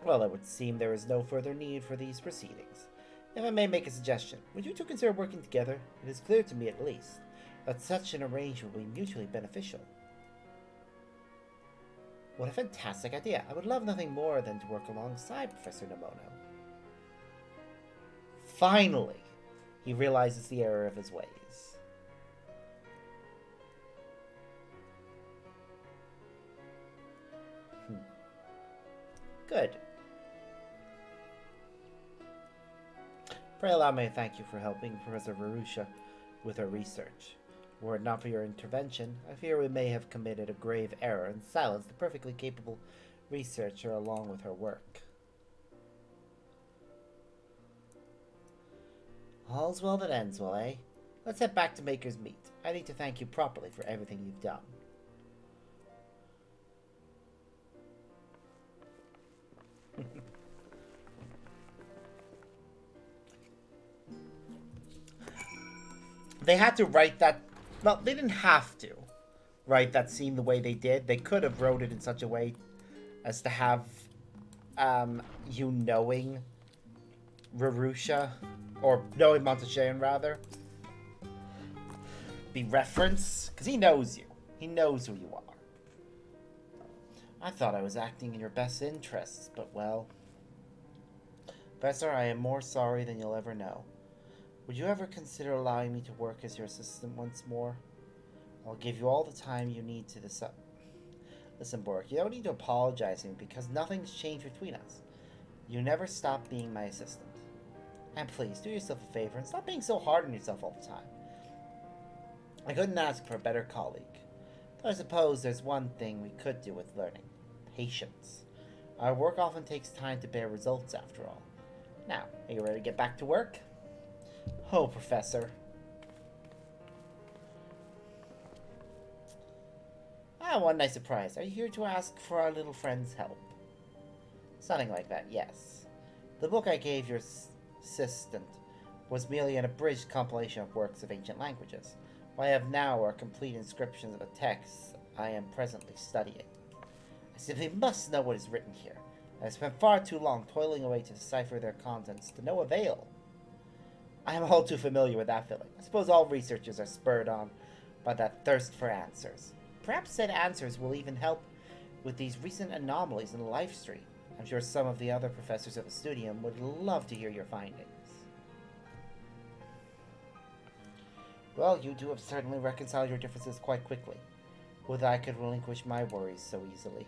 S2: Well, it would seem there is no further need for these proceedings. If I may make a suggestion, would you two consider working together? It is clear to me, at least, that such an arrangement will be mutually beneficial. What a fantastic idea. I would love nothing more than to work alongside Professor Nomono. Finally, he realizes the error of his ways. Good. Pray allow me to thank you for helping Professor Marusha with her research. Were it not for your intervention, I fear we may have committed a grave error and silenced the perfectly capable researcher along with her work. All's well that ends well, eh? Let's head back to Maker's Meat. I need to thank you properly for everything you've done. They had to write that. Well, they didn't have to write that scene the way they did. They could have wrote it in such a way as to have you knowing Marusha, or knowing Monteshayan rather, be referenced, because he knows you. He knows who you are. I thought I was acting in your best interests, but well. Professor, I am more sorry than you'll ever know. Would you ever consider allowing me to work as your assistant once more? I'll give you all the time you need to decide. Listen, Bork, you don't need to apologize to me because nothing's changed between us. You never stopped being my assistant. And please, do yourself a favor and stop being so hard on yourself all the time. I couldn't ask for a better colleague. Though I suppose there's one thing we could do with learning. Patience. Our work often takes time to bear results after all. Now, are you ready to get back to work? Oh, Professor. One nice surprise. Are you here to ask for our little friend's help? Something like that, yes. The book I gave your assistant was merely an abridged compilation of works of ancient languages. What I have now are complete inscriptions of the texts I am presently studying. I simply must know what is written here. I have spent far too long toiling away to decipher their contents to no avail. I am all too familiar with that feeling. I suppose all researchers are spurred on by that thirst for answers. Perhaps said answers will even help with these recent anomalies in the life stream. I'm sure some of the other professors at the studium would love to hear your findings. Well, you two have certainly reconciled your differences quite quickly. Would that I could relinquish my worries so easily.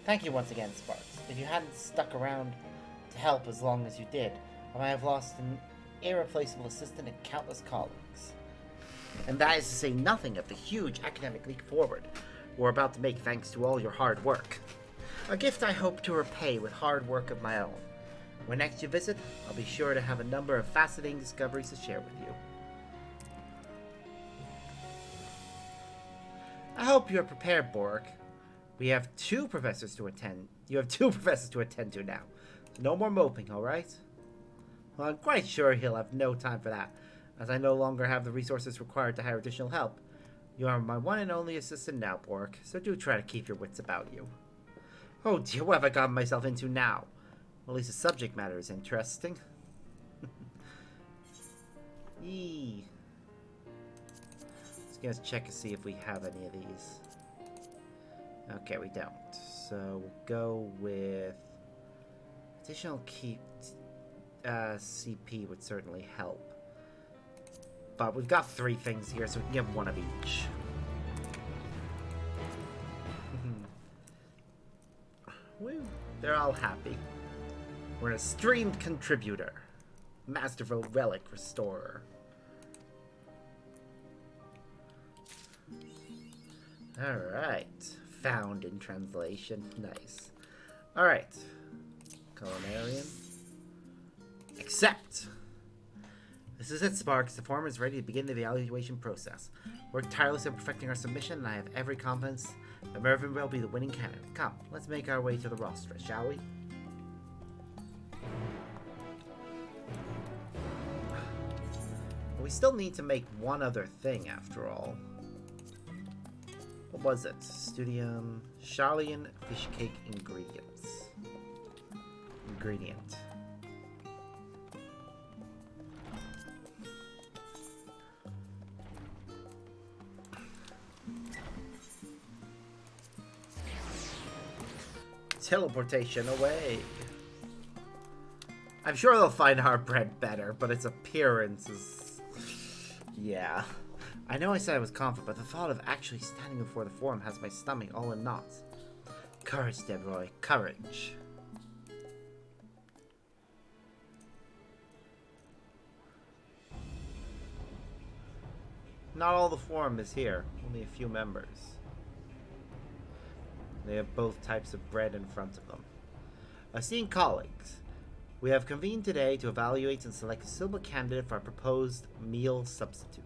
S2: Thank you once again, Sparks. If you hadn't stuck around to help as long as you did, I might have lost an irreplaceable assistant and countless colleagues. And that is to say nothing of the huge academic leap forward we're about to make thanks to all your hard work. A gift I hope to repay with hard work of my own. When next you visit, I'll be sure to have a number of fascinating discoveries to share with you. I hope you're prepared, Borg. We have two professors to attend. You have two professors to attend to now. So no more moping, alright? Well, I'm quite sure he'll have no time for that, as I no longer have the resources required to hire additional help. You are my one and only assistant now, Bork, so do try to keep your wits about you. Oh dear, what have I gotten myself into now? Well, at least the subject matter is interesting. Yee. Just gonna check to see if we have any of these. Okay, we don't. So we'll go with additional CP would certainly help. But we've got 3 things here, so we can get 1 of each. Woo! They're all happy. We're an esteemed contributor. Masterful relic restorer. Alright. Found in translation. Nice. Alright. Culinarian. Accept! This is it, Sparks. The form is ready to begin the evaluation process. Work tirelessly on perfecting our submission, and I have every confidence that Mervyn will be the winning candidate. Come, let's make our way to the rostra, shall we? We still need to make one other thing, after all. What was it? Studium Sharlayan fish cake ingredients. Ingredient. Teleportation away. I'm sure they'll find our bread better, but its appearance is... Yeah. I know I said I was confident, but the thought of actually standing before the forum has my stomach all in knots. Courage, Debroy. Courage. Not all the forum is here. Only a few members. They have both types of bread in front of them. Esteemed colleagues, we have convened today to evaluate and select a suitable candidate for our proposed meal substitute.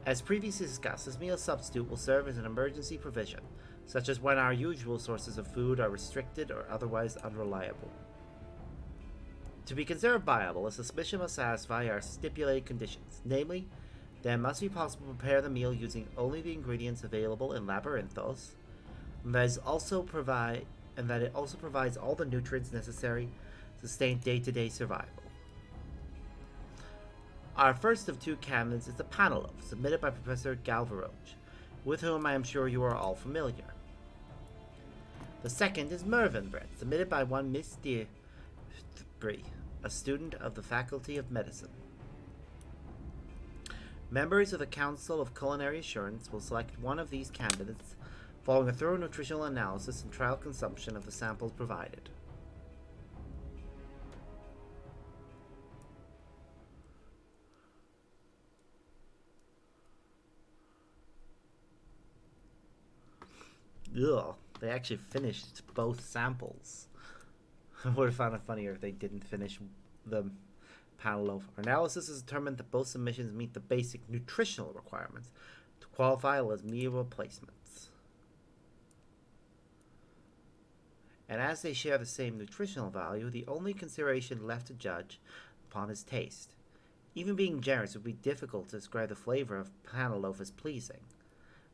S2: As previously discussed, this meal substitute will serve as an emergency provision, such as when our usual sources of food are restricted or otherwise unreliable. To be considered viable, a submission must satisfy our stipulated conditions, namely, that it must be possible to prepare the meal using only the ingredients available in Labyrinthos, and that it also provides all the nutrients necessary to sustain day-to-day survival. Our first of 2 candidates is the panel loaf, submitted by Professor Galvaroche, with whom I am sure you are all familiar. The second is Mervyn bread, submitted by one Miss Dearbree, a student of the Faculty of Medicine. Members of the Council of Culinary Assurance will select one of these candidates following a thorough nutritional analysis and trial consumption of the samples provided. Ugh, they actually finished both samples. I would have found it funnier if they didn't finish the panel loaf. Our analysis has determined that both submissions meet the basic nutritional requirements to qualify as meal replacements. And as they share the same nutritional value, the only consideration left to judge upon is taste. Even being generous would be difficult to describe the flavor of panel loaf as pleasing.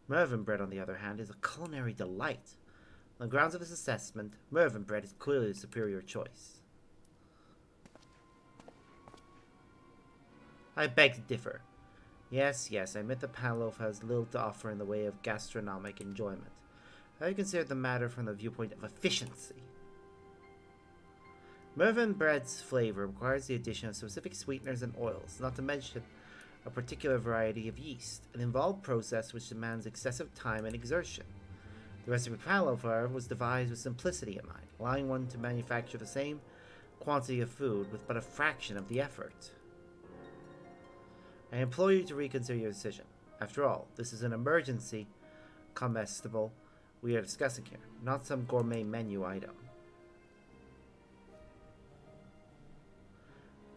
S2: Mervyn bread, on the other hand, is a culinary delight. On the grounds of this assessment, Mervyn bread is clearly the superior choice. I beg to differ. Yes, I admit the panel loaf has little to offer in the way of gastronomic enjoyment. I consider the matter from the viewpoint of efficiency. Mervyn bread's flavor requires the addition of specific sweeteners and oils, not to mention a particular variety of yeast, an involved process which demands excessive time and exertion. The recipe panel loaf, however, was devised with simplicity in mind, allowing one to manufacture the same quantity of food with but a fraction of the effort. I implore you to reconsider your decision. After all, this is an emergency comestible we are discussing here, not some gourmet menu item.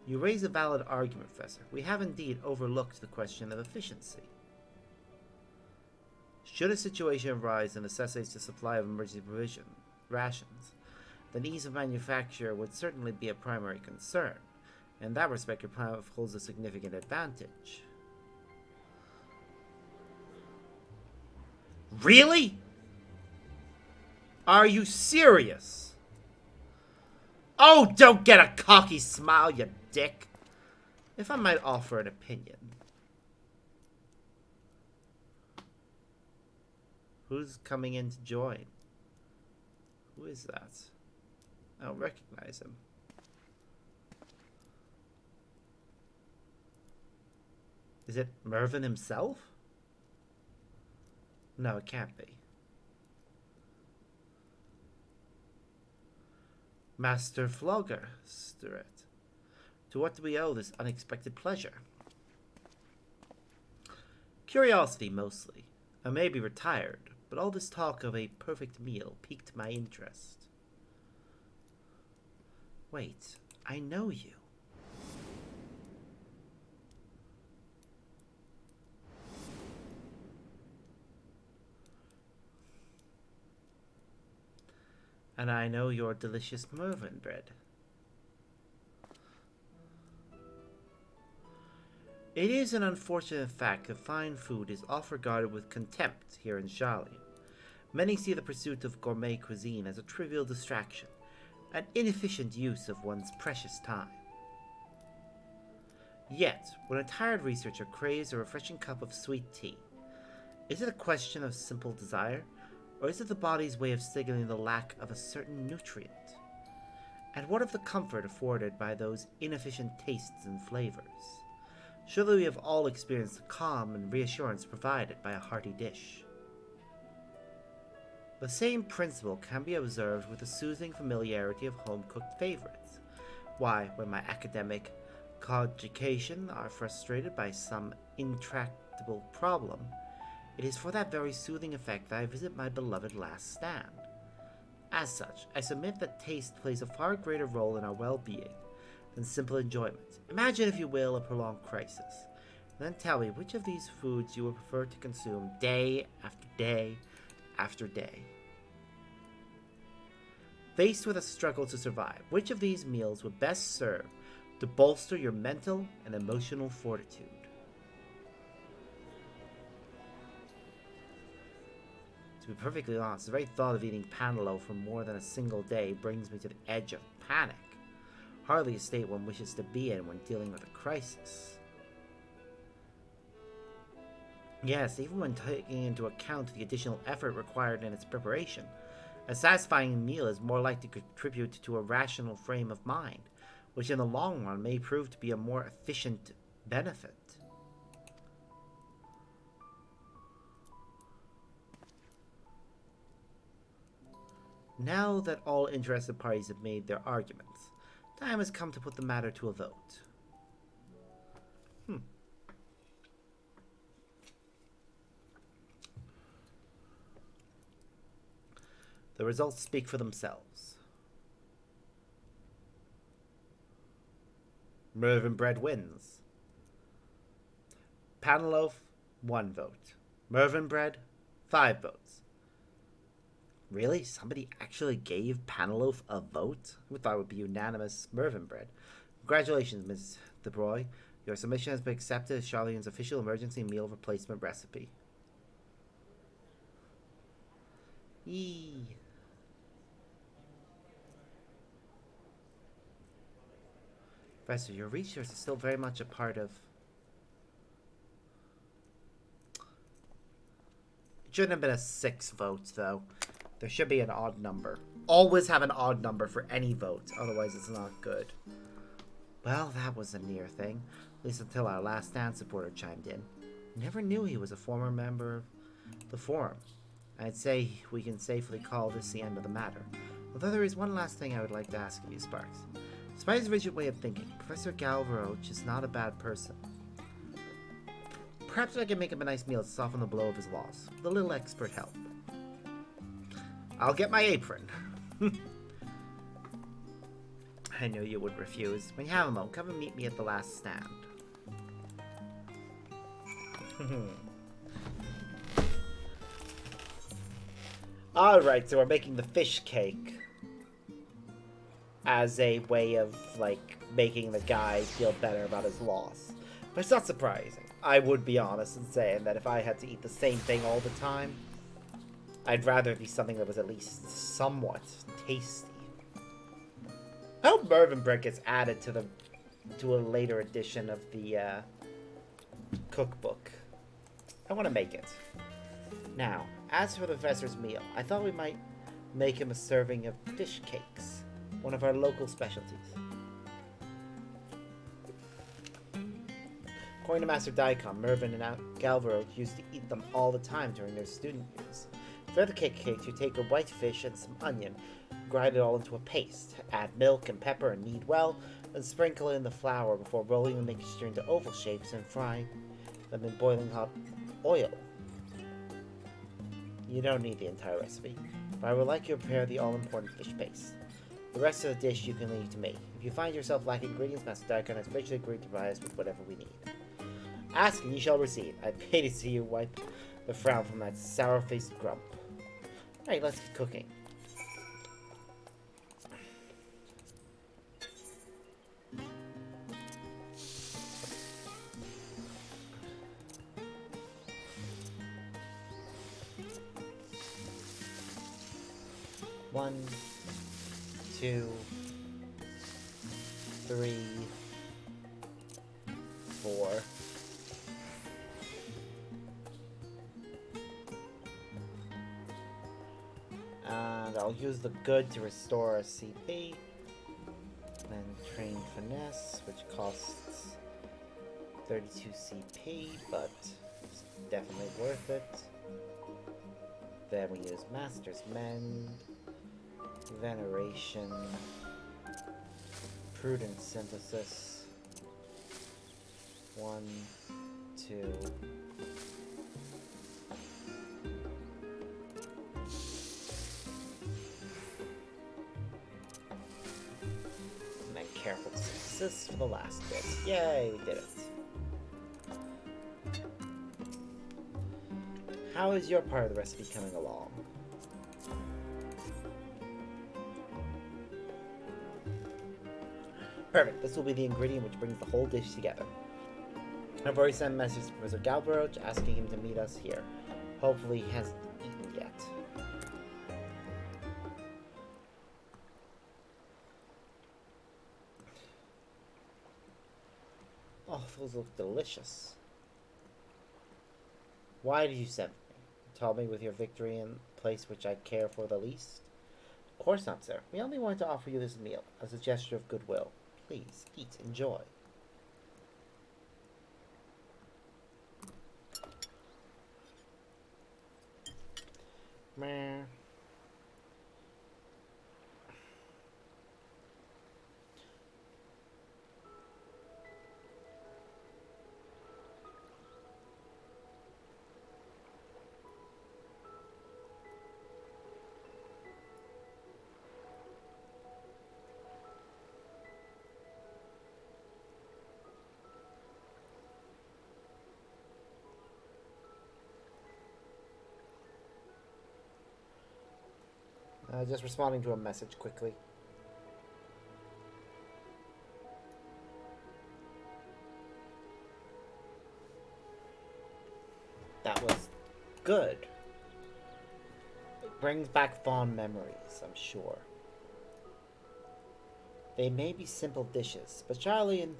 S2: You raise a valid argument, Professor. We have indeed overlooked the question of efficiency. Should a situation arise that necessitates the supply of emergency provision rations, then ease of manufacture would certainly be a primary concern. In that respect, your plan holds a significant advantage. Really? Are you serious? Oh, don't get a cocky smile, you dick. If I might offer an opinion.
S1: Who's coming in to join? Who is that? I don't recognize him. Is it Mervyn himself? No, it can't be. Master Flogger, Stuart. To what do we owe this unexpected pleasure? Curiosity, mostly. I may be retired, but all this talk of a perfect meal piqued my interest. Wait, I know you. And I know your delicious Mervyn bread. It is an unfortunate fact that fine food is oft regarded with contempt here in Sharlayan. Many see the pursuit of gourmet cuisine as a trivial distraction, an inefficient use of one's precious time. Yet, when a tired researcher craves a refreshing cup of sweet tea, is it a question of simple desire, or is it the body's way of signaling the lack of a certain nutrient? And what of the comfort afforded by those inefficient tastes and flavors? Surely we have all experienced the calm and reassurance provided by a hearty dish. The same principle can be observed with the soothing familiarity of home-cooked favorites. Why, when my academic cogitations are frustrated by some intractable problem, it is for that very soothing effect that I visit my beloved last stand. As such, I submit that taste plays a far greater role in our well-being than simple enjoyment. Imagine, if you will, a prolonged crisis, and then tell me which of these foods you would prefer to consume day after day after day. Faced with a struggle to survive, which of these meals would best serve to bolster your mental and emotional fortitude? To be perfectly honest, the very thought of eating panalo for more than a single day brings me to the edge of panic. Hardly a state one wishes to be in when dealing with a crisis. Yes, even when taking into account the additional effort required in its preparation, a satisfying meal is more likely to contribute to a rational frame of mind, which in the long run may prove to be a more efficient benefit. Now that all interested parties have made their arguments, time has come to put the matter to a vote. The results speak for themselves. Mervyn bread wins. Panaloaf, 1 vote. Mervyn bread, 5 votes. Really? Somebody actually gave Panaloaf a vote? I thought it would be unanimous Mervyn bread. Congratulations, Ms. DeBroy. Your submission has been accepted as Sharlayan's official emergency meal replacement recipe. Yee. Professor, your research is still very much a part of... It shouldn't have been a 6 votes, though. There should be an odd number. Always have an odd number for any vote, otherwise it's not good. Well, that was a near thing. At least until our last stand supporter chimed in. Never knew he was a former member of the Forum. I'd say we can safely call this the end of the matter. Although there is one last thing I would like to ask of you, Sparks. Despite his rigid way of thinking, Professor Galvaroche is not a bad person. Perhaps I can make him a nice meal to soften the blow of his loss, with a little expert help. I'll get my apron. I knew you would refuse. When you have a moment, come and meet me at the last stand. Alright, so we're making the fish cake as a way of, like, making the guy feel better about his loss. But it's not surprising. I would be honest in saying that if I had to eat the same thing all the time, I'd rather it be something that was at least somewhat tasty. I hope Mervyn bread gets added to a later edition of the cookbook. I want to make it.
S2: Now, as for the professor's meal, I thought we might make him a serving of dish cakes, one of our local specialties. According to Master Daikon, Mervyn and Galvaro used to eat them all the time during their student years. For the cakes, you take a white fish and some onion, grind it all into a paste, add milk and pepper and knead well, then sprinkle in the flour before rolling the mixture into oval shapes and fry them in boiling hot oil. You don't need the entire recipe, but I would like you to prepare the all-important fish paste. The rest of the dish you can leave to me. If you find yourself lacking ingredients, Master Daikon has graciously agreed to provide us with whatever we need. Ask and ye shall receive. I pay to see you wipe the frown from that sour-faced grump. Alright, let's get cooking. One, 2, 3, 4. And I'll use the good to restore a CP. Then trained finesse, which costs 32 CP, but it's definitely worth it. Then we use Master's Mend, Veneration, Prudent Synthesis. 1, 2. And then Careful Synthesis for the last bit. Yay, we did it. How is your part of the recipe coming along? Perfect. This will be the ingredient which brings the whole dish together. I've already sent a message to Professor Galbroach asking him to meet us here. Hopefully he hasn't eaten yet. Oh, those look delicious. Why did you send me? Tell me with your victory in the place which I care for the least? Of course not, sir. We only wanted to offer you this meal as a gesture of goodwill. Please, eat, enjoy. Meh. Just responding to a message quickly. That was good. It brings back fond memories, I'm sure. They may be simple dishes, but Sharlayan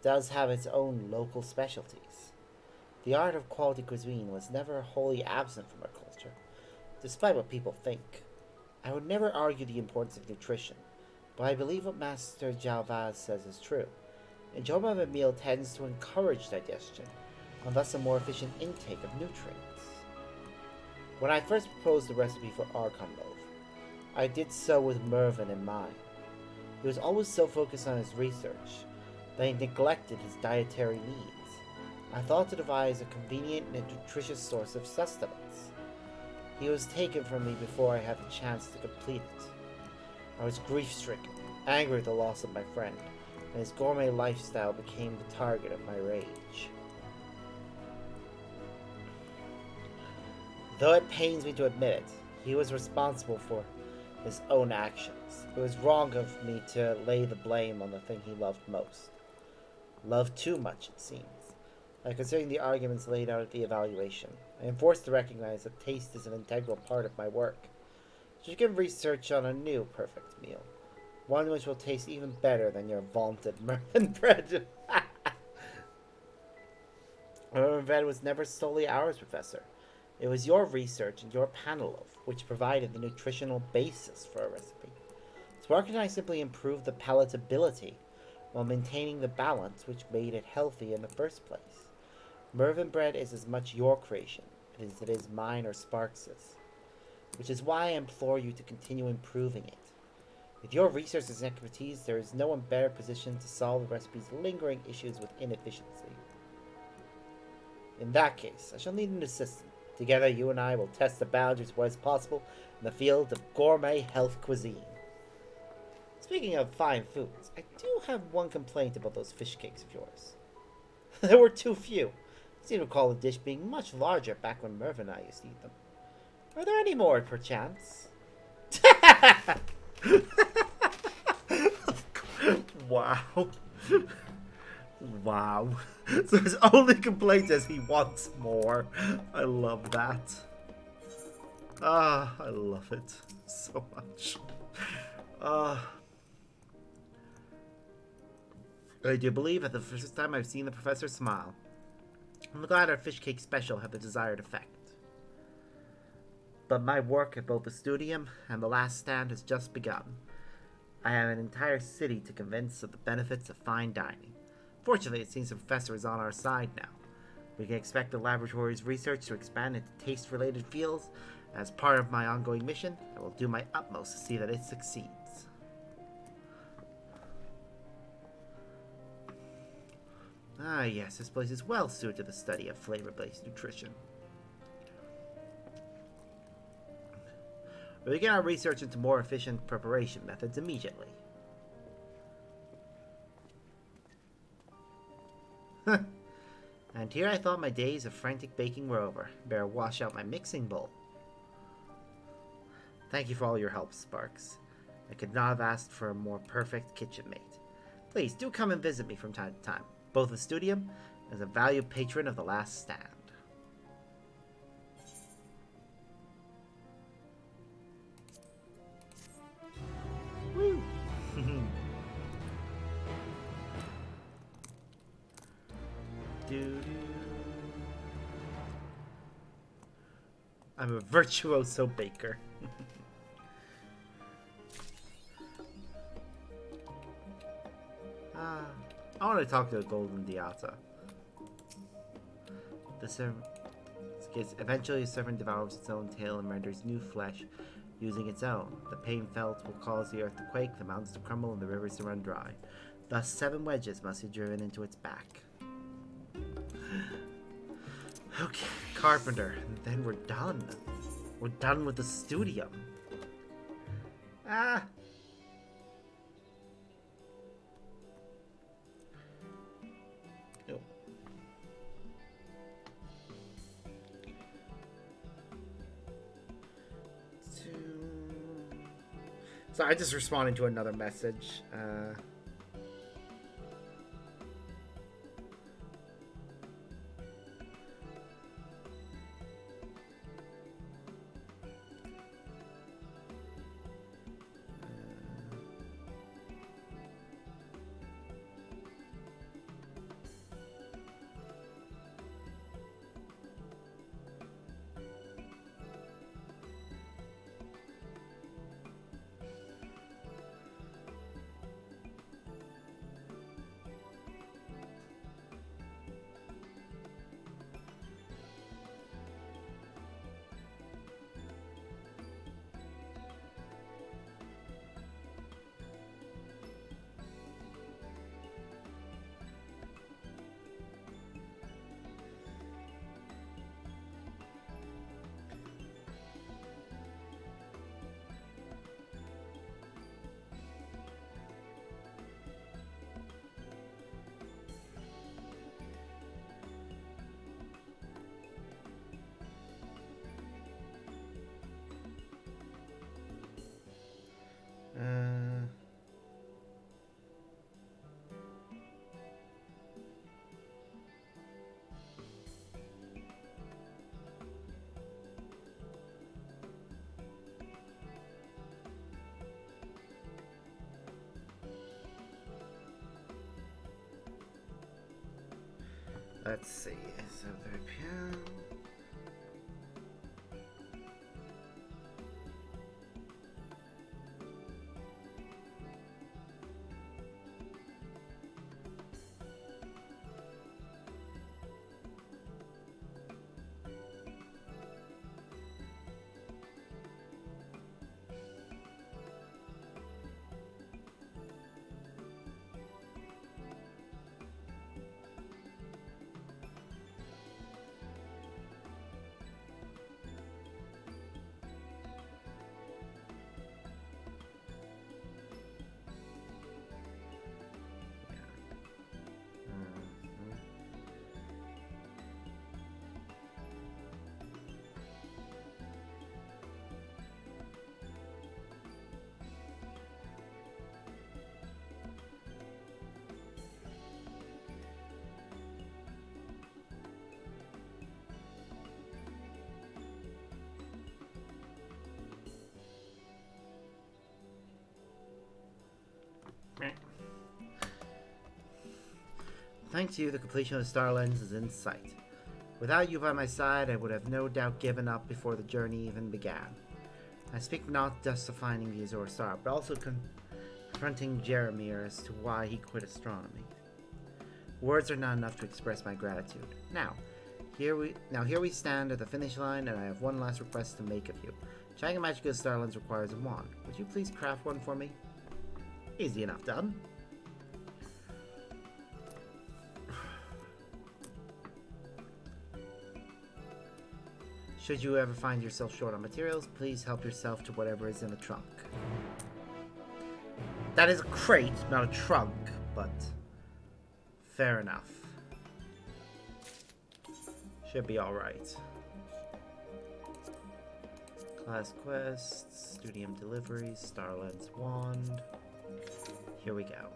S2: does have its own local specialties. The art of quality cuisine was never wholly absent from our culture, despite what people think. I would never argue the importance of nutrition, but I believe what Master Jalvaz says is true. Enjoyment of a meal tends to encourage digestion, and thus a more efficient intake of nutrients. When I first proposed the recipe for Archon loaf, I did so with Mervyn in mind. He was always so focused on his research that he neglected his dietary needs. I thought to devise a convenient and nutritious source of sustenance. He was taken from me before I had the chance to complete it. I was grief-stricken, angry at the loss of my friend, and his gourmet lifestyle became the target of my rage. Though it pains me to admit it, he was responsible for his own actions. It was wrong of me to lay the blame on the thing he loved most. Loved too much, it seems. Considering the arguments laid out at the evaluation, I am forced to recognize that taste is an integral part of my work. So you can research on a new perfect meal. One which will taste even better than your vaunted Mervyn bread. Mervyn bread was never solely ours, Professor. It was your research and your panel of which provided the nutritional basis for a recipe. Spark and I simply improved the palatability while maintaining the balance which made it healthy in the first place. Mervyn bread is as much your creation as it is mine or Sparks's, which is why I implore you to continue improving it. With your resources and expertise, there is no one better positioned to solve the recipe's lingering issues with inefficiency. In that case, I shall need an assistant. Together, you and I will test the boundaries of what is possible in the field of gourmet health cuisine. Speaking of fine foods, I do have one complaint about those fish cakes of yours. There were too few. I seem to recall the dish being much larger back when Merv and I used to eat them. Are there any more, perchance?
S1: Wow. Wow. So his only complaint is he wants more. I love that. Ah, I love it so much. I do believe at the first time I've seen the professor smile. I'm glad our fish cake special had the desired effect. But my work at both the studium and the last stand has just begun. I have an entire city to convince of the benefits of fine dining. Fortunately, it seems the professor is on our side now. We can expect the laboratory's research to expand into taste-related fields. As part of my ongoing mission, I will do my utmost to see that it succeeds. Ah yes, this place is well suited to the study of flavor-based nutrition. We begin our research into more efficient preparation methods immediately. And here I thought my days of frantic baking were over. Better wash out my mixing bowl. Thank you for all your help, Sparks. I could not have asked for a more perfect kitchen mate. Please do come and visit me from time to time, both the studium as a valued patron of the last stand. Woo! I'm a virtuoso baker. I want to talk to a golden Diata. Eventually, a serpent devours its own tail and renders new flesh using its own. The pain felt will cause the earth to quake, the mountains to crumble, and the rivers to run dry. Thus, 7 wedges must be driven into its back. Okay, carpenter, and then we're done. We're done with the studium. Ah! Oh. So I just responded to another message. Let's see. So there,
S2: Thanks to you, the completion of the Sharlayans is in sight. Without you by my side, I would have no doubt given up before the journey even began. I speak not just of finding the Azure Star, but also confronting Jeremiah as to why he quit astronomy. Words are not enough to express my gratitude. Now here we stand at the finish line, and I have one last request to make of you. Shining Magic of the Sharlayans requires a wand. Would you please craft one for me? Easy enough done. Should you ever find yourself short on materials, please help yourself to whatever is in the trunk. That is a crate, not a trunk, but fair enough. Should be alright. Class quests, studium deliveries, Sharlayans wand. Here we go.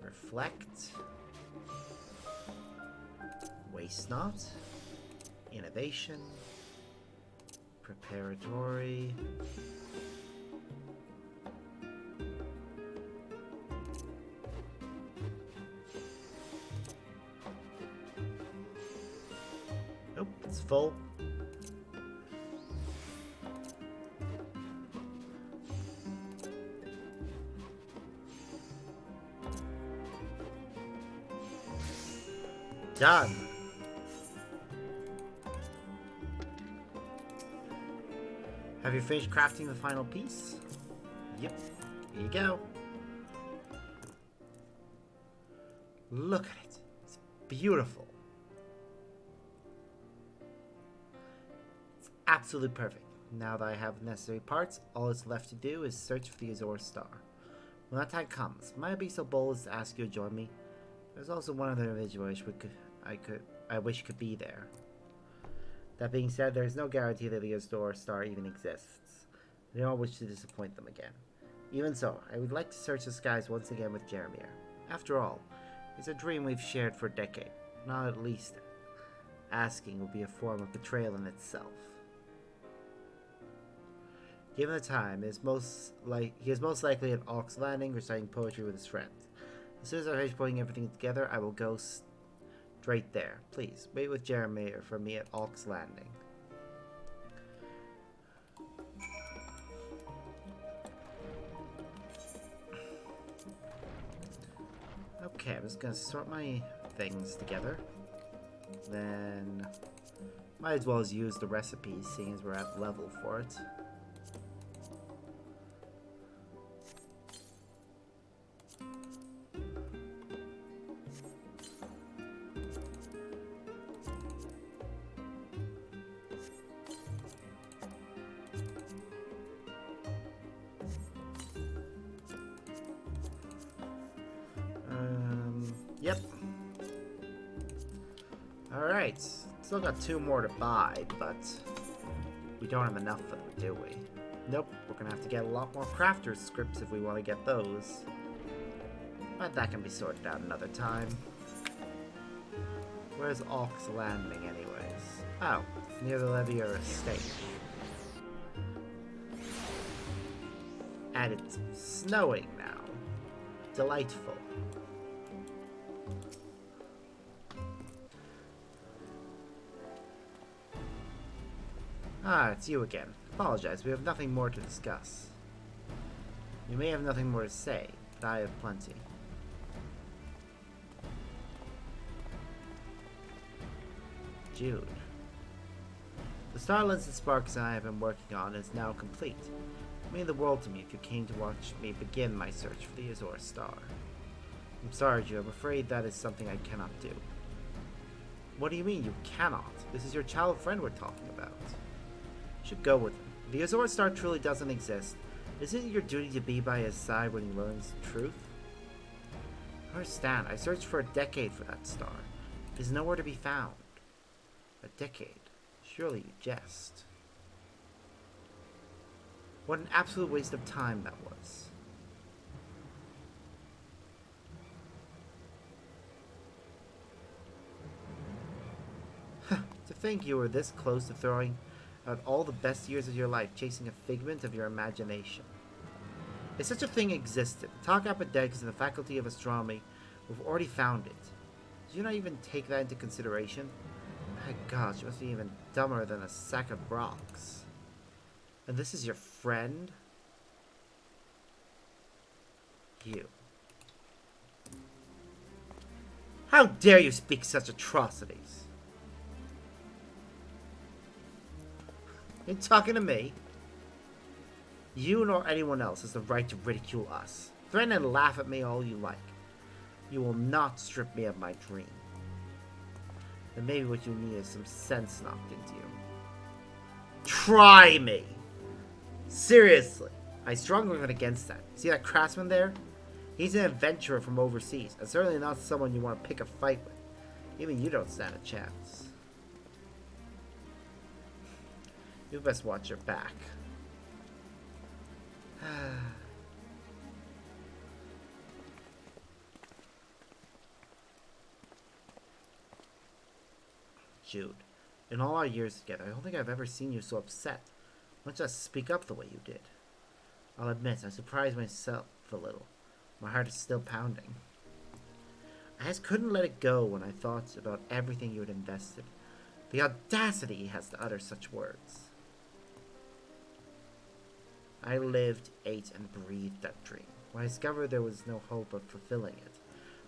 S2: Reflect. Waste not. Innovation. Preparatory. Nope, it's full. Done. Have you finished crafting the final piece? Yep. Here you go. Look at it. It's beautiful. It's absolutely perfect. Now that I have the necessary parts, all that's left to do is search for the Azure Star. When that time comes, might I be so bold as to ask you to join me? There's also one other individual I wish could be there. That being said, there is no guarantee that the Azure Star even exists. I don't wish to disappoint them again. Even so, I would like to search the skies once again with Jeremiah. After all, it's a dream we've shared for a decade. Not at least asking would be a form of betrayal in itself. Given the time, he is most likely at Ox Landing reciting poetry with his friends. As soon as I finish putting everything together, I will go straight there. Please, wait with Jeremiah for me at Ox Landing. Okay, I'm just gonna sort my things together. Then, might as well use the recipes, seeing as we're at level for it. Yep. Alright. Still got 2 more to buy, but we don't have enough of them, do we? Nope. We're gonna have to get a lot more crafter's scripts if we want to get those. But that can be sorted out another time. Where's Ox Landing, anyways? Oh, it's near the Levier estate. And it's snowing now. Delightful. Ah, it's you again. Apologize, we have nothing more to discuss. You may have nothing more to say, but I have plenty. Jude. The Sharlayans and Sparks I have been working on is now complete. It means the world to me if you came to watch me begin my search for the Azure Star. I'm sorry, Jude, I'm afraid that is something I cannot do. What do you mean, you cannot? This is your child friend we're talking about. You should go with him. If the Azure Star truly doesn't exist, isn't it your duty to be by his side when he learns the truth? I understand. I searched for a decade for that star. It is nowhere to be found. A decade? Surely you jest. What an absolute waste of time that was. To think you were this close to throwing out all the best years of your life chasing a figment of your imagination. If such a thing existed, talk Apodex in the Faculty of Astronomy would have already found it. Did you not even take that into consideration? My God, you must be even dumber than a sack of rocks. And this is your friend? You. How dare you speak such atrocities? You're talking to me? You nor anyone else has the right to ridicule us. Threaten and laugh at me all you like. You will not strip me of my dream. Then maybe what you need is some sense knocked into you. Try me! Seriously, I strongly recommend against that. See that craftsman there? He's an adventurer from overseas, and certainly not someone you want to pick a fight with. Even you don't stand a chance. You best watch your back. Jude, in all our years together, I don't think I've ever seen you so upset. Much less speak up the way you did. I'll admit, I surprised myself a little. My heart is still pounding. I just couldn't let it go when I thought about everything you had invested. The audacity he has to utter such words. I lived, ate, and breathed that dream. When I discovered there was no hope of fulfilling it,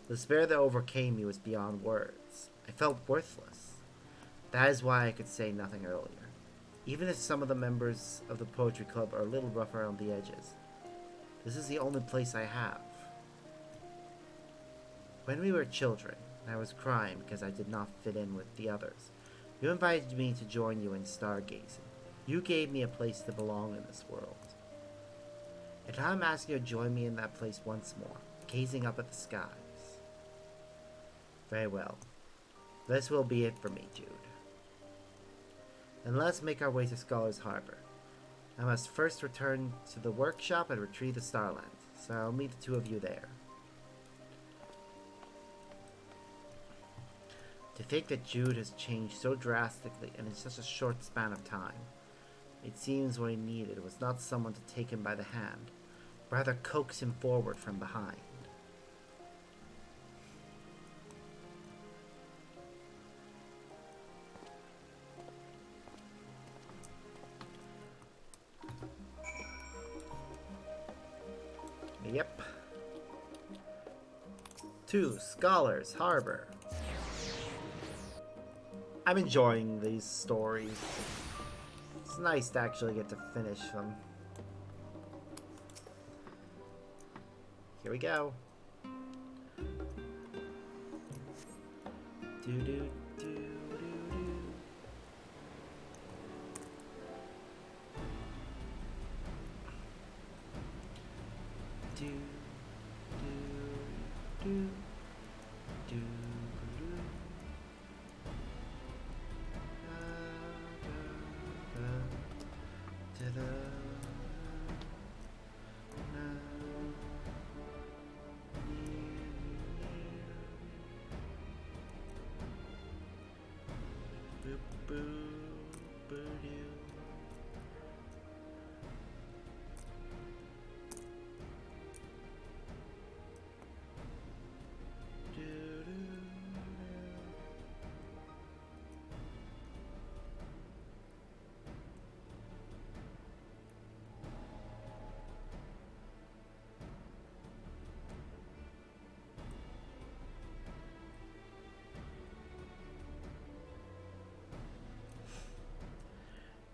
S2: the despair that overcame me was beyond words. I felt worthless. That is why I could say nothing earlier. Even if some of the members of the Poetry Club are a little rough around the edges, this is the only place I have. When we were children, and I was crying because I did not fit in with the others, you invited me to join you in stargazing. You gave me a place to belong in this world. And now I'm asking you to join me in that place once more, gazing up at the skies. Very well. This will be it for me, Jude. And let's make our way to Scholar's Harbor. I must first return to the workshop and retrieve the Starlands, so I'll meet the two of you there. To think that Jude has changed so drastically and in such a short span of time. It seems what he needed was not someone to take him by the hand, rather coax him forward from behind. Yep. To Scholar's Harbor. I'm enjoying these stories. It's nice to actually get to finish them. Here we go. Do do do do do. Do do do do do.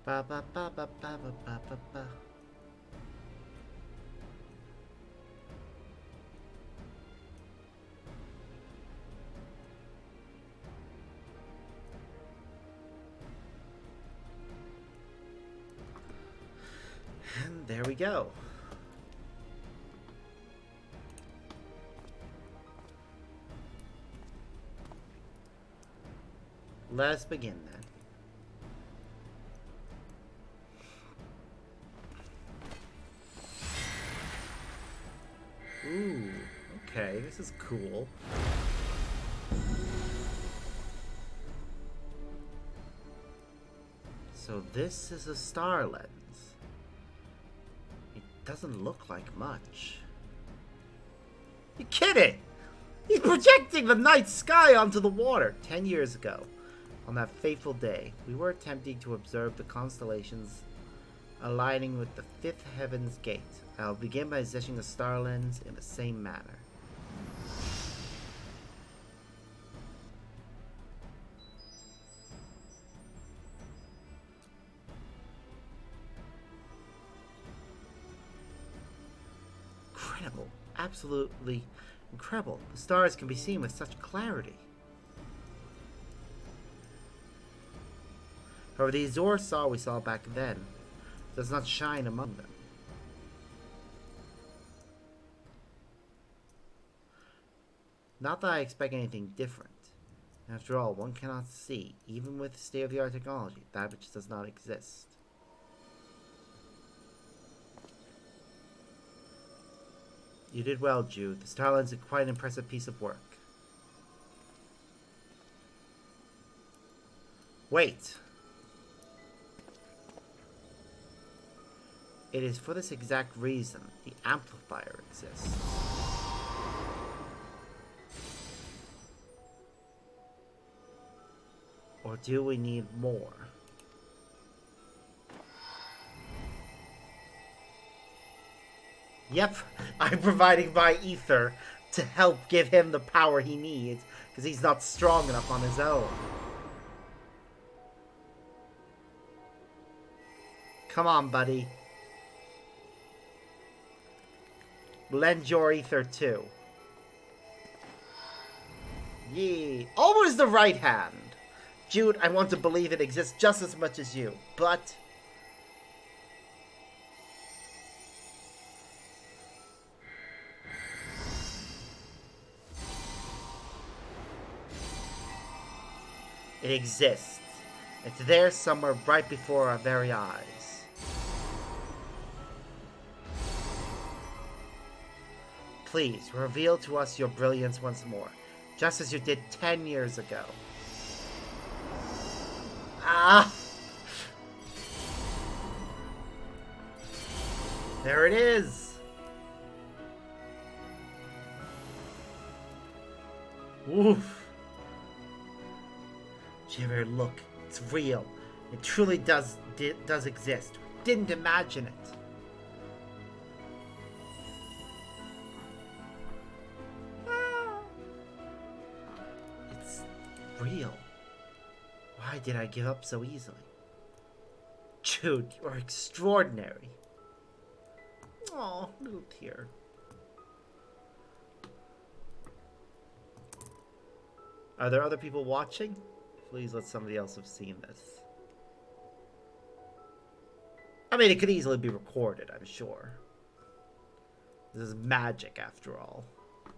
S2: Ba ba ba ba ba ba ba ba ba. And there we go. Let's begin then. Ooh, okay, this is cool. So this is a star lens. It doesn't look like much. You kidding? He's projecting the night sky onto the water. 10 years ago, on that fateful day, we were attempting to observe the constellations aligning with the fifth heaven's gate. I'll begin by positioning the Starlands in the same manner. Incredible. Absolutely incredible. The stars can be seen with such clarity. However, the Azure star we saw back then does not shine among them. Not that I expect anything different. After all, one cannot see, even with state-of-the-art technology, that which does not exist. You did well, Jude. The Starlands did quite an impressive piece of work. Wait! It is for this exact reason the amplifier exists. Or do we need more? Yep, I'm providing my ether to help give him the power he needs, because he's not strong enough on his own. Come on, buddy. Lend your ether too. Yee. Always the right hand. Jude, I want to believe it exists just as much as you, but... it exists. It's there somewhere right before our very eyes. Please, reveal to us your brilliance once more, just as you did 10 years ago. Ah! There it is! Woof! Jimmy, look, it's real. It truly does exist. Didn't imagine it. It's real. Why did I give up so easily? Jude, you are extraordinary. Aw, little tear. Are there other people watching? Please let somebody else have seen this. I mean, it could easily be recorded, I'm sure. This is magic, after all.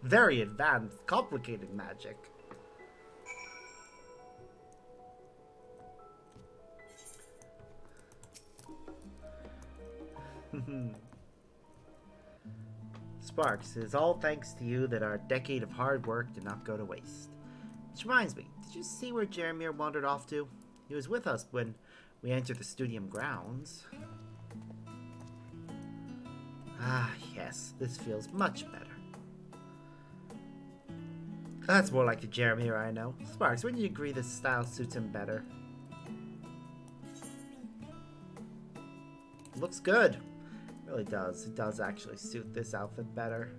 S2: Very advanced, complicated magic. Sparks, it is all thanks to you that our decade of hard work did not go to waste. Which reminds me, did you see where Jeremiah wandered off to? He was with us when we entered the studium grounds. Ah, yes, this feels much better. That's more like the Jeremiah I know. Sparks, wouldn't you agree this style suits him better? Looks good. It really does. It does actually suit this outfit better.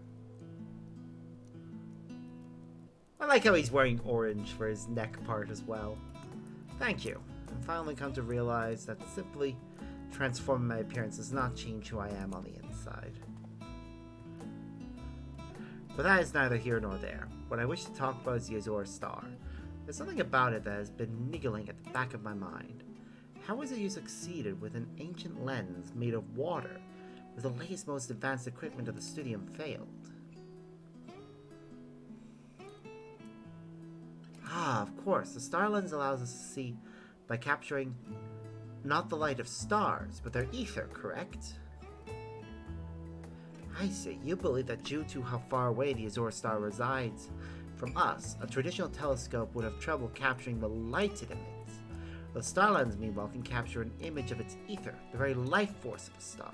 S2: I like how he's wearing orange for his neck part as well. Thank you. I've finally come to realize that simply transforming my appearance does not change who I am on the inside. But that is neither here nor there. What I wish to talk about is the Azure Star. There's something about it that has been niggling at the back of my mind. How is it you succeeded with an ancient lens made of water, where the latest, most advanced equipment of the studium failed? Ah, of course. The star lens allows us to see by capturing not the light of stars, but their ether, correct? I see. You believe that due to how far away the Azure Star resides from us, a traditional telescope would have trouble capturing the light it emits. The star lens, meanwhile, can capture an image of its ether, the very life force of a star.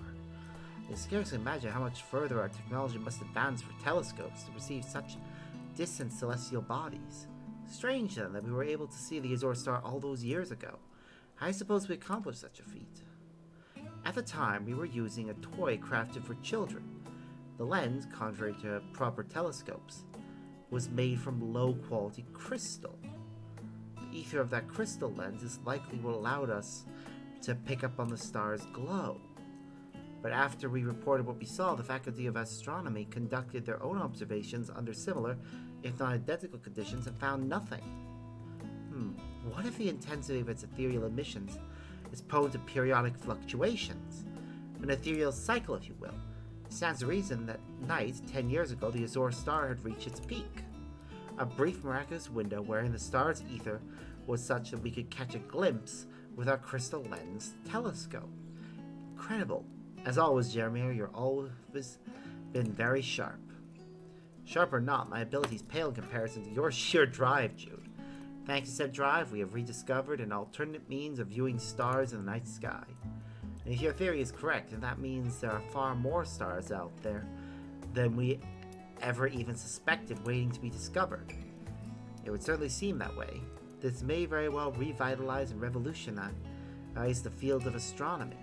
S2: I scarcely imagine how much further our technology must advance for telescopes to perceive such distant celestial bodies. Strange, then, that we were able to see the Azor star all those years ago. I suppose we accomplished such a feat. At the time, we were using a toy crafted for children. The lens, contrary to proper telescopes, was made from low-quality crystal. The ether of that crystal lens is likely what allowed us to pick up on the star's glow. But after we reported what we saw, the Faculty of Astronomy conducted their own observations under similar, if not identical, conditions and found nothing. What if the intensity of its ethereal emissions is prone to periodic fluctuations? An ethereal cycle, if you will. It stands to reason that night, 10 years ago, the Azor star had reached its peak. A brief miraculous window wherein the star's ether was such that we could catch a glimpse with our crystal lens telescope. Incredible. As always, Jeremy, you're always been very sharp. Sharp or not, my abilities pale in comparison to your sheer drive, Jude. Thanks to said drive, we have rediscovered an alternate means of viewing stars in the night sky. And if your theory is correct, then that means there are far more stars out there than we ever even suspected waiting to be discovered. It would certainly seem that way. This may very well revitalize and revolutionize the field of astronomy.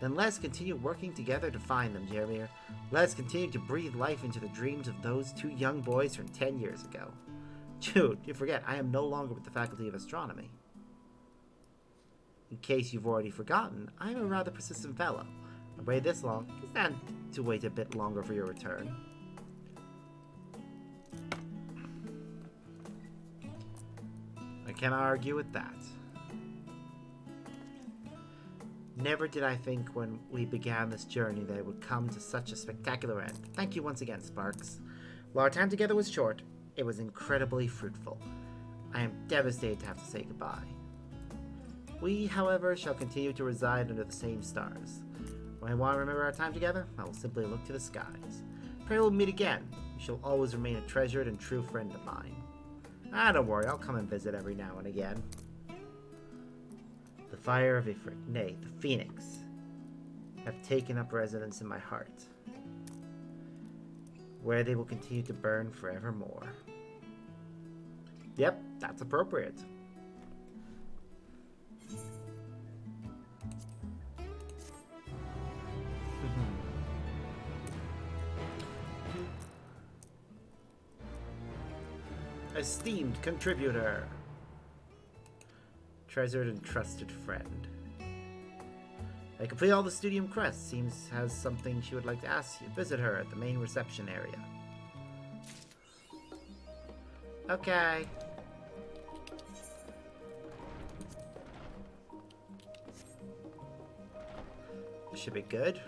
S2: Then let's continue working together to find them, Jeremy. Let's continue to breathe life into the dreams of those two young boys from 10 years ago. Jude, you forget, I am no longer with the Faculty of Astronomy. In case you've already forgotten, I am a rather persistent fellow. I waited this long, it's time to wait a bit longer for your return. I cannot argue with that. Never did I think when we began this journey that it would come to such a spectacular end. Thank you once again, Sparks. While our time together was short, it was incredibly fruitful. I am devastated to have to say goodbye. We, however, shall continue to reside under the same stars. When I want to remember our time together, I will simply look to the skies. Pray we'll meet again. You shall always remain a treasured and true friend of mine. Don't worry, I'll come and visit every now and again. The fire of Ifrit, nay, the Phoenix, have taken up residence in my heart, where they will continue to burn forevermore. Yep, that's appropriate. Esteemed contributor, treasured and trusted friend. I complete all the Studium Crest. Seems has something she would like to ask you. Visit her at the main reception area. Okay. This should be good.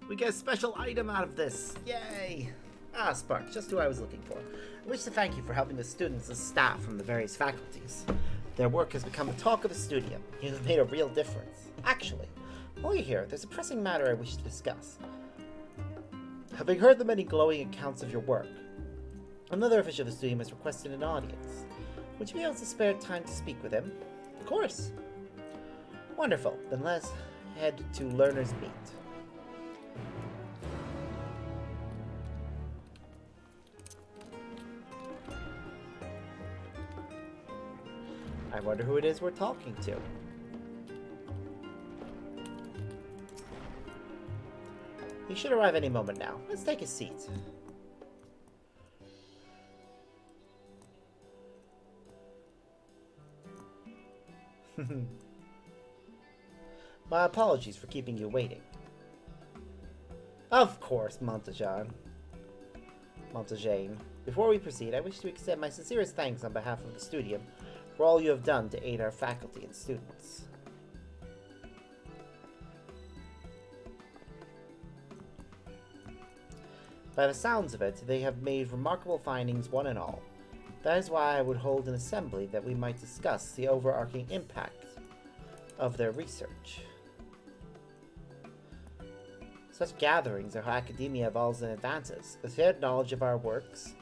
S2: We get a special item out of this. Yay! Ah, Spark, just who I was looking for. I wish to thank you for helping the students and staff from the various faculties. Their work has become the talk of the studio. You have made a real difference. Actually, while you're here, there's a pressing matter I wish to discuss. Having heard the many glowing accounts of your work, another official of the studio has requested an audience. Would you be able to spare time to speak with him? Of course. Wonderful. Then let's head to Learner's Meet. I wonder who it is we're talking to. He should arrive any moment now. Let's take a seat. My apologies for keeping you waiting. Of course, Montajan. Before we proceed, I wish to extend my sincerest thanks on behalf of the studio for all you have done to aid our faculty and students. By the sounds of it, they have made remarkable findings one and all. That is why I would hold an assembly that we might discuss the overarching impact of their research. Such gatherings are how academia evolves and advances. A shared knowledge of our works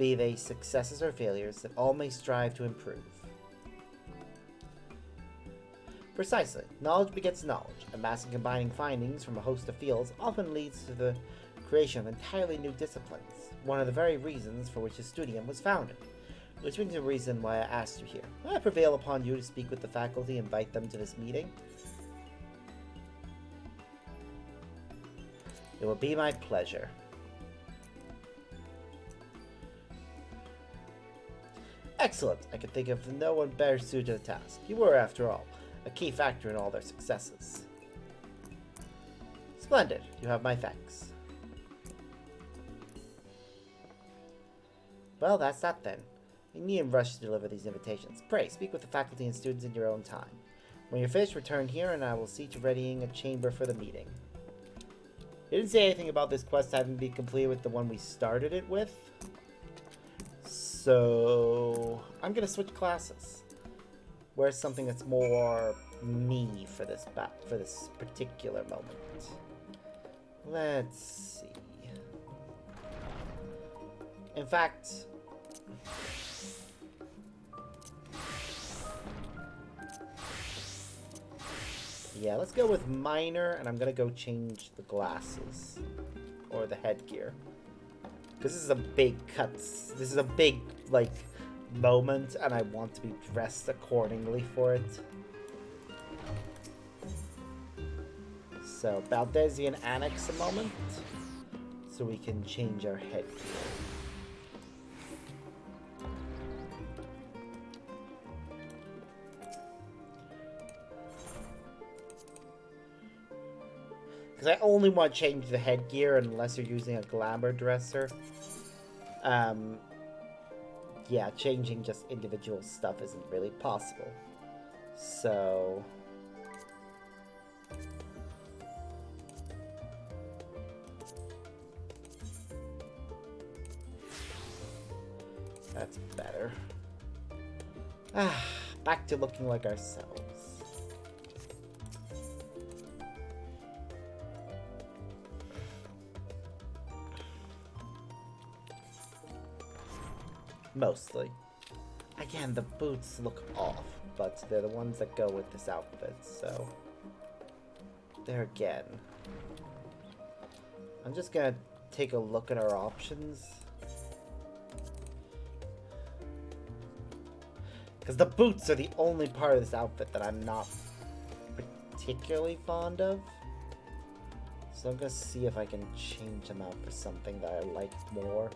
S2: Be they successes or failures, that all may strive to improve. Precisely. Knowledge begets knowledge. Amassing and combining findings from a host of fields often leads to the creation of entirely new disciplines, one of the very reasons for which the studium was founded. Which brings the reason why I asked you here. May I prevail upon you to speak with the faculty and invite them to this meeting? It will be my pleasure. Excellent. I can think of no one better suited to the task. You were, after all, a key factor in all their successes. Splendid. You have my thanks. Well, that's that then. You needn't rush to deliver these invitations. Pray, speak with the faculty and students in your own time. When you're finished, return here and I will see to readying a chamber for the meeting. It didn't say anything about this quest having to be completed with the one we started it with. So I'm gonna switch classes. Where's something that's more me for this particular moment? Let's see. In fact, yeah, let's go with minor, and I'm gonna go change the glasses or the headgear. Because this is a big this is a big, like, moment, and I want to be dressed accordingly for it. So, Baldesian Annex a moment, so we can change our headgear. Because I only want to change the headgear unless you're using a glamour dresser. Yeah, changing just individual stuff isn't really possible. So... that's better. Back to looking like ourselves. Mostly. Again, the boots look off, but they're the ones that go with this outfit, so... there again. I'm just gonna take a look at our options. Because the boots are the only part of this outfit that I'm not particularly fond of. So I'm gonna see if I can change them out for something that I like more.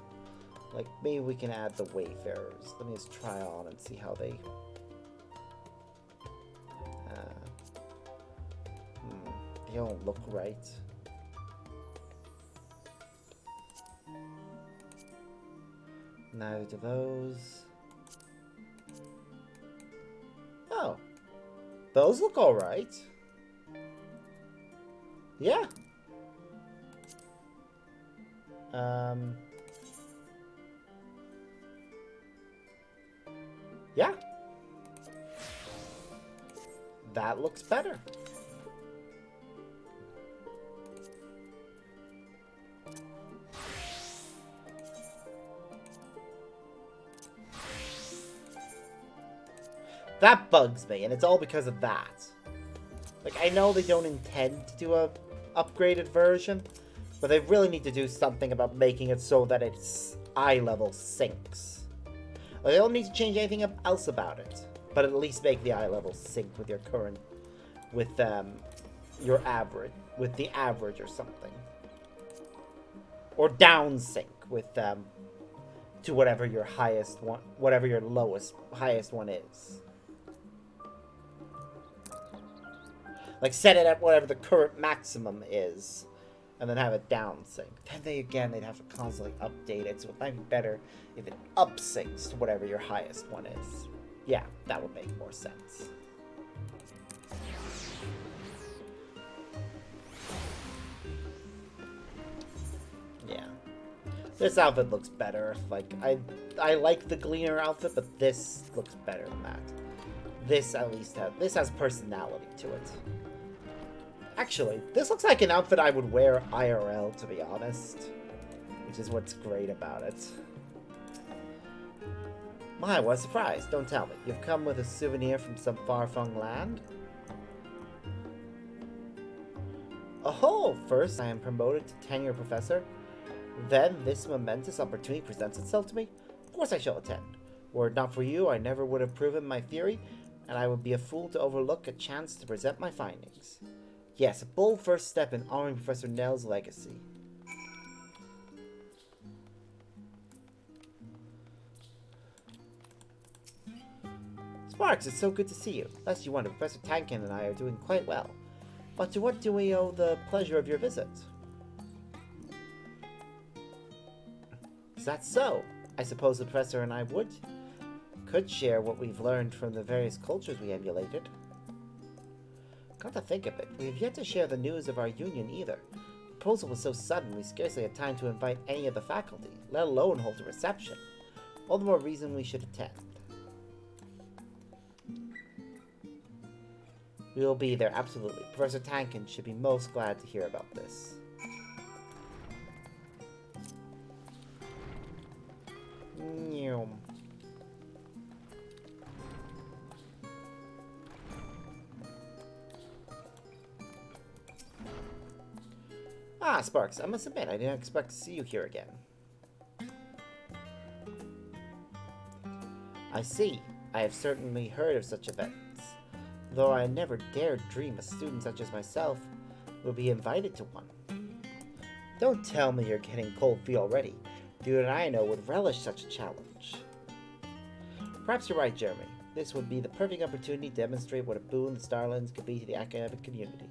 S2: Like, maybe we can add the Wayfarers. Let me just try on and see how they... they don't look right. Neither do those. Oh. Those look alright. Yeah. Yeah. That looks better. That bugs me, and it's all because of that. Like, I know they don't intend to do a upgraded version, but they really need to do something about making it so that its eye level syncs. Like, they don't need to change anything else about it, but at least make the eye level sync with your current, with your average, with the average or something, or down sync with to whatever your highest one, whatever your highest one is. Like, set it at whatever the current maximum is, and then have it down sync. Then they'd have to constantly update it, so it might be better if it up syncs to whatever your highest one is. Yeah, that would make more sense. Yeah. This outfit looks better. Like, I like the Gleaner outfit, but this looks better than that. This at least has personality to it. Actually, this looks like an outfit I would wear IRL, to be honest. Which is what's great about it. My, what a surprise. Don't tell me. You've come with a souvenir from some far-flung land? Oh, first I am promoted to tenure professor. Then this momentous opportunity presents itself to me. Of course I shall attend. Were it not for you, I never would have proven my theory, and I would be a fool to overlook a chance to present my findings. Yes, a bold first step in honoring Professor Nell's legacy. Sparks, it's so good to see you. Lest you wonder, Professor Tankin and I are doing quite well. But to what do we owe the pleasure of your visit? Is that so? I suppose the Professor and I could share what we've learned from the various cultures we emulated. Come to think of it, we have yet to share the news of our union either. The proposal was so sudden we scarcely had time to invite any of the faculty, let alone hold a reception. All the more reason we should attend. We will be there, absolutely. Professor Tankin should be most glad to hear about this. Ah, Sparks, I must admit, I didn't expect to see you here again. I see. I have certainly heard of such events. Though I never dared dream a student such as myself would be invited to one. Don't tell me you're getting cold feet already. You and I know would relish such a challenge. Perhaps you're right, Jeremy. This would be the perfect opportunity to demonstrate what a boon the Sharlayans could be to the academic community.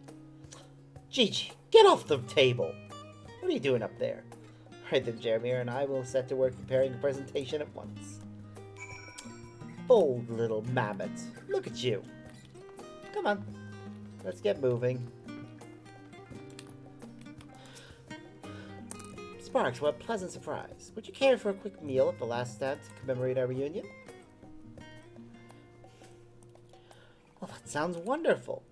S2: Gigi, get off the table! What are you doing up there? Right then, Jeremy and I will set to work preparing a presentation at once. Bold little mammoth. Look at you. Come on, let's get moving. Sparks, what a pleasant surprise. Would you care for a quick meal at the last stand to commemorate our reunion? Well, that sounds wonderful.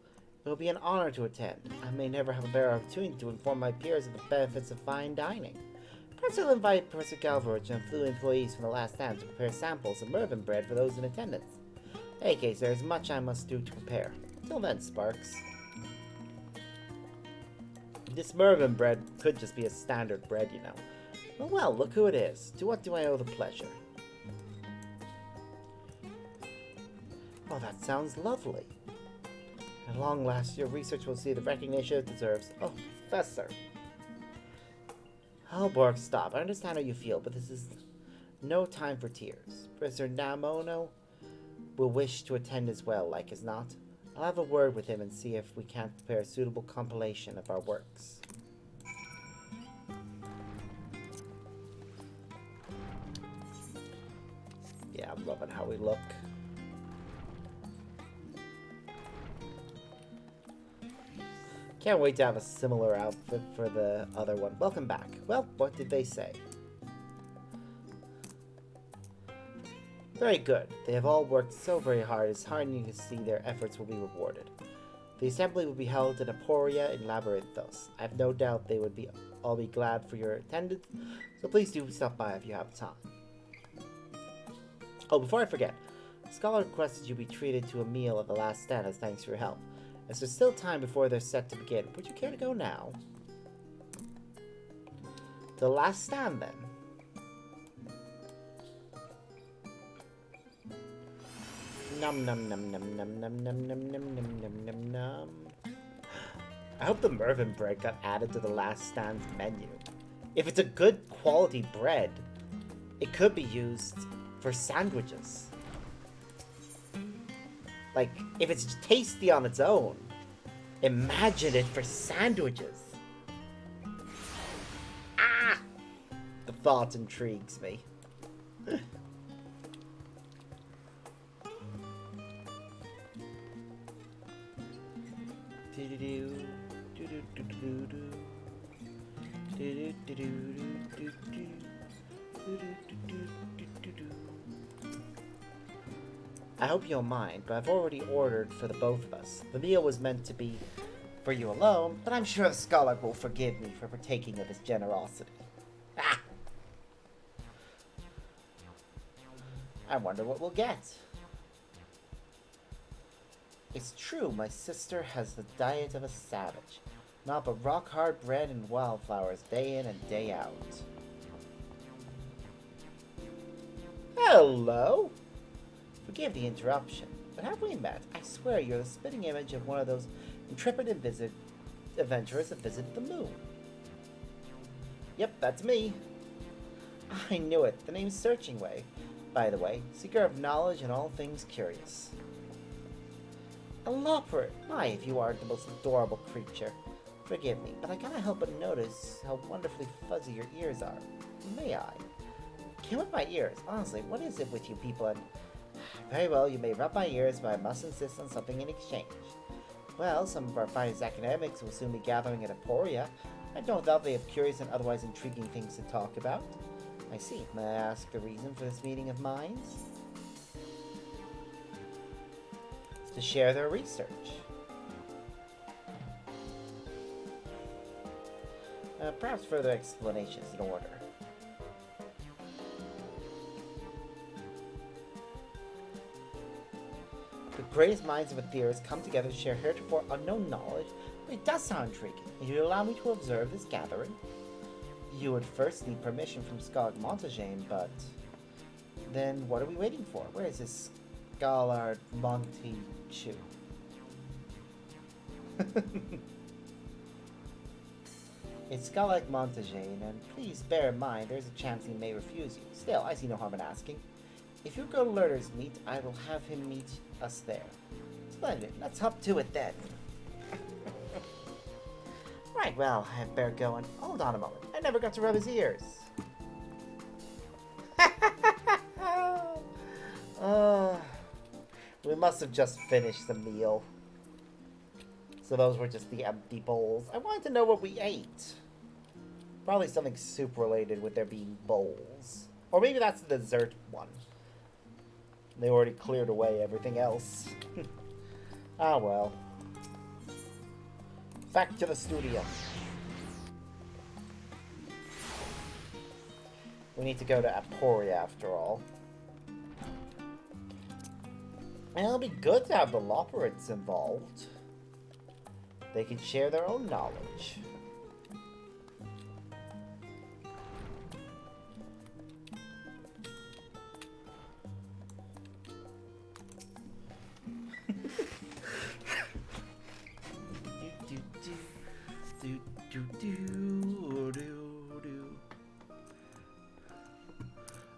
S2: It will be an honor to attend. I may never have a better opportunity to inform my peers of the benefits of fine dining. Perhaps I'll invite Professor Galvorich and flew employees from the last stand to prepare samples of Mervyn bread for those in attendance. In any case, there is much I must do to prepare. Till then, Sparks. This Mervyn bread could just be a standard bread, you know. Well, look who it is. To what do I owe the pleasure? Oh, that sounds lovely. At long last, your research will see the recognition it deserves. Oh, Professor. Oh, Borg, stop. I understand how you feel, but this is no time for tears. Professor Namono will wish to attend as well, like as not. I'll have a word with him and see if we can't prepare a suitable compilation of our works. Yeah, I'm loving how we look. Can't wait to have a similar outfit for the other one. Welcome back. Well, what did they say? Very good. They have all worked so very hard, it's heartening to see their efforts will be rewarded. The assembly will be held in Aporia in Labyrinthos. I have no doubt they would all be glad for your attendance, so please do stop by if you have time. Oh, before I forget, the scholar requested you be treated to a meal at the last stand as thanks for your help. As there's still time before they're set to begin, would you care to go now? The last stand, then. Num num num num num num num num num num num num num. I hope the Mervyn bread got added to the last stand's menu. If it's a good quality bread, it could be used for sandwiches. Like, if it's tasty on its own, imagine it for sandwiches. Ah! The thought intrigues me. I hope you don't mind, but I've already ordered for the both of us. The meal was meant to be for you alone, but I'm sure the scholar will forgive me for partaking of his generosity. Ah! I wonder what we'll get. It's true, my sister has the diet of a savage. Not but rock-hard bread and wildflowers day in and day out. Hello? Forgive the interruption, but have we met? I swear you're the spitting image of one of those intrepid adventurers that visited the moon. Yep, that's me. I knew it. The name's Searching Way. By the way, seeker of knowledge and all things curious. A lopper! My, if you are the most adorable creature. Forgive me, but I cannot help but notice how wonderfully fuzzy your ears are. May I? Get with my ears. Honestly, what is it with you people? And very well, you may rub my ears, but I must insist on something in exchange. Well, some of our finest academics will soon be gathering at Emporia. I don't doubt they have curious and otherwise intriguing things to talk about. I see. May I ask the reason for this meeting of minds? To share their research. Perhaps further explanations in order. The greatest minds of Aetherius come together to share heretofore unknown knowledge. It does sound intriguing. If you allow me to observe this gathering, you would first need permission from Scholar Montagane, but then what are we waiting for? Where is this Scholar Montague? It's Scholar Montagane, and please bear in mind there's a chance he may refuse you. Still, I see no harm in asking. If you go to Learner's Meet, I will have him meet us there. Splendid. Let's hop to it then. Right, well, I better go and... Hold on a moment. I never got to rub his ears. We must have just finished the meal. So those were just the empty bowls. I wanted to know what we ate. Probably something soup related with there being bowls. Or maybe that's the dessert one. They already cleared away everything else. Ah, well. Back to the studio. We need to go to Emporia after all. And it'll be good to have the Loperids involved. They can share their own knowledge.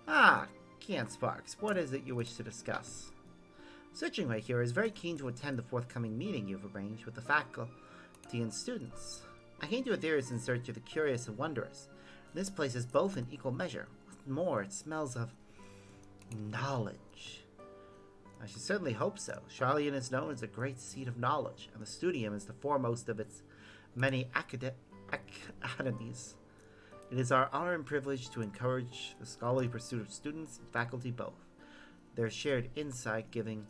S1: Ah, Kian Sparks, what is it you wish to discuss? Searching Way here is very keen to attend the forthcoming meeting you've arranged with the faculty and students. I came to Aetherius in search of the curious and wondrous. This place is both in equal measure. What's more, it smells of knowledge. I should certainly hope so. Sharlayan is known as a great seat of knowledge, and the studium is the foremost of its many academies. It is our honor and privilege to encourage the scholarly pursuit of students and faculty both, their shared insight giving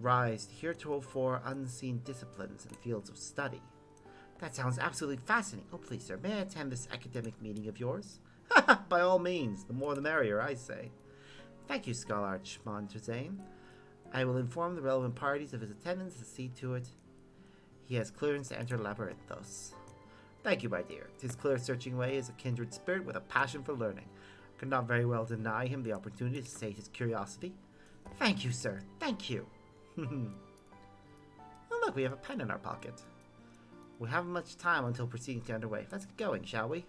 S1: rise to heretofore unseen disciplines and fields of study. That sounds absolutely fascinating. Oh, please, sir, may I attend this academic meeting of yours? By all means, the more the merrier, I say. Thank you, Scholar Montagane. I will inform the relevant parties of his attendance and see to it he has clearance to enter Labyrinthos. Thank you, my dear. 'Tis clear Searching Way is a kindred spirit with a passion for learning. I could not very well deny him the opportunity to sate his curiosity. Thank you, sir. Thank you. Oh, look, we have a pen in our pocket. We haven't much time until proceedings get underway. Let's get going, shall we?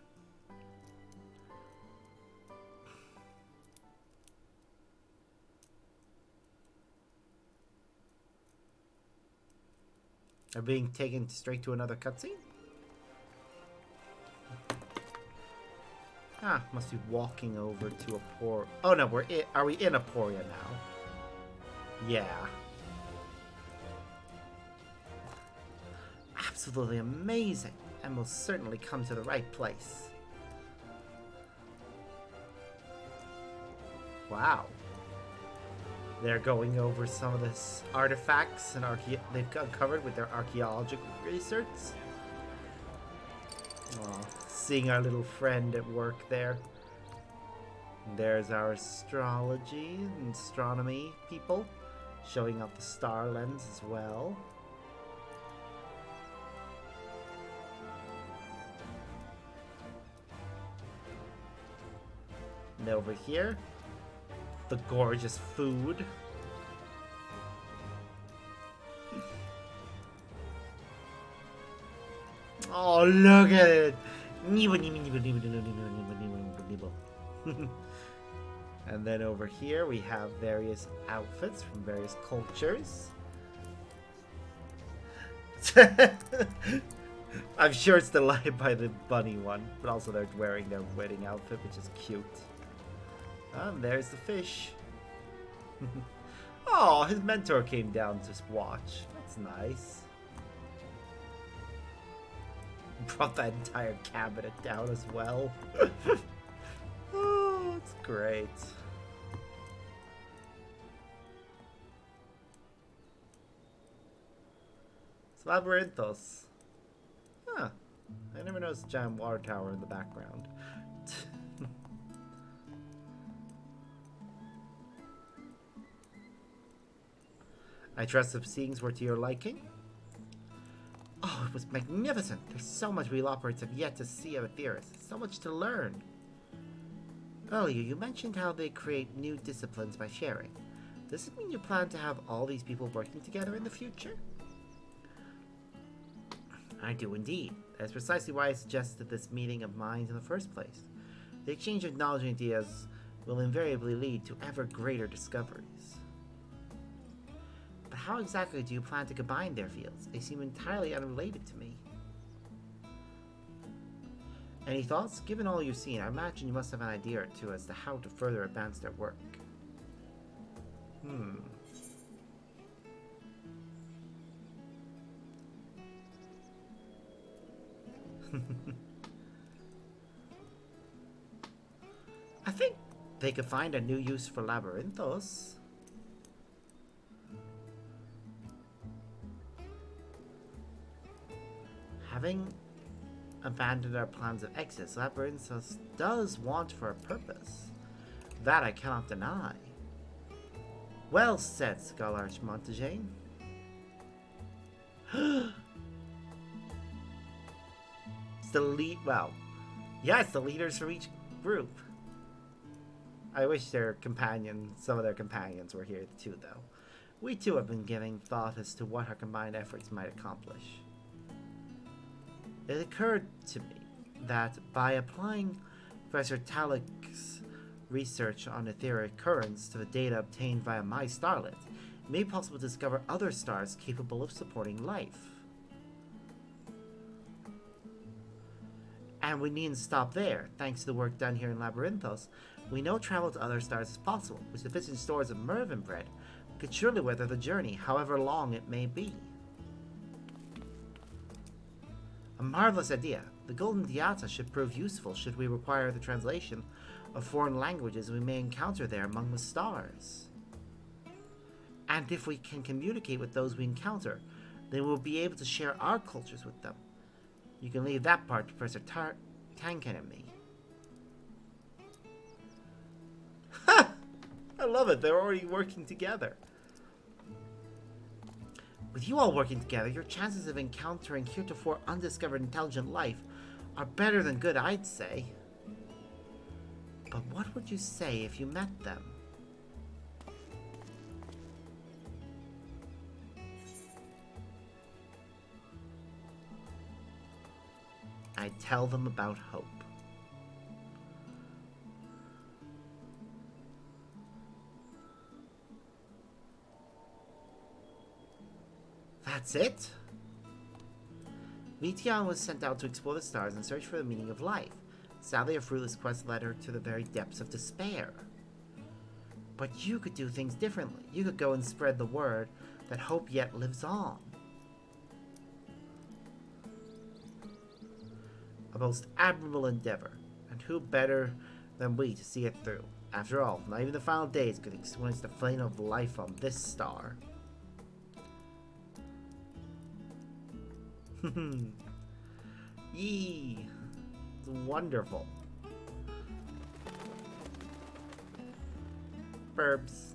S1: Are being taken straight to another cutscene? Ah, must be walking over to Emporia. Oh no, are we in Emporia now? Yeah. Absolutely amazing, and will certainly come to the right place. Wow. They're going over some of this artifacts and they've uncovered with their archaeological research. Aw, seeing our little friend at work there.
S2: There's our astrology and astronomy people showing up the Sharlayans as well. And over here, the gorgeous food. Oh, look at it! And then over here we have various outfits from various cultures. I'm sure it's the lie by the bunny one, but also they're wearing their wedding outfit, which is cute. And there's the fish. Oh, his mentor came down to watch. That's nice. Brought that entire cabinet down as well. Oh, it's great. It's Labyrinthos. Huh. I never noticed a giant water tower in the background. I trust the proceedings were to your liking? Oh, it was magnificent. There's so much we operates have yet to see of Aetheris. So much to learn. Earlier, you mentioned how they create new disciplines by sharing. Does it mean you plan to have all these people working together in the future? I do indeed. That's precisely why I suggested this meeting of minds in the first place. The exchange of knowledge and ideas will invariably lead to ever greater discoveries. But how exactly do you plan to combine their fields? They seem entirely unrelated to me. Any thoughts? Given all you've seen, I imagine you must have an idea or two as to how to further advance their work. I think they could find a new use for Labyrinthos. Having abandoned our plans of exit, Labyrinthos does want for a purpose. That I cannot deny. Well said, Skull Arch Montagane. It's the lead. Well, yeah, it's the leaders from each group. I wish some of their companions were here too, though. We too have been giving thought as to what our combined efforts might accomplish. It occurred to me that by applying Professor Talik's research on etheric currents to the data obtained via my starlet, it may be possible to discover other stars capable of supporting life. And we needn't stop there. Thanks to the work done here in Labyrinthos, we know travel to other stars is possible, with sufficient stores of Mervin bread. We could surely weather the journey, however long it may be. A marvelous idea. The Golden Diata should prove useful should we require the translation of foreign languages we may encounter there among the stars. And if we can communicate with those we encounter, then we'll be able to share our cultures with them. You can leave that part to Professor Tanken and me. Ha! I love it. They're already working together. With you all working together, your chances of encountering heretofore undiscovered intelligent life are better than good, I'd say. But what would you say if you met them? I'd tell them about hope. That's it? Vitian was sent out to explore the stars and search for the meaning of life. Sadly, a fruitless quest led her to the very depths of despair. But you could do things differently. You could go and spread the word that hope yet lives on. A most admirable endeavor, and who better than we to see it through? After all, not even the final days could extinguish the flame of life on this star. Yee! It's wonderful.
S1: Burbs.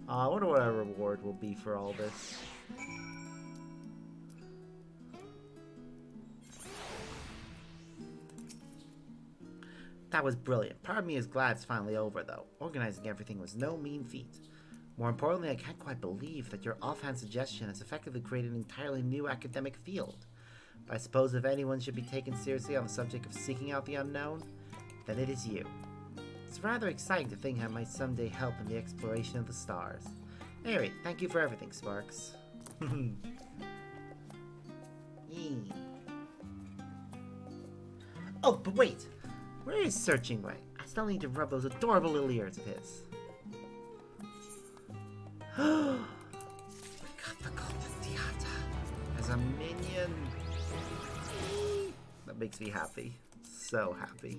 S1: I wonder what our reward will be for all this. That was brilliant. Part of me is glad it's finally over, though. Organizing everything was no mean feat. More importantly, I can't quite believe that your offhand suggestion has effectively created an entirely new academic field. But I suppose if anyone should be taken seriously on the subject of seeking out the unknown, then it is you. It's rather exciting to think I might someday help in the exploration of the stars. Anyway, thank you for everything, Sparks. Oh, but wait! Where is Searching Ray? I still need to rub those adorable little ears of his. We got the Golden Diata as a minion. That makes me happy. So happy.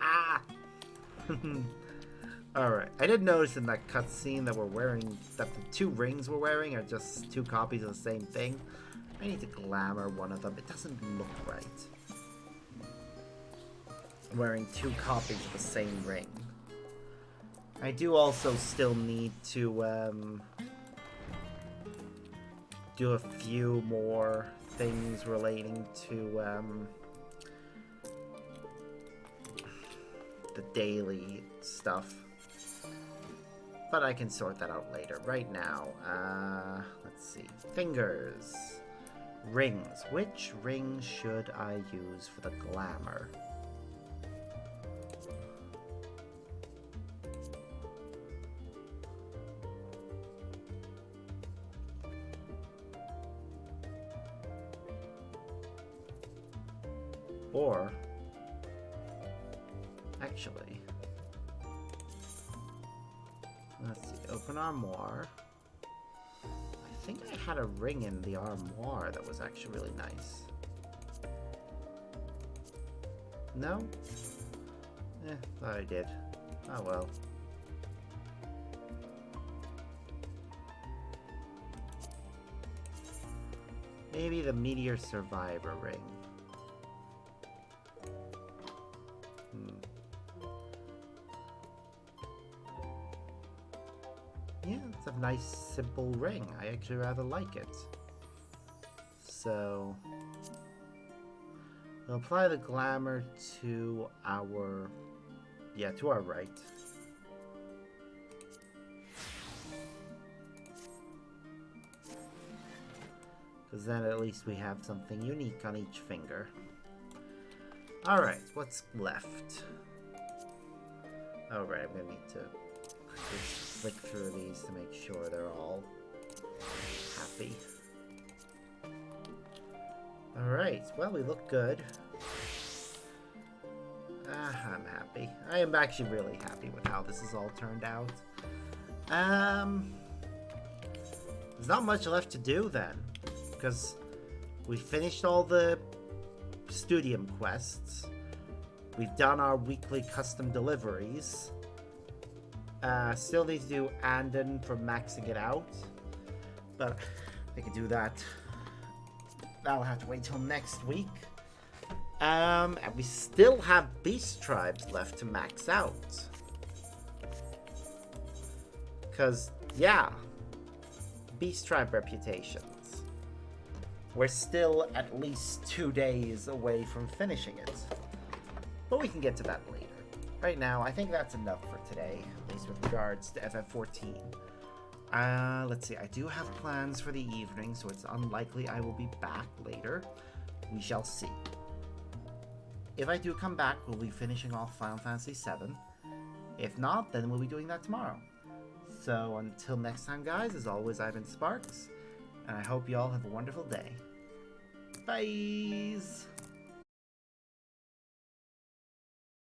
S1: Ah! Alright, I did notice in that cutscene that that the two rings we're wearing are just two copies of the same thing. I need to glamour one of them. It doesn't look right. I'm wearing two copies of the same ring. I do also still need to do a few more things relating to the daily stuff. But I can sort that out later. Right now, let's see. Fingers. Rings. Which ring should I use for the glamour? Or, actually, let's see, open armoire. I think I had a ring in the armoire that was actually really nice. No? Thought I did. Oh well. Maybe the Meteor Survivor ring. Yeah, it's a nice, simple ring. I actually rather like it. So, we'll apply the glamour to our, to our right. Because then at least we have something unique on each finger. Alright, what's left? Alright, I'm gonna need to just flick through these to make sure they're all happy. Alright, well, we look good. I'm happy. I am actually really happy with how this has all turned out. There's not much left to do then, because we finished all the Studium quests. We've done our weekly custom deliveries. Still need to do Anden for maxing it out, but I can do that. I'll have to wait till next week. And we still have Beast Tribes left to max out. Because, yeah, Beast Tribe reputations. We're still at least 2 days away from finishing it. But we can get to that later. Right now, I think that's enough for today, at least with regards to FF14. Let's see, I do have plans for the evening, so it's unlikely I will be back later. We shall see. If I do come back, we'll be finishing off Final Fantasy VII. If not, then we'll be doing that tomorrow. So until next time, guys, as always, I've been Sparks, and I hope you all have a wonderful day. Bye!